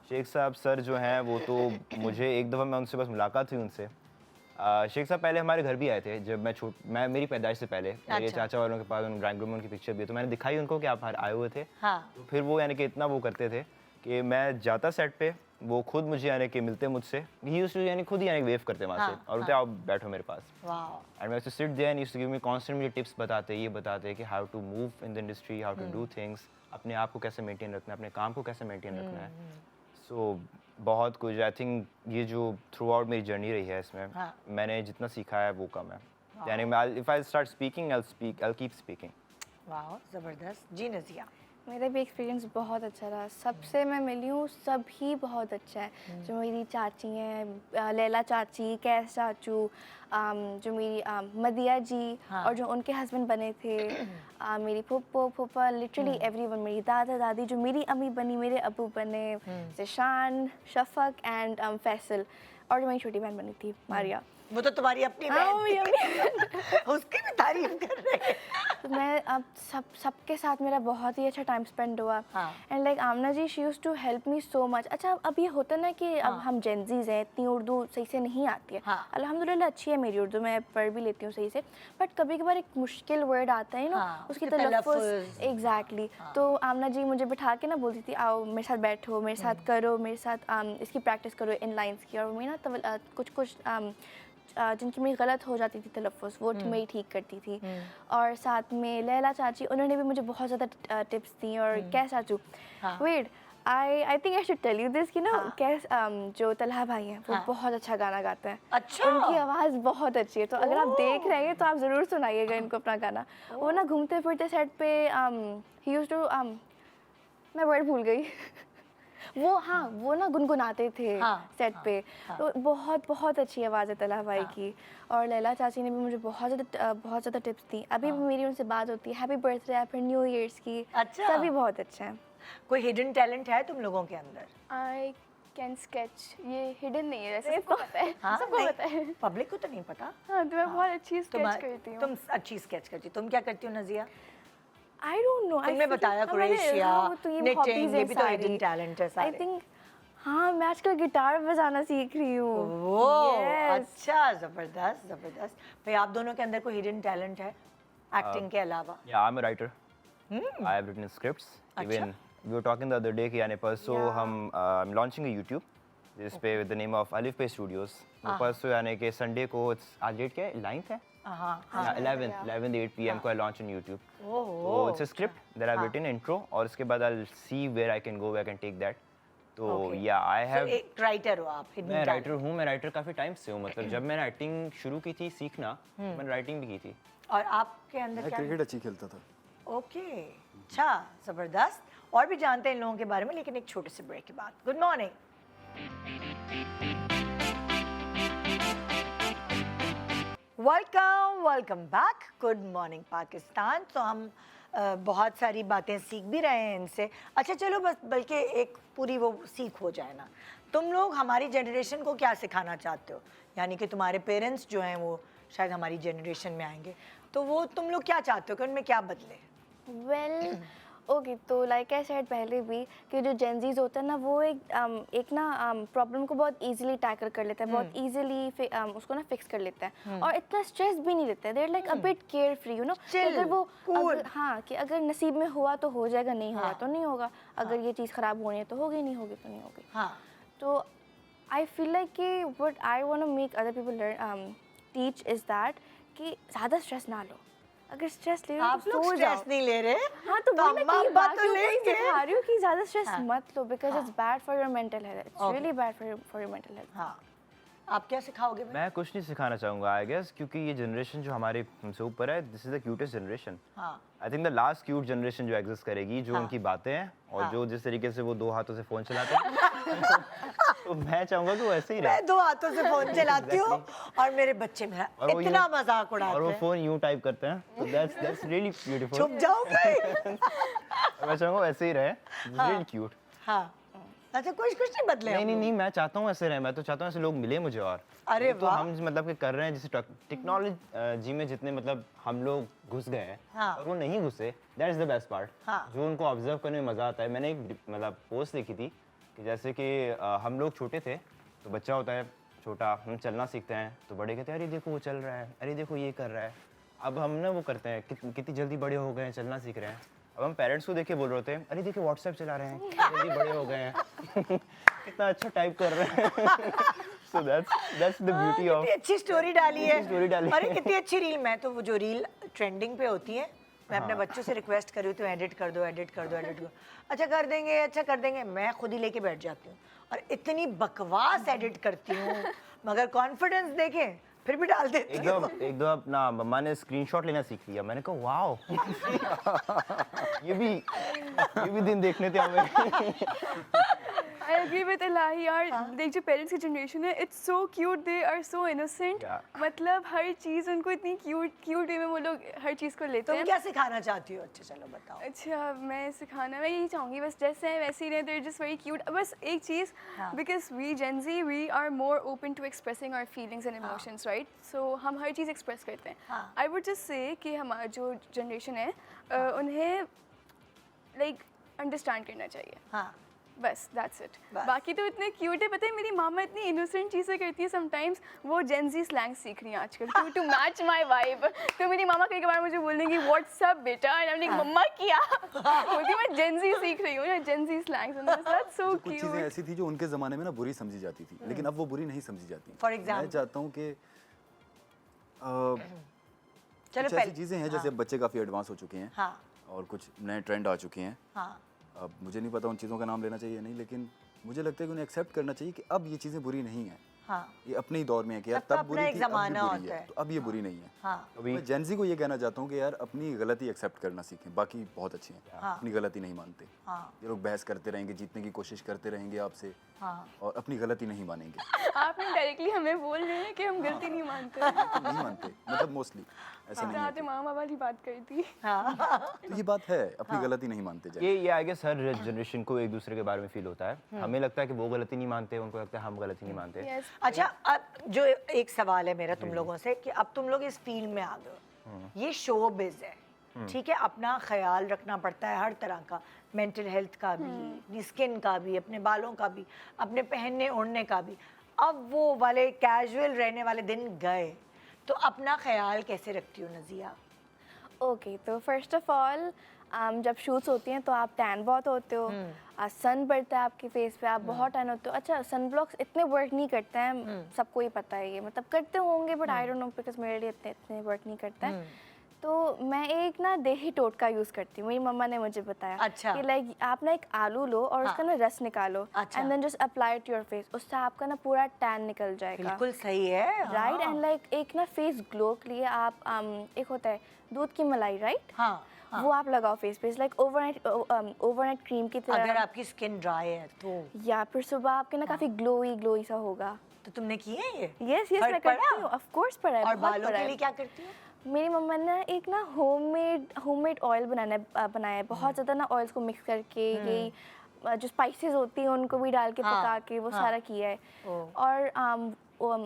शेख साहब sir जो हैं वो तो मुझे एक दफ़ा मैं उनसे बस मुलाकात हुई उनसे। शेख साहब पहले हमारे घर भी आए थे जब मैं मेरी पैदाइश से पहले। मेरे चाचा वालों के पास ड्राइंग रूम में उनकी पिक्चर भी है, तो मैंने दिखाई उनको कि आप आए हुए थे। तो फिर वो यानी कि इतना वो करते थे कि मैं जाता सेट पे, वो खुद मुझे यानी कि मिलते मुझसे, ही यूज्ड टू यानी खुद ही यानी वेव करते वहाँ से और बोलते आओ बैठो मेरे पास। एंड मैं sit there and used to give me constant मुझे टिप्स बताते, ये बताते कि how to move in the industry, how to do things, अपने आप को कैसे मेंटेन रखना है, अपने काम को कैसे मेंटेन रखना है। सो बहुत कुछ आई थिंक ये जो थ्रू आउट मेरी जर्नी रही है इसमें मैंने जितना सीखा है वो कम है। यानी मैं if I start speaking I keep speaking. वाह जबरदस्त। जी नज़िया? मेरा भी एक्सपीरियंस बहुत अच्छा रहा। सबसे मैं मिली हूँ, सभी बहुत अच्छा है। जो मेरी चाची हैं, लैला चाची, कैस चाचू, जो मेरी मदिया जी, और जो उनके हस्बैंड बने थे, मेरी फुप्पो फुप्पा, लिटरली एवरीवन, मेरी दादा दादी, जो मेरी अम्मी बनी, मेरे अबू बने, जिशान, शफक एंड फैसल, और जो मेरी छोटी बहन बनी थी मारिया। वो तो तुम्हारी अपनी बहन थी। उसकी भी तारीफ कर रहे हैं। तो मैं अब सबके साथ मेरा बहुत ही अच्छा टाइम स्पेंड हुआ। And like Amna ji, she used to help me so much. अच्छा अब ये होता ना कि अब हम जेंजीज हैं, इतनी उर्दू सही से नहीं आती है। अल्हम्दुलिल्लाह अच्छी है मेरी उर्दू, मैं पढ़ भी लेती हूँ सही से, बट कभी कभार एक मुश्किल वर्ड आता है ना, उसकी तलफ़्फ़ुज़। एग्जैक्टली। तो आमना जी मुझे बिठा के ना बोलती थी आओ मेरे साथ बैठो, मेरे साथ करो, मेरे साथ इसकी प्रैक्टिस करो इन लाइन्स की, और मैं ना कुछ कुछ जिनकी मेरी गलत हो जाती थी तलफ़ुज़ वो मेरी ठीक करती थी। और साथ में लैला चाची उन्होंने भी मुझे बहुत ज़्यादा टिप्स दी। और कैस चाचू wait I think I should tell you this कि ना कैस जो तलहा भाई हैं वो बहुत अच्छा गाना गाते हैं। अच्छा। उनकी आवाज़ बहुत अच्छी है, तो अगर आप देख रहे हैं तो आप ज़रूर सुनाइएगा इनको अपना गाना। वो ना घूमते फिरते सेट पे ही यूज्ड टू मैं वर्ड भूल गई वो ना गुनगुनाते थे सेट पे। तो बहुत बहुत अच्छी आवाज़ है तलहा भाई की। और लैला चाची ने भी मुझे बहुत ज़्यादा टिप्स दी। अभी भी मेरी उनसे बात होती है, हैप्पी बर्थडे या फिर न्यू ईयर्स की। अच्छा। सभी बहुत अच्छे हैं। कोई हिडन टैलेंट है तुम लोगों के अंदर? I can sketch. ये हिडन नहीं है, वैसे सबको पता है। हाँ, सबको पता है। पब्लिक को तो नहीं पता। हाँ, तो मैं बहुत अच्छी स्केच करती हूँ। तुम अच्छी स्केच करती हो। तुम क्या करती हो नजिया? आई डोंट नो, तुमने बताया क्रोएशिया, knitting, ये भी तो hidden talent है सारे। आई थिंक हाँ, मैं आजकल गिटार बजाना सीख रही हूँ। वो Yes. अच्छा, जबरदस्त जबरदस्त। भाई आप दोनों के अंदर कोई हिडन टैलेंट है एक्टिंग के अलावा? Yeah, I'm a writer. I have written scripts. Even we were talking the other day कि यानी परसों हम I'm launching a YouTube जिस पे with the name of Alif Pay Studios. वो परसों यानी कि संडे को आज डेट क्या है? 9th है? हाँ 11th 8 PM को I launch on YouTube. ओहो। So it's a script that I've written intro और उसके बाद I'll see where I can go, where I can take that. तो yeah, I have. एक राइटर हो आप? मैं राइटर हूँ, मैं राइटर काफ़ी टाइम से हूँ। मतलब जब मैंने राइटिंग शुरू की थी सीखना, मैंने राइटिंग भी की थी। और आपके अंदर मैं क्या? क्रिकेट अच्छी खेलता था। ओके, अच्छा, जबरदस्त। और भी जानते हैं इन लोगों के बारे में, लेकिन एक छोटे से ब्रेक के बाद। Good morning. Welcome back. Good morning Pakistan. तो हम बहुत सारी बातें सीख भी रहे हैं इनसे। अच्छा चलो, बस बल्कि एक पूरी वो सीख हो जाए ना। तुम लोग हमारी जनरेशन को क्या सिखाना चाहते हो? यानी कि तुम्हारे पेरेंट्स जो हैं वो शायद हमारी जनरेशन में आएंगे, तो वो तुम लोग क्या चाहते हो कि उनमें क्या बदले? वेल ओके, तो लाइक आई सेड पहले भी कि जो जेंजीज होता है ना वो एक ना प्रॉब्लम को बहुत इजीली टैकल कर लेता है, बहुत इजीली उसको ना फिक्स कर लेता है और इतना स्ट्रेस भी नहीं लेता है। There like a bit care free, you know. अगर वो हाँ कि अगर नसीब में हुआ तो हो जाएगा, नहीं हुआ तो नहीं होगा। अगर ये चीज़ ख़राब होनी है तो होगी, नहीं होगी तो नहीं होगी। हाँ, तो आई फील लाइक कि what I want to make other people learn teach is that कि ज़्यादा स्ट्रेस ना लो। अगर स्ट्रेस ले रहे हो आप तो लोग सो जाओ। स्ट्रेस नहीं ले रहे? हाँ, तो वही मैं अम्मा कई अब्बा बार तो लेंगे। सिखा रही हूँ कि ज़्यादा स्ट्रेस मत लो, because it's bad for your mental health. It's really bad for your mental health. हाँ, आप क्या सिखाओगे भाई? मैं कुछ नहीं सिखाना चाहूँगा आई गेस, क्योंकि ये जनरेशन जो हमारे हमसे ऊपर है, this is the cutest generation. हाँ, I think the last cute generation जो एग्जिस्ट करेगी, जो उनकी बातें हैं और जो जिस तरीके से वो 2 हाथों से फ़ोन चलाते हैं तो मैं चाहूँगा कि वो ऐसे ही रहे। मैं 2 हाथों से फोन चलाती हूँ और मेरे बच्चे मेरा और वो इतना यूं- मजाक उड़ाते और वो हैं। फ़ोन यूँ टाइप करते हैं, तो दैट्स रियली ब्यूटीफुल। छुप जाओ भाई। मैं चाहूँगा ऐसे ही रहे, रियली क्यूट। हाँ, अच्छा कुछ नहीं बदले हम नहीं लोग। नहीं, मैं चाहता हूँ ऐसे रहे। मैं तो चाहता हूँ ऐसे लोग मिले मुझे। और अरे तो वाह। हम मतलब कि कर रहे हैं, जैसे टेक्नोलॉजी में जितने मतलब हम लोग घुस गए हैं हाँ। और वो नहीं घुसे, that is the best part. हाँ। जो उनको ऑब्जर्व करने में मज़ा आता है। मैंने एक मतलब पोस्ट देखी थी कि जैसे कि हम लोग छोटे थे तो बच्चा होता है छोटा, हम चलना सीखते हैं तो बड़े कहते हैं अरे देखो वो चल रहा है, अरे देखो ये कर रहा है। अब हम ना वो करते हैं कितनी जल्दी बड़े हो गए हैं, चलना सीख रहे हैं। अब हम पेरेंट्स को देख के बोल रहे होते हैं अरे देखिए व्हाट्सएप चला रहे हैं, जल्दी बड़े हो गए हैं कितना अच्छा टाइप कर रहे हैं। So that's the beauty of. कितनी अच्छी स्टोरी डाली है। स्टोरी डाली अरे कितनी अच्छी रील। मैं तो वो जो रील ट्रेंडिंग पे होती है, मैं अपने बच्चों से रिक्वेस्ट करी तो एडिट कर दो। अच्छा कर देंगे, मैं खुद ही लेके बैठ जाती हूँ और इतनी बकवास एडिट करती हूँ, मगर कॉन्फिडेंस देखें फिर भी डाल देती हूँ। एक दो अपना मम्मा ने स्क्रीनशॉट लेना सीख लिया। मैंने कहा वाओ ये भी दिन देखने थे हमें। I agree with Elahi यार, देख जो पेरेंट्स की जनरेशन है, it's so cute, they are so innocent. Yeah. मतलब हर चीज़ उनको इतनी क्यूट वे में वो लोग हर चीज़ को लेते तुम हैं। क्या सिखाना चाहती हो? अच्छा चलो बताओ। अच्छा, मैं यही चाहूँगी बस जैसे हैं वैसे ही रहें, देयर जस्ट वेरी क्यूट। बस एक चीज़, because we Gen Z we are more open to expressing our feelings and emotions, right? So हम हर चीज़ एक्सप्रेस करते हैं। आई वुड जस्ट से कि हमारा जो जनरेशन है उन्हें लाइक अंडरस्टैंड करना चाहिए। हाँ, बस दैट्स इट। बस। बाकी तो इतने क्यूट है, पता है मेरी मामा इतनी इनोसेंट चीज़ें करती है समटाइम्स, वो जेंजी स्लैंग सीख रही हैं आजकल टू मैच माय वाइब। तो मेरी मामा कई बार मुझे बोलेंगी व्हाट्सअप बेटा, एंड I'm like, मम्मा क्या बोलती मैं जेंजी सीख रही हूँ ना, Gen Z slangs, and that's so कुछ चीज़ें क्यूट। ऐसी थी जो उनके ज़माने में ना बुरी समझी जाती थी, लेकिन अब वो बुरी नहीं समझी जाती। For example? मैं चाहता हूँ कि चलो कुछ ऐसी पहले चीज़ें हैं जैसे अब बच्चे काफ़ी एडवांस हो चुके हैं हाँ और कुछ नए ट्रेंड आ चुके हैं। हाँ अब मुझे नहीं पता उन चीज़ों का नाम लेना चाहिए नहीं, लेकिन मुझे लगता है कि उन्हें एक्सेप्ट करना चाहिए कि अब ये चीज़ें बुरी नहीं हैं। हाँ ये अपने ही दौर में है कि यार सबका तब अपना बुरी एक थी, अब ज़माना भी बुरी होता है, है। तो अब ये बुरी नहीं है। हाँ अभी मैं जेंजी को ये कहना चाहता हूँ कि यार अपनी गलती एक्सेप्ट करना सीखें, बाकी बहुत अच्छे हैं, हाँ। अपनी गलती नहीं मानते। हाँ ये लोग बहस करते रहेंगे, जीतने की कोशिश करते रहेंगे आपसे हाँ और अपनी गलती नहीं मानेंगे। आपने डायरेक्टली हमें बोल रहे हैं कि हम गलती नहीं मानते। तो नहीं मानते, मतलब मोस्टली ऐसा नहीं है चाहते मामा वाली बात कर दी। हाँ तो ये बात है, अपनी गलती नहीं मानते जाए। ये आई गेस हर जनरेशन को एक दूसरे के बारे में फील होता है। हमें लगता है कि वो गलती नहीं मानते, उनको लगता है हम गलती नहीं मानते। यस, अच्छा अब जो एक सवाल है मेरा तुम लोगों से कि अब तुम लोग इस फील्ड में आ गए हो, ये शो बिज है, ठीक है, अपना ख्याल रखना पड़ता है हर तरह का, मेंटल हेल्थ का भी, अपनी स्किन का भी, अपने बालों का भी, अपने पहनने ओढ़ने का भी। अब वो वाले कैजुअल रहने वाले दिन गए, तो अपना ख्याल कैसे रखती हो नज़िया? ओके, तो फर्स्ट ऑफ ऑल जब शूट्स होती हैं तो आप टैन बहुत होते हो, सन पड़ता है आपके फेस पे, आप बहुत टैन होते हो। अच्छा, सन ब्लॉक्स इतने वर्क नहीं करते हैं, सबको ही पता है ये, मतलब करते होंगे but I don't no because मेरे लिए इतने वर्क नहीं करता है। तो मैं एक ना देही टोटका यूज़ करती हूँ, मेरी मम्मा ने मुझे बताया अच्छा। कि लाइक आप ना एक आलू लो और उसका ना रस निकालो अच्छा। And then just apply to your face, उससे आपका ना पूरा टैन निकल जाएगा। बिल्कुल सही है। राइट, हाँ। एंड लाइक एक ना फेस ग्लो के लिए आप एक होता है दूध की मलाई, राइट, हाँ वो आप लगाओ फेस पे, लाइक ओवरनाइट क्रीम की अगर तरह, आपकी स्किन ड्राई है तो या फिर सुबह आपके ना काफी ग्लोई सा होगा। तो तुमने किए हैं ये? यस यस, फर्क मैं पड़ा? करती हूँ, ऑफ कोर्स पड़ा है, और बहुत बालों पड़ा के है। लिए क्या करती हो? मेरी मम्मा ने एक ना होममेड ऑयल बनाया है, बहुत ज़्यादा ना ऑयल्स को मिक्स करके, यही जो स्पाइसेस होती हैं उनको भी डाल के हाँ, पका के वो सारा किया है। ओह। और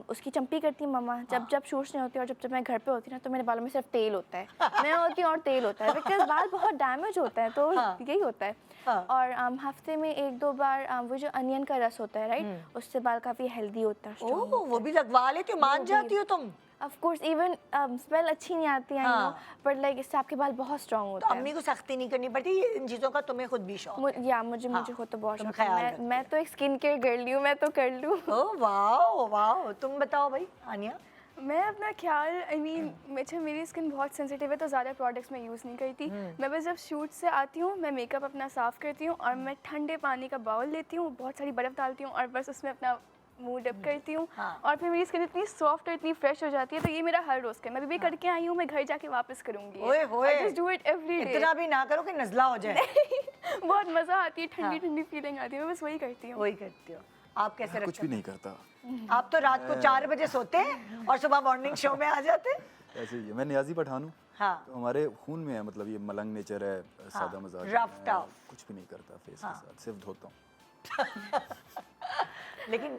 उसकी चंपी करती है मम्मा, जब शूट्स नहीं होती और जब मैं घर पे होती ना तो मेरे बालों में सिर्फ तेल होता है, मैं होती हूँ और तेल होता है, बिकॉज बाल बहुत डैमेज होता है, तो यही होता है। हाँ। और हफ्ते में 1-2 बार वो जो अनियन का रस होता है, राइट, उससे बाल काफ़ी हेल्दी होता है, strong ओह वो भी लगवा लेती हो, मान जाती हो तुम? Of course. इवन स्मेल अच्छी नहीं आती है, आई नो, हाँ। बट लाइक इससे आपके बाल बहुत स्ट्रांग तो होते हैं। अम्मी को सख्ती नहीं करनी पड़ती, ये इन चीज़ों का तुम्हें खुद भी शौक है। मुझे खुद तो बहुत तुम शौक है, ख्याल रखती मैं तो एक स्किन केयर गर्ल हूँ, मैं तो कर लूँ। ओह वाओ वाओ, तुम बताओ भाई आनिया। मैं अपना ख्याल, आई मीन मेरी स्किन बहुत सेंसिटिव है तो ज़्यादा प्रोडक्ट्स मैं यूज़ नहीं करती। मैं बस जब शूट से आती हूँ मैं मेकअप अपना साफ़ करती हूँ और मैं ठंडे पानी का बाउल लेती हूँ, बहुत सारी बर्फ़ डालती हूँ और बस उसमें अपना मुंह डिप करती हूँ। हाँ। और फिर मेरी स्किन इतनी सॉफ्ट और इतनी फ्रेश हो जाती है, तो ये मेरा हर रोज़ का है। मैं अभी भी करके आई हूँ, मैं घर जाके वापस करूँगी। ओए होए, just do it every day. इतना भी ना करो कि नज़ला हो जाए। बहुत मज़ा आती है, ठंडी ठंडी फीलिंग आती है, मैं बस वही करती हूँ। वही करती हो। आप कैसे कुछ रखते भी नहीं करता, हो? आप तो रात को 4 बजे सोते हैं और सुबह मॉर्निंग शो में आ जाते हैं। ऐसे ही है। मैं नियाजी पठान हूँ, हाँ तो हमारे खून में है, मतलब ये मलंग नेचर है, सादा मजाज है। rough मैं tough। कुछ भी नहीं करता फेस के साथ, सिर्फ धोता हूँ। लेकिन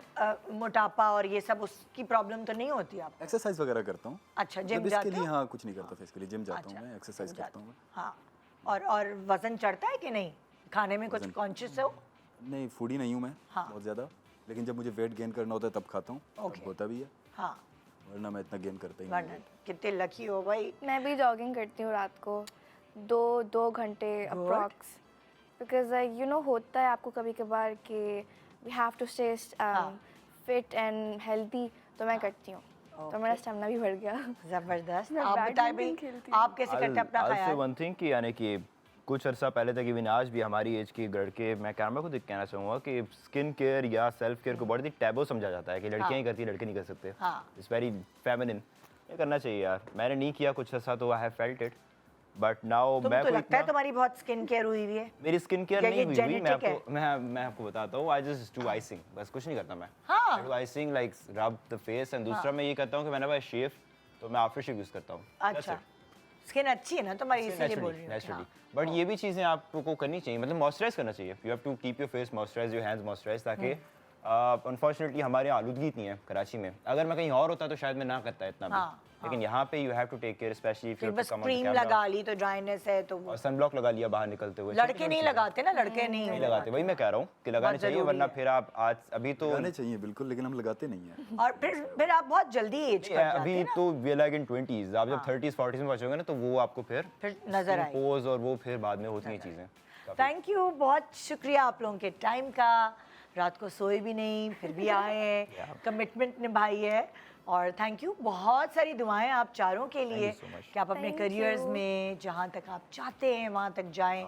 मोटापा और ये सब उसकी प्रॉब्लम तो नहीं होती आप? एक्सरसाइज वगैरह करता हूँ। अच्छा, जिम मतलब जाते इसके लिए हो? हाँ कुछ नहीं करता फेस के लिए, जिम जाता अच्छा, हूँ मैं, एक्सरसाइज जिम करता जाते हूँ मैं। हो। हाँ और वजन चढ़ता है कि नहीं? खाने में कुछ कॉन्शियस हो? नहीं, फूडी नहीं हूँ मैं हाँ। बहुत ज़्यादा, लेकिन जब मुझे वेट गेन करना होता है तब खाता हूँ, ओके। तब होता भी है, हाँ वरना मैं इतना गेन करता ही वरना नहीं। कितने लकी हो भाई। मैं भी जॉगिंग करती हूँ रात को 2 घंटे अप्रॉक्स, बिकॉज यू नो होता है आपको कभी कभार कि we have to stay fit and healthy, तो मैं करती हूँ, तो मेरा स्टेमिना भी बढ़ गया। जबरदस्त। मैं आप बताएं भाई, बैडमिंटन खेलती हूँ। आप कैसे करते हैं अपना I'll say ख्याल? one thing कि यानी कि कुछ अर्सा पहले तक इवन आज भी हमारी एज के लड़के, मैं कैमरा को देख के कहना चाहूँगा कि स्किन केयर या सेल्फ केयर को बहुत ही टैबू समझा जाता है कि लड़कियाँ ही करती हैं, लड़के नहीं कर सकते। हाँ। इट्स वेरी फेमिनिन, ये करना चाहिए यार। मैंने नहीं किया कुछ अर्सा तो I have felt it, but now तुम मैं तो कोई लगता है इतना- तुम्हारी बहुत स्किन केयर हुई हुई है। मेरी स्किन केयर या नहीं ये हुई मैं genetic आपको मैं आपको बताता हूँ, आई जस्ट डू आइसिंग, बस कुछ नहीं करता मैं। हाँ। डू आइसिंग लाइक रब द फेस, एंड दूसरा मैं ये करता हूँ कि मैंने शेव, तो मैं आफ्टर शेव यूज करता हूँ। अच्छा, स्किन अच्छी है ना तुम्हारी, इसीलिए बोल रही हूँ। नेचुरली, बट ये भी चीज़ें आपको करनी चाहिए, मतलब मॉइस्चराइज करना चाहिए। You have to keep your face moisturise, your hands moisturise, ताकि अनफॉर्चुनेटली हमारे यहाँ आलूदगी इतनी है कराची में, अगर मैं कहीं और होता तो शायद मैं ना करता इतना भी, हाँ, लेकिन यहाँ पे you have to take care specially फिर बस क्रीम लगा ली तो ड्राइनेस है तो और सनब्लॉक लगा लिया बाहर निकलते हुए। लड़के नहीं लगाते ना, लड़के नहीं लगाते, वही मैं कह रहा हूँ कि लगाने चाहिए, जरूरी वरना है। फिर आप आज अभी तो लगाने चाहिए बिल्कुल, लेकिन हम लगाते नहीं हैं। और फिर आप बहुत जल्दी एज कर जाते अभी हैं ना, तो वी लाइक इन 20s, आप जब 30s 40s में पहुंचोगे ना तो वो आपको फिर नजर आएगी। पोज और वो फिर बाद में होती हैं चीज़ें। थैंक यू, बहुत शुक्रिया आप लोगों के टाइम का, रात को सोए भी नहीं फिर भी आए हैं, कमिटमेंट निभाई है, और थैंक यू, बहुत सारी दुआएं आप चारों के लिए so much. कि आप अपने करियर्स में जहां तक आप चाहते हैं वहां तक जाएं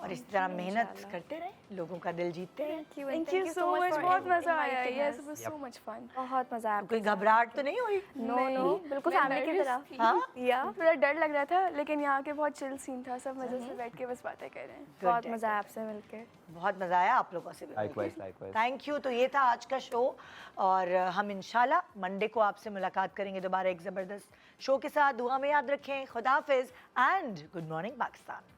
और इस तरह मेहनत करते रहें, लोगों का दिल जीतते रहें। Thank you so much. बहुत मजा आया. Yes, it was so much fun. बहुत मज़ा आया। कोई घबराहट तो नहीं हुई? नो बिल्कुल फैमिली की तरह। हाँ, या थोड़ा डर लग रहा था, लेकिन यहाँ के बहुत चिल सीन था, सब मजे से बैठ के बस बातें कर रहे हैं. बहुत मज़ा आया आपसे मिलकर। बहुत मजा आया आप लोगों से भी। Likewise. Thank you. तो ये था आज का शो, और हम इंशाल्लाह मंडे को आपसे मुलाकात करेंगे दोबारा एक ज़बरदस्त शो के साथ। दुआ में याद रखें। खुदा हाफिज़ एंड गुड मॉर्निंग पाकिस्तान।